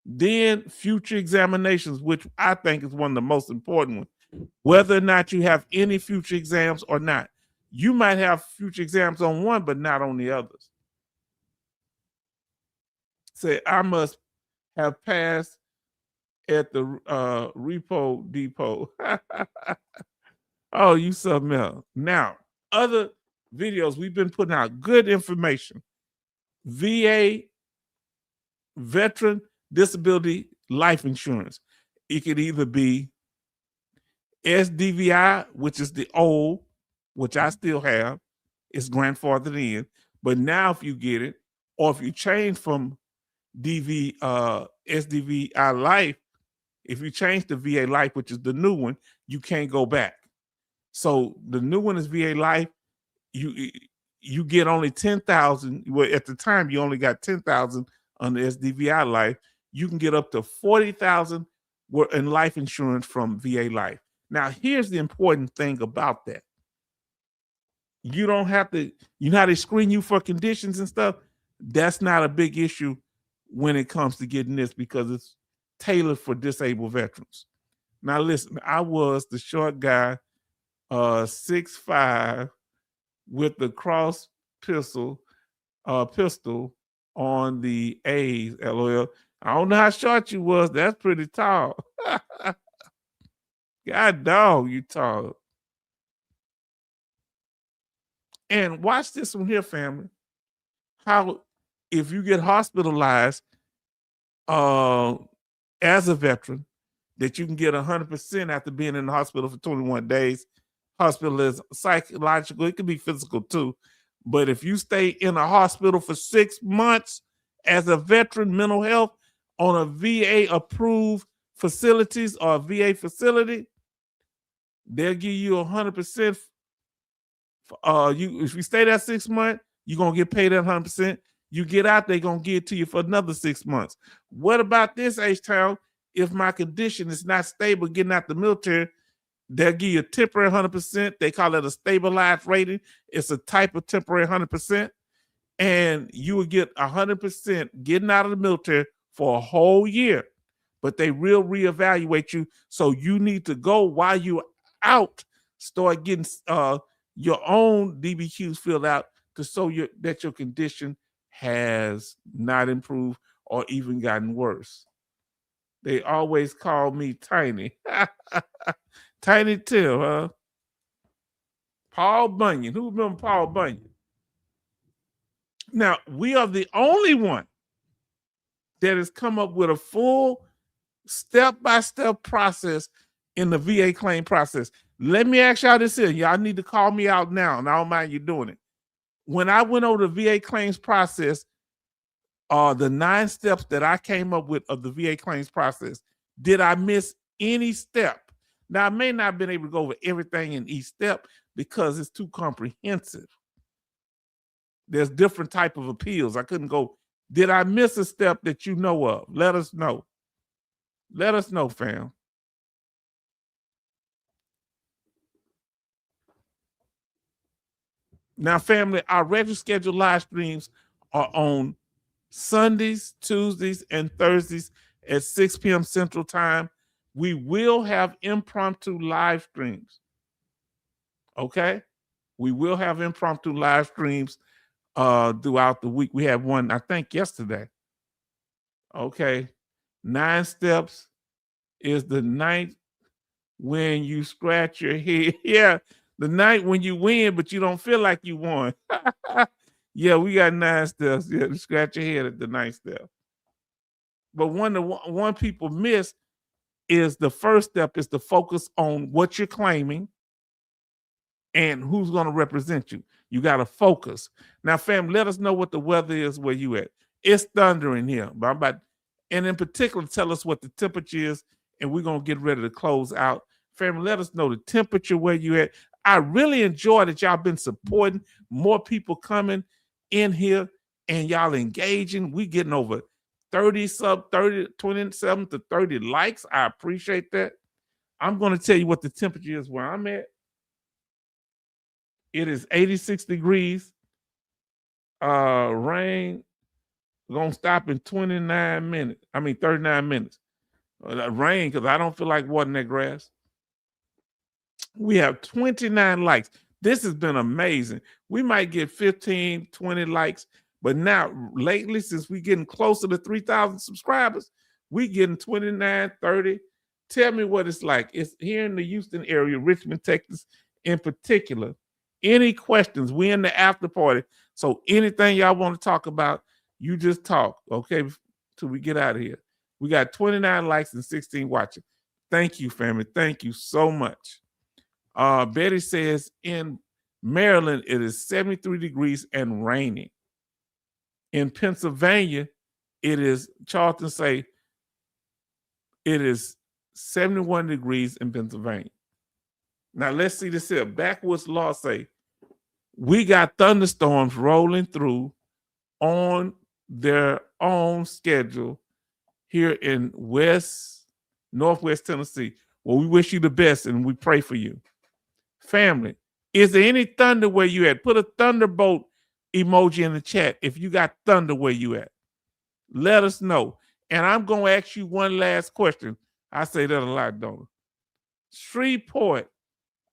Then future examinations, which I think is one of the most important ones. Whether or not you have any future exams or not. You might have future exams on one, but not on the others. Say, I must have passed at the repo depot. Oh, you something else. Now, other videos, we've been putting out good information. VA Veteran Disability Life Insurance. It could either be SDVI, which is the old, which I still have, it's grandfathered in. But now if you get it, or if you change from SDVI Life, if you change to VA Life, which is the new one, you can't go back. So the new one is VA Life. You get only 10,000. Well, at the time you only got 10,000 on the SDVI Life. You can get up to 40,000 in life insurance from VA Life. Now, here's the important thing about that. You don't have to, you know how they screen you for conditions and stuff? That's not a big issue when it comes to getting this because it's tailored for disabled veterans. Now, listen, I was the short guy, 6'5", with the cross pistol on the A's, LOL. I don't know how short you was. That's pretty tall. God dog, you tall. And watch this one here, family. How if you get hospitalized as a veteran, that you can get 100% after being in the hospital for 21 days. Hospital is psychological. It can be physical too. But if you stay in a hospital for 6 months as a veteran, mental health on a VA approved facilities or a VA facility, they'll give you 100%. If you stay there 6 months, you're gonna get paid at 100%. You get out, they're gonna give it to you for another 6 months. What about this, H-Town? If my condition is not stable getting out the military, They'll give you a temporary 100%. They call it a stabilized rating. It's a type of temporary 100%. And you will get 100% getting out of the military for a whole year. But they will reevaluate you. So you need to go while you're out, start getting your own DBQs filled out to show that your condition has not improved or even gotten worse. They always call me Tiny. Tiny Tim, huh? Paul Bunyan. Who remember Paul Bunyan? Now, we are the only one that has come up with a full step-by-step process in the VA claim process. Let me ask y'all this here. Y'all need to call me out now, and I don't mind you doing it. When I went over the VA claims process, the 9 steps that I came up with of the VA claims process, did I miss any step? Now, I may not have been able to go over everything in each step because it's too comprehensive. There's different type of appeals. I couldn't go, did I miss a step that you know of? Let us know. Let us know, fam. Now, family, our regular scheduled live streams are on Sundays, Tuesdays, and Thursdays at 6 p.m. Central Time. We will have impromptu live streams. Okay? We will have impromptu live streams throughout the week. We had one, I think, yesterday. Okay. 9 steps is the night when you scratch your head. Yeah, the night when you win, but you don't feel like you won. Yeah, we got 9 steps. Yeah, you scratch your head at the 9th step. But one people miss is the first step is to focus on what you're claiming and who's going to represent you. You got to focus. Now, fam, let us know what the weather is where you at. It's thundering here, and in particular, tell us what the temperature is, and we're going to get ready to close out. Family, let us know the temperature where you at. I really enjoy that y'all been supporting, more people coming in here, and y'all engaging. We getting over 27 to 30 likes. I appreciate that. I'm going to tell you what the temperature is where I'm at. It is 86 degrees. Rain gonna stop in 39 minutes. 39 minutes. Rain, because I don't feel like watering that grass. We have 29 likes. This has been amazing. We might get 15, 20 likes, but now lately, since we're getting closer to 3,000 subscribers, we getting 29, 30. Tell me what it's like. It's here in the Houston area, Richmond, Texas in particular. Any questions? We in the after party. So anything y'all want to talk about, you just talk, okay, till we get out of here. We got 29 likes and 16 watching. Thank you, family. Thank you so much. Betty says in Maryland, it is 73 degrees and raining. In Pennsylvania, it is, Charlton say, it is 71 degrees in Pennsylvania. Now, let's see this here. Backwoods Law say, we got thunderstorms rolling through on their own schedule here in Northwest Tennessee. Well, we wish you the best and we pray for you. Family, is there any thunder where you at? Put a thunderbolt emoji in the chat if you got thunder where you at. Let us know. And I'm going to ask you one last question. I say that a lot, don't I? Shreveport,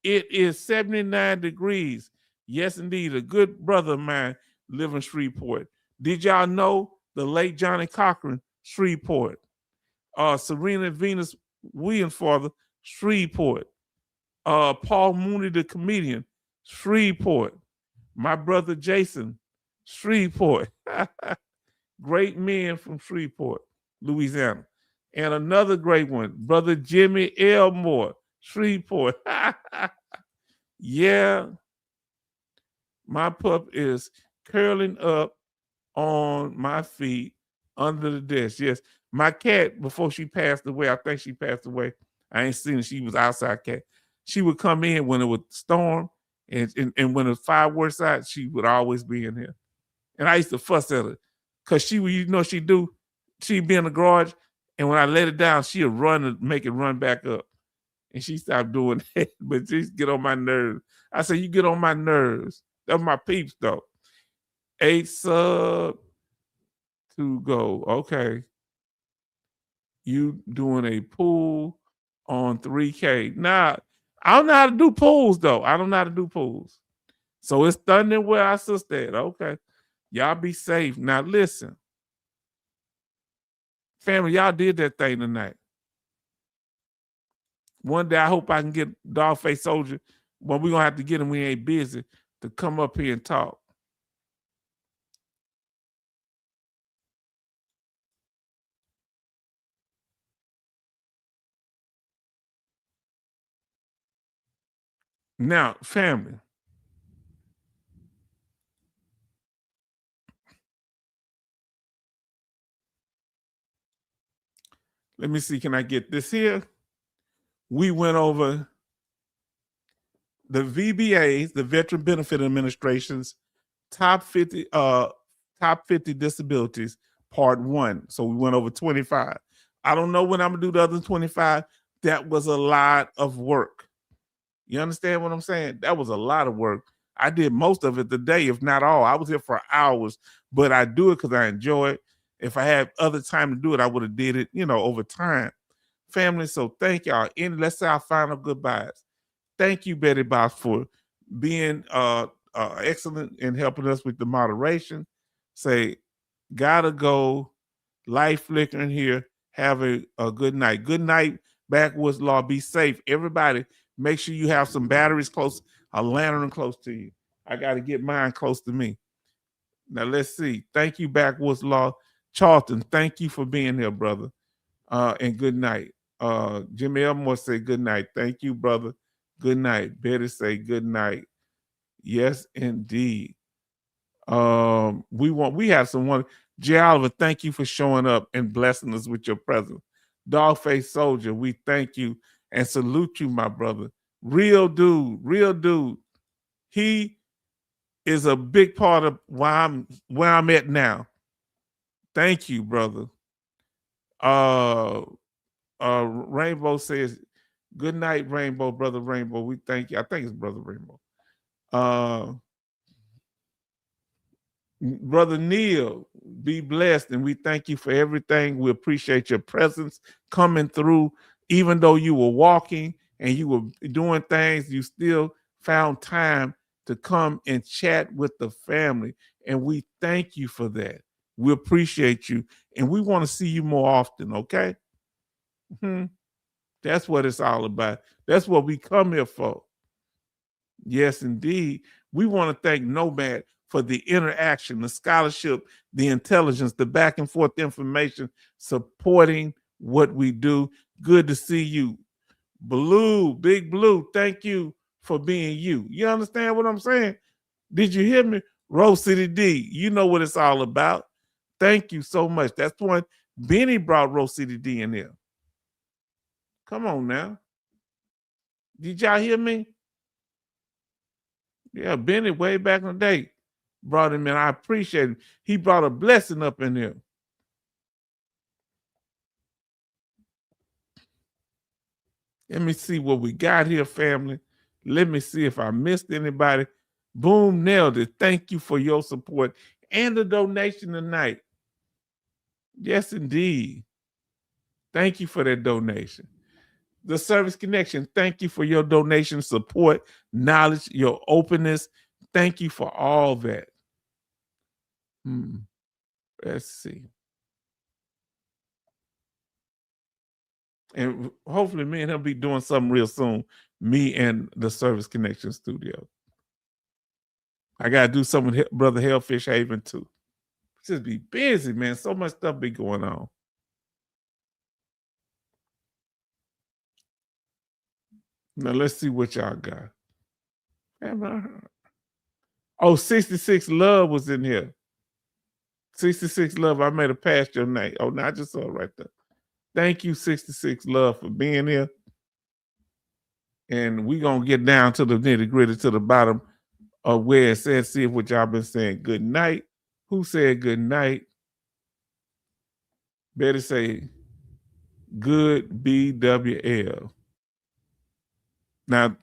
it is 79 degrees. Yes, indeed. A good brother of mine live in Shreveport. Did y'all know the late Johnny Cochran, Shreveport? Serena Venus Williams' father, Shreveport. Paul Mooney, the comedian, Shreveport. My brother Jason, Shreveport. Great men from Shreveport, Louisiana. And another great one, brother Jimmy Elmore, Shreveport. Yeah. My pup is curling up on my feet under the desk. Yes. My cat, before she passed away, I think she passed away. I ain't seen her. She was outside cat. She would come in when it would storm, and when the fireworks out, she would always be in here. And I used to fuss at her because she would, she'd be in the garage, and when I let it down, she'd run and make it run back up. And she stopped doing that, but she get on my nerves. I said, you get on my nerves. That's my peeps though. 8 sub to go. Okay. You doing a pool on 3K. Nah, I don't know how to do pools though. I don't know how to do pools. So it's thunder where our sister at. Okay. Y'all be safe. Now listen. Family, y'all did that thing tonight. One day I hope I can get Dogface Soldier. Well, we're gonna have to get him, we ain't busy, to come up here and talk. Now, family. Let me see, can I get this here? We went over the VBA's, the Veteran Benefit Administration's top 50 disabilities, part 1. So we went over 25. I don't know when I'm gonna do the other 25. That was a lot of work. You understand what I'm saying? That was a lot of work. I did most of it today, if not all. I was here for hours, but I do it because I enjoy it. If I had other time to do it, I would have did it, over time. Family, so thank y'all. And let's say our final goodbyes. Thank you, Betty Boss, for being excellent in helping us with the moderation. Say, gotta go. Light flickering here. Have a good night. Good night, Backwoods Law. Be safe. Everybody, make sure you have some batteries close, a lantern close to you. I got to get mine close to me. Now, let's see. Thank you, Backwoods Law. Charlton, thank you for being here, brother. And good night. Jimmy Elmore said good night. Thank you, brother. Good night. Betty say good night. Yes, indeed. We have someone. Jay Oliver, thank you for showing up and blessing us with your presence. Dogface Soldier, we thank you and salute you, my brother. Real dude. He is a big part of where I'm at now. Thank you, brother. Rainbow says, good night, Rainbow, brother Rainbow. We thank you. I think it's brother Rainbow. Brother Neil, be blessed, and we thank you for everything. We appreciate your presence coming through. Even though you were walking and you were doing things, you still found time to come and chat with the family. And we thank you for that. We appreciate you. And we want to see you more often, okay? That's what it's all about. That's what we come here for. Yes, indeed. We want to thank Nomad for the interaction, the scholarship, the intelligence, the back and forth information, supporting what we do. Good to see you. Blue, Big Blue, thank you for being you. You understand what I'm saying? Did you hear me? Rose City D, you know what it's all about. Thank you so much. That's one. Benny brought Rose City D in here. Come on now. Did y'all hear me? Yeah, Benny way back in the day brought him in. I appreciate him. He brought a blessing up in here. Let me see what we got here, family. Let me see if I missed anybody. Boom, nailed it. Thank you for your support and the donation tonight. Yes, indeed. Thank you for that donation. The Service Connection, thank you for your donation, support, knowledge, your openness. Thank you for all that. Let's see. And hopefully me and he'll be doing something real soon. Me and the Service Connection Studio. I got to do something with Brother Hellfish Haven too. Just be busy, man. So much stuff be going on. Now let's see what y'all got. Oh, 66 Love was in here. 66 Love, I made a pass your name. Oh, no, I just saw it right there. Thank you, 66 Love, for being here. And we're going to get down to the nitty gritty, to the bottom of where it says, see what y'all been saying. Good night. Who said good night? Better say good BWL. Now,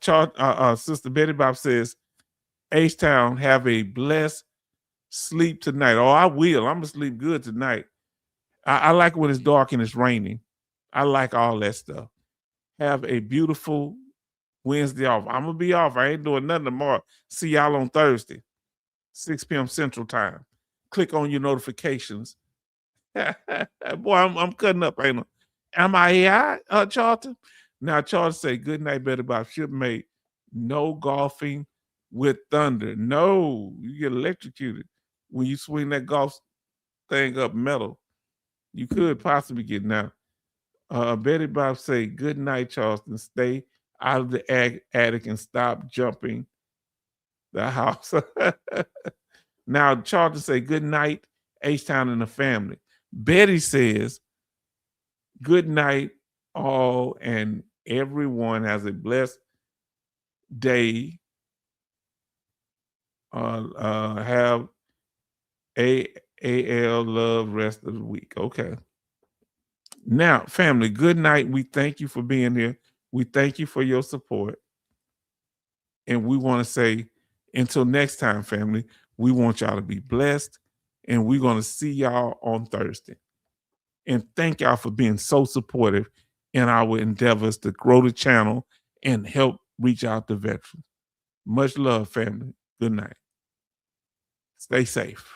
Sister Betty Bob says, H-Town, have a blessed sleep tonight. Oh, I will. I'm going to sleep good tonight. I like when it's dark and it's raining. I like all that stuff. Have a beautiful Wednesday off. I'm going to be off. I ain't doing nothing tomorrow. See y'all on Thursday, 6 p.m. Central Time. Click on your notifications. Boy, I'm cutting up, ain't I? Am I AI, Charlton? Now, Charlton say, good night, Betty Bob. Shipmate, no golfing with thunder. No, you get electrocuted when you swing that golf thing up metal. You could possibly get now. Betty Bob say, good night, Charleston. Stay out of the attic and stop jumping the house. Now, Charlton say, good night, H-Town and the family. Betty says, good night, all, and everyone has a blessed day. Have AL love rest of the week. Okay. Now, family, good night. We thank you for being here. We thank you for your support. And we want to say, until next time, family, we want y'all to be blessed. And we're going to see y'all on Thursday. And thank y'all for being so supportive in our endeavors to grow the channel and help reach out to veterans. Much love, family. Good night. Stay safe.